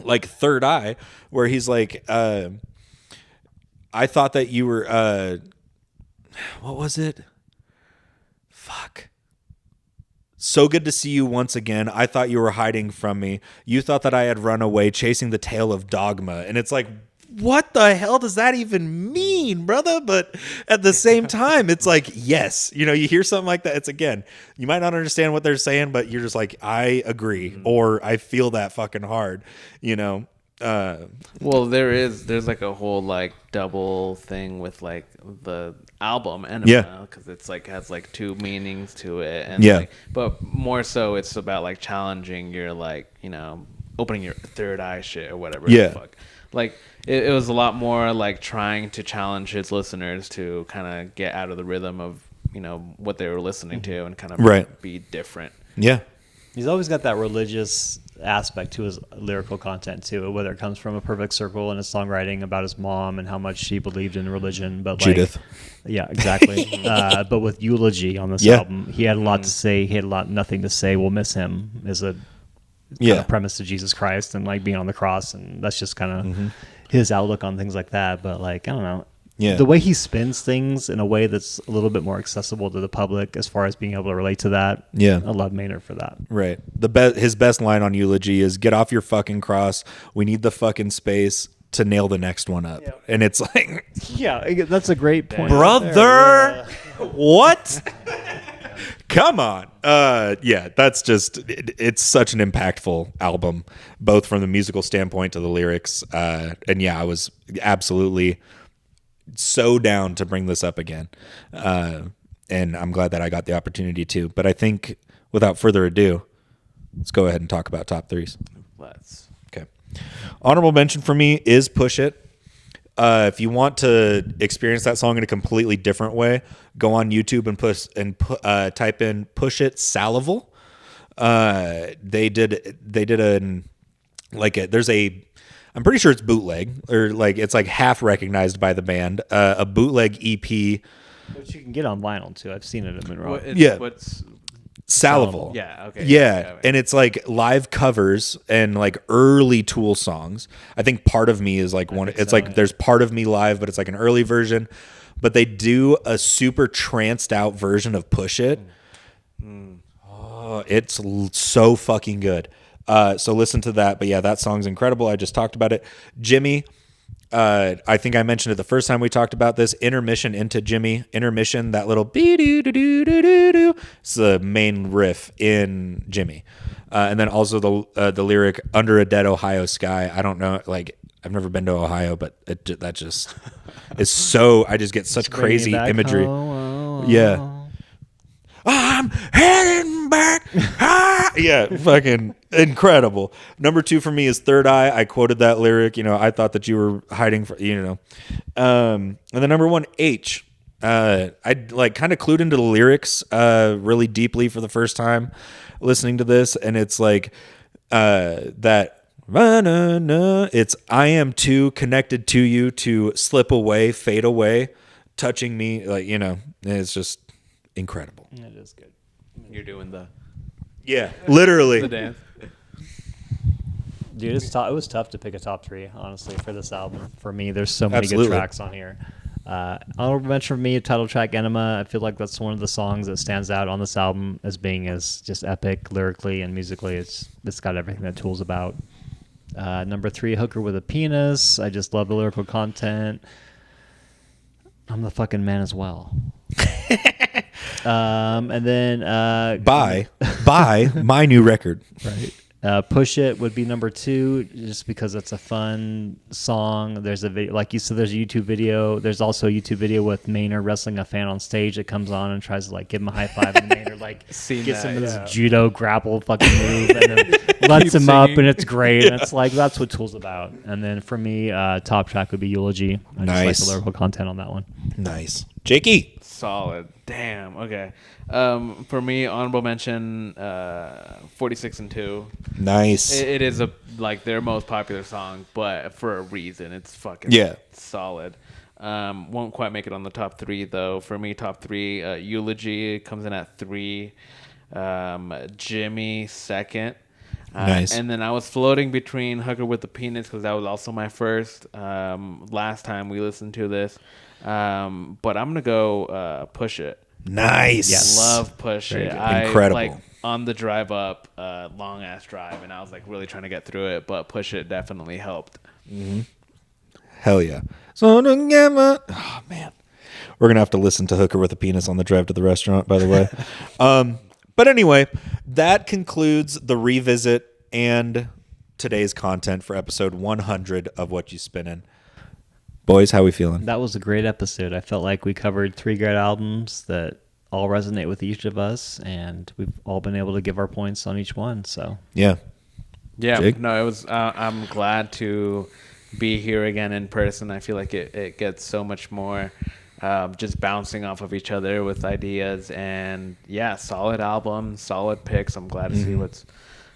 like Third Eye, where he's like, I thought that you were, what was it? Fuck. So good to see you once again. I thought you were hiding from me. You thought that I had run away, chasing the tail of dogma. And it's like, what the hell does that even mean, brother? But at the same time, it's like, yes, you hear something like that. It's, again, you might not understand what they're saying, but you're just like, I agree, or I feel that fucking hard, Well, there's like a whole like double thing with like the album Aenima, because it's like has like two meanings to it, and like, but more so it's about like challenging your like opening your third eye shit or whatever the fuck. Like it was a lot more like trying to challenge his listeners to kind of get out of the rhythm of what they were listening to and kind of be different. He's always got that religious aspect to his lyrical content too, whether it comes from A Perfect Circle and his songwriting about his mom and how much she believed in religion. But Judith. Yeah, exactly. But with Eulogy on this album, he had a lot to say. He had nothing to say. We'll miss him is a kind of premise to Jesus Christ and like being on the cross, and that's just kind of his outlook on things like that. But like, I don't know. Yeah. The way he spins things in a way that's a little bit more accessible to the public as far as being able to relate to that. Yeah. I love Maynard for that. Right. His best line on Eulogy is, "Get off your fucking cross. We need the fucking space to nail the next one up." Yeah. And it's like, yeah, that's a great point. Brother, what? Come on. Yeah, that's just, it's such an impactful album, both from the musical standpoint to the lyrics. And yeah, I was absolutely so down to bring this up again. And I'm glad that I got the opportunity to. But I think without further ado, let's go ahead and talk about top threes. Okay. Honorable mention for me is Push It. If you want to experience that song in a completely different way, go on YouTube and type in "Push It Salival." I'm pretty sure it's bootleg, or like it's like half recognized by the band. A bootleg EP, which you can get on vinyl too. I've seen it in Monroe. What's Salival. Yeah. Okay. Yeah, and it's like live covers and like early Tool songs. I think Part of Me is like one. It's like there's Part of Me live, but it's like an early version. But they do a super tranced out version of Push It. Oh, it's so fucking good. So listen to that. But yeah, that song's incredible. I just talked about it. Jimmy. I think I mentioned it the first time we talked about this. Intermission into Jimmy. Intermission, that little be-do-do-do-do-do-do. It's the main riff in Jimmy. And then also the lyric, "Under a Dead Ohio Sky." I don't know, like, I've never been to Ohio, but that just is so, I just get such crazy imagery. Yeah. "I'm heading back." Yeah, fucking incredible. Number 2 for me is Third Eye. I quoted that lyric. I thought that you were hiding for, and then number 1, H. I like kind of clued into the lyrics really deeply for the first time listening to this, and it's like that. It's "I am too connected to you to slip away, fade away, touching me." Like, it's just incredible. It is good. You're doing the literally the dance. Dude, it was tough to pick a top 3, honestly, for this album. For me, there's so many Absolutely. good tracks on here. Honorable mention for me, title track Aenima. I feel like that's one of the songs that stands out on this album as being as just epic lyrically and musically. It's got everything that Tool's about. Number 3, Hooker with a Penis. I just love the lyrical content. I'm the fucking man as well. And then buy my new record. Right. Push It would be number 2, just because it's a fun song. There's a video, like you said, there's a YouTube video. There's also a YouTube video with Maynard wrestling a fan on stage that comes on and tries to like give him a high five, and Maynard like gets him this judo grapple fucking move and then lets him up, and it's great. And it's like, that's what Tool's about. And then for me, top track would be Eulogy. I just like the lyrical content on that one. Nice. Jakey. Solid. Damn. Okay. For me, honorable mention, 46 and 2. Nice. It is their most popular song, but for a reason. It's fucking solid. Won't quite make it on the top 3 though. For me, top 3, Eulogy comes in at 3. Jimmy second. Nice. And then I was floating between Hooker with the Penis because that was also my first. Last time we listened to this. But I'm gonna go Push It. Nice. Yes. Love Push It. Incredible. On the drive up, long ass drive, and I was like really trying to get through it, but Push It definitely helped. Mm-hmm. Hell yeah. So oh man, we're gonna have to listen to Hooker with a Penis on the drive to the restaurant, by the way. But anyway, that concludes the revisit and today's content for episode 100 of Whatchu Spinnin. Boys, how we feeling? That was a great episode. I felt like we covered 3 great albums that all resonate with each of us, and we've all been able to give our points on each one. So yeah. Jake? No, it was. I'm glad to be here again in person. I feel like it gets so much more just bouncing off of each other with ideas. And yeah, solid album, solid picks. I'm glad to see what's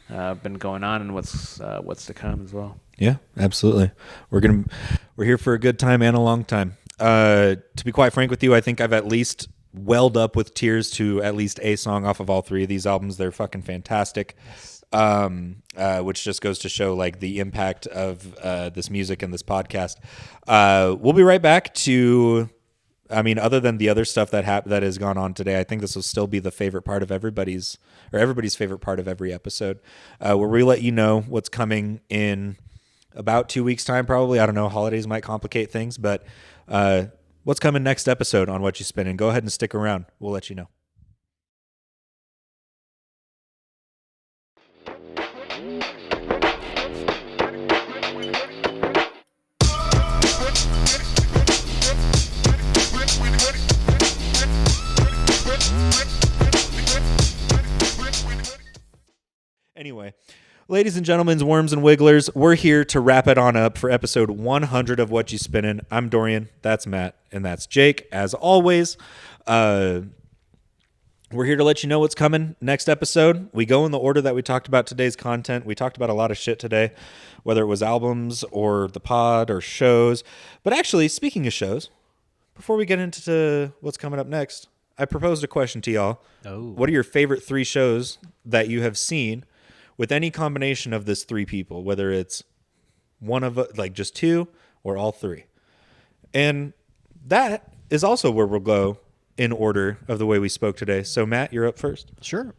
been going on and what's to come as well. Yeah, absolutely. We're here for a good time and a long time. To be quite frank with you, I think I've at least welled up with tears to at least a song off of all three of these albums. They're fucking fantastic. Which just goes to show like the impact of this music and this podcast. We'll be right back to, I mean, other than the other stuff that has gone on today, I think this will still be the favorite part of everybody's favorite part of every episode, where we let you know what's coming in about 2 weeks time, probably. I don't know. Holidays might complicate things, but what's coming next episode on Whatchu Spinnin? Go ahead and stick around. We'll let you know. Anyway, ladies and gentlemen, worms and wigglers, we're here to wrap it on up for episode 100 of Whatchu Spinnin. I'm Dorian, that's Matt, and that's Jake. As always, we're here to let you know what's coming next episode. We go in the order that we talked about today's content. We talked about a lot of shit today, whether it was albums or the pod or shows. But actually, speaking of shows, before we get into what's coming up next, I proposed a question to y'all. Oh. What are your favorite 3 shows that you have seen with any combination of this 3 people, whether it's one of like just 2 or all 3? And that is also where we'll go in order of the way we spoke today. So Matt, you're up first. Sure.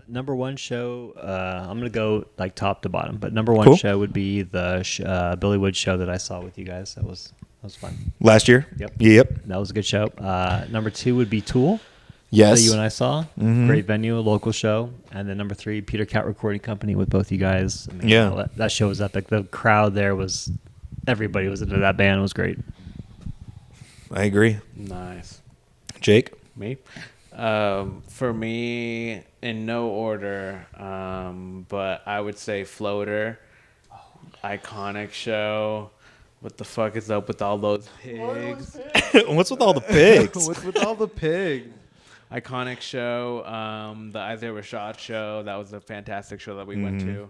Number 1 show, I'm going to go like top to bottom, but number 1 Cool. show would be the Billy Wood show that I saw with you guys. That was fun. Last year? Yep. That was a good show. Number 2 would be Tool. Yes. That you and I saw. Great venue, a local show. And then number 3, Peter Cat Recording Company with both you guys. I mean, Yeah. That show was epic. The crowd there was, everybody was into that band. It was great. I agree. Nice. Jake? Me? For me, in no order, but I would say Floater, iconic show. What the fuck is up with all those pigs? What's with all the pigs? What's with all the pigs? Iconic show. The Isaiah Rashad show. That was a fantastic show that we went to.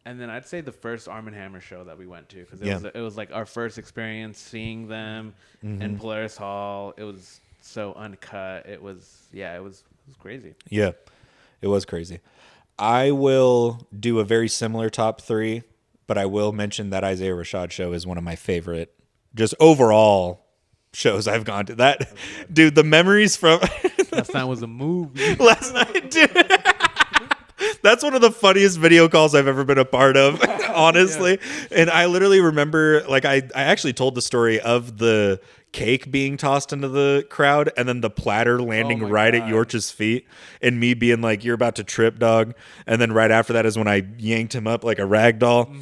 And then I'd say the first Armand Hammer show that we went to, because it was like our first experience seeing them in Polaris Hall. It was so uncut. It was crazy. Yeah, it was crazy. I will do a very similar top 3, but I will mention that Isaiah Rashad show is one of my favorite, just overall shows I've gone to. That, dude, the memories from Last night was a movie. last night, dude. That's one of the funniest video calls I've ever been a part of, honestly. Yeah. And I literally remember, like, I actually told the story of the cake being tossed into the crowd and then the platter landing right at Yorch's feet and me being like, you're about to trip, dog. And then right after that is when I yanked him up like a rag doll.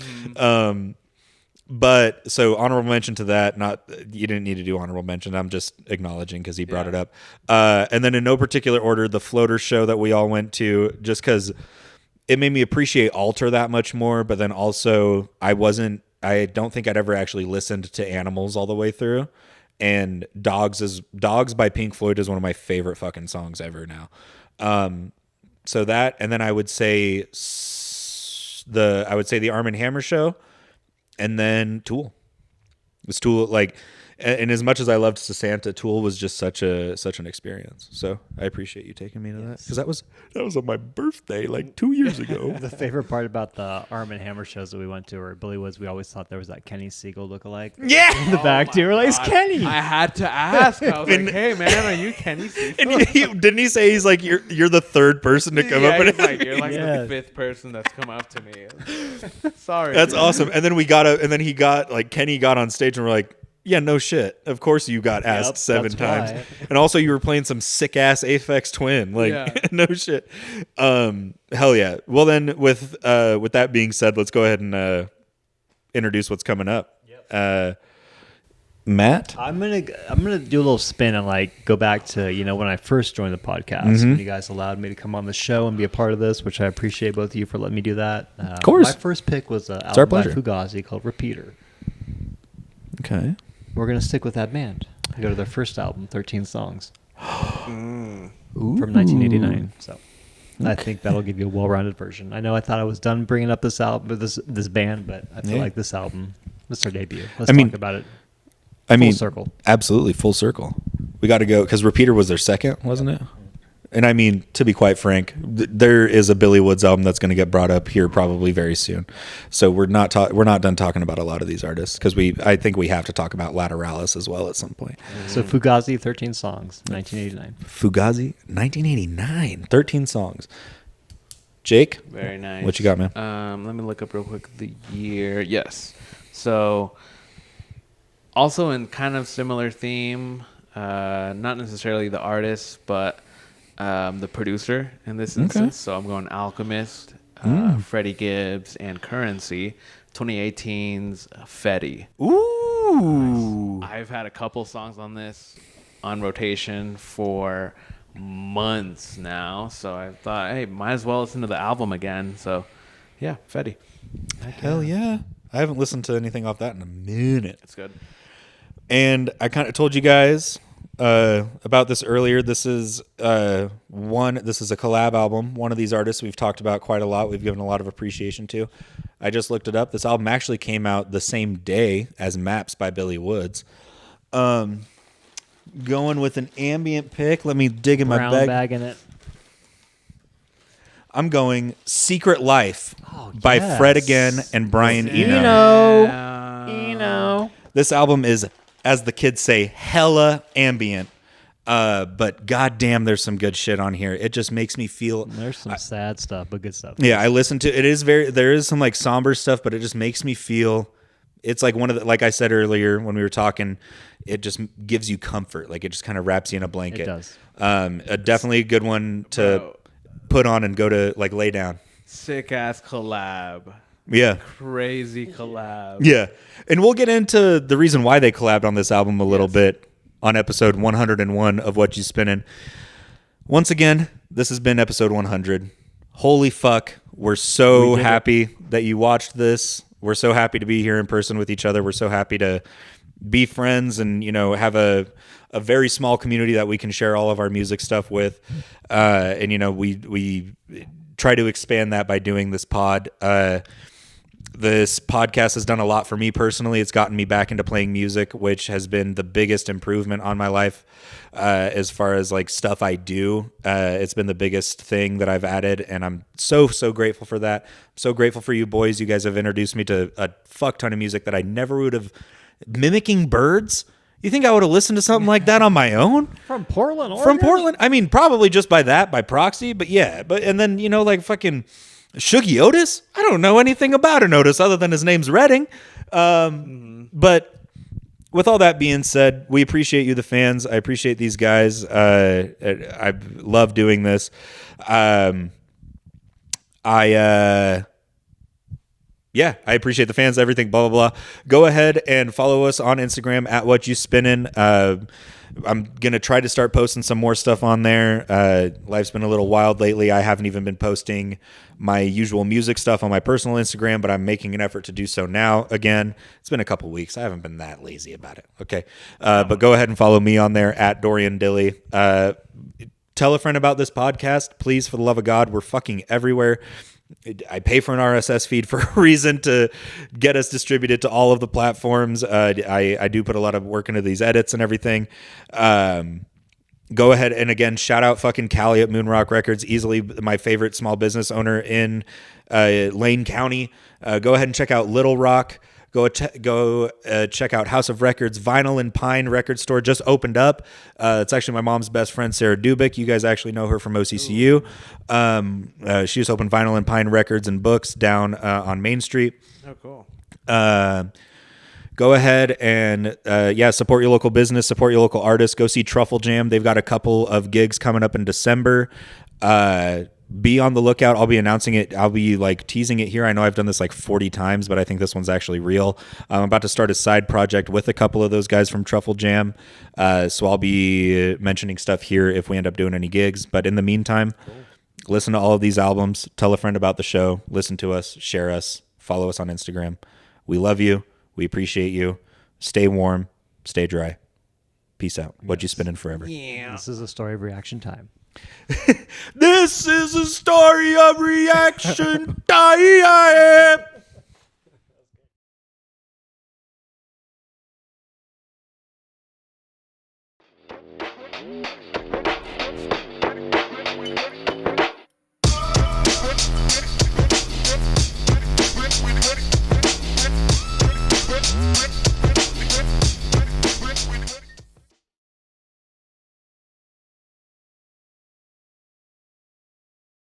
But so honorable mention to that. Not, you didn't need to do honorable mention. I'm just acknowledging because he brought it up. And then in no particular order, the Floater show that we all went to, just because it made me appreciate Alter that much more. But then also I don't think I'd ever actually listened to Animals all the way through. And Dogs by Pink Floyd is one of my favorite fucking songs ever now. So that, and then I would say the Armand Hammer show, and then Tool. It's Tool, like, and as much as I loved Santa, Tool was just such an experience. So I appreciate you taking me to that, because that was on my birthday like 2 years ago. The favorite part about the Arm and Hammer shows that we went to, or Billy Woods, we always thought there was that Kenny Siegel lookalike. Yeah, in the back too. We're like, it's Kenny. I had to ask. I was like, hey man, are you Kenny Siegel? And didn't he say he's like, you're the third person to come up? He's like, you're like the 5th person that's come up to me. Sorry. That's awesome. And then Kenny got on stage and we're like, yeah, no shit. Of course you got asked 7 times. Why. And also you were playing some sick ass Aphex Twin. Like, no shit. Hell yeah. Well then with that being said, let's go ahead and introduce what's coming up. Yep. Matt? I'm gonna do a little spin and like go back to, when I first joined the podcast, when you guys allowed me to come on the show and be a part of this, which I appreciate both of you for letting me do that. Of course. My first pick was an album by Fugazi called Repeater. Okay. we're going to stick with that band. Go to their first album, 13 songs. From 1989. So I think that'll give you a well-rounded version. I know I thought I was done bringing up this album, this band, but I feel like this album, this is our debut. Let's talk about it. Full circle. Absolutely, full circle. We got to go, because Repeater was their second, wasn't it? And I mean, to be quite frank, there is a Billy Woods album that's going to get brought up here probably very soon. So we're not done talking about a lot of these artists, because I think we have to talk about Lateralis as well at some point. So Fugazi, 13 songs, 1989. Fugazi, 1989, 13 songs. Jake? Very nice. What you got, man? Let me look up real quick the year. Yes. So also in kind of similar theme, not necessarily the artist, but the producer in this instance. So I'm going Alchemist, Freddie Gibbs, and Currency. 2018's Fetty. Ooh. Nice. I've had a couple songs on this on rotation for months now. So I thought, hey, might as well listen to the album again. So yeah, Fetty. Hell yeah. I haven't listened to anything off that in a minute. It's good. And I kind of told you guys about this earlier. This is a collab album. One of these artists we've talked about quite a lot. We've given a lot of appreciation to. I just looked it up. This album actually came out the same day as Maps by Billy Woods. Going with an ambient pick. Let me dig in Brown my bag in it. I'm going Secret Life by Fred again and Brian Eno. Eno. This album is, as the kids say, hella ambient. But goddamn, there's some good shit on here. It just makes me feel. There's some sad stuff, but good stuff. Yeah, I listen to it. There is some like somber stuff, but it just makes me feel. It's like like I said earlier when we were talking, it just gives you comfort. Like it just kind of wraps you in a blanket. It does. Definitely a good one to put on and go to like lay down. Sick ass collab. Yeah. Crazy collab. Yeah. And we'll get into the reason why they collabed on this album a little bit on episode 101 of Whatchu Spinnin. Once again, this has been episode 100. Holy fuck. We're so happy that you watched this. We're so happy to be here in person with each other. We're so happy to be friends and, have a very small community that we can share all of our music stuff with. And, we try to expand that by doing this pod. This podcast has done a lot for me personally. It's gotten me back into playing music, which has been the biggest improvement on my life as far as like stuff I do. It's been the biggest thing that I've added, and I'm so grateful for that. I'm so grateful for you boys. You guys have introduced me to a fuck ton of music that I never would have. Mimicking birds? You think I would have listened to something like that on my own? From Portland, Oregon? From Portland? I mean, probably just by proxy, but yeah. And then, like fucking Shuggy Otis? I don't know anything about an Otis other than his name's Redding. But with all that being said, we appreciate you, the fans. I appreciate these guys. I love doing this. Yeah, I appreciate the fans, everything, blah, blah, blah. Go ahead and follow us on Instagram at Whatchu Spinnin. I'm going to try to start posting some more stuff on there. Life's been a little wild lately. I haven't even been posting my usual music stuff on my personal Instagram, but I'm making an effort to do so now. Again, it's been a couple weeks. I haven't been that lazy about it. Okay. But go ahead and follow me on there at Dorian Dilly. Tell a friend about this podcast, please, for the love of God. We're fucking everywhere. I pay for an RSS feed for a reason, to get us distributed to all of the platforms. I do put a lot of work into these edits and everything. Go ahead and again, shout out fucking Callie at Moonrock Records, easily my favorite small business owner in Lane County. Go ahead and check out Little Rock. Go check out House of Records. Vinyl and Pine record store just opened up. It's actually my mom's best friend, Sarah Dubik. You guys actually know her from OCCU. She just opened Vinyl and Pine Records and Books down on Main Street. Oh, cool. Go ahead and support your local business, support your local artists. Go see Truffle Jam. They've got a couple of gigs coming up in December. Be on the lookout. I'll be announcing it. I'll be like teasing it here. I know I've done this like 40 times, but I think this one's actually real. I'm about to start a side project with a couple of those guys from Truffle Jam. So I'll be mentioning stuff here if we end up doing any gigs. But in the meantime, listen to all of these albums. Tell a friend about the show. Listen to us. Share us. Follow us on Instagram. We love you. We appreciate you. Stay warm. Stay dry. Peace out. Whatchu Spinnin forever. Yeah. This is a story of reaction time. This is a story of reaction time.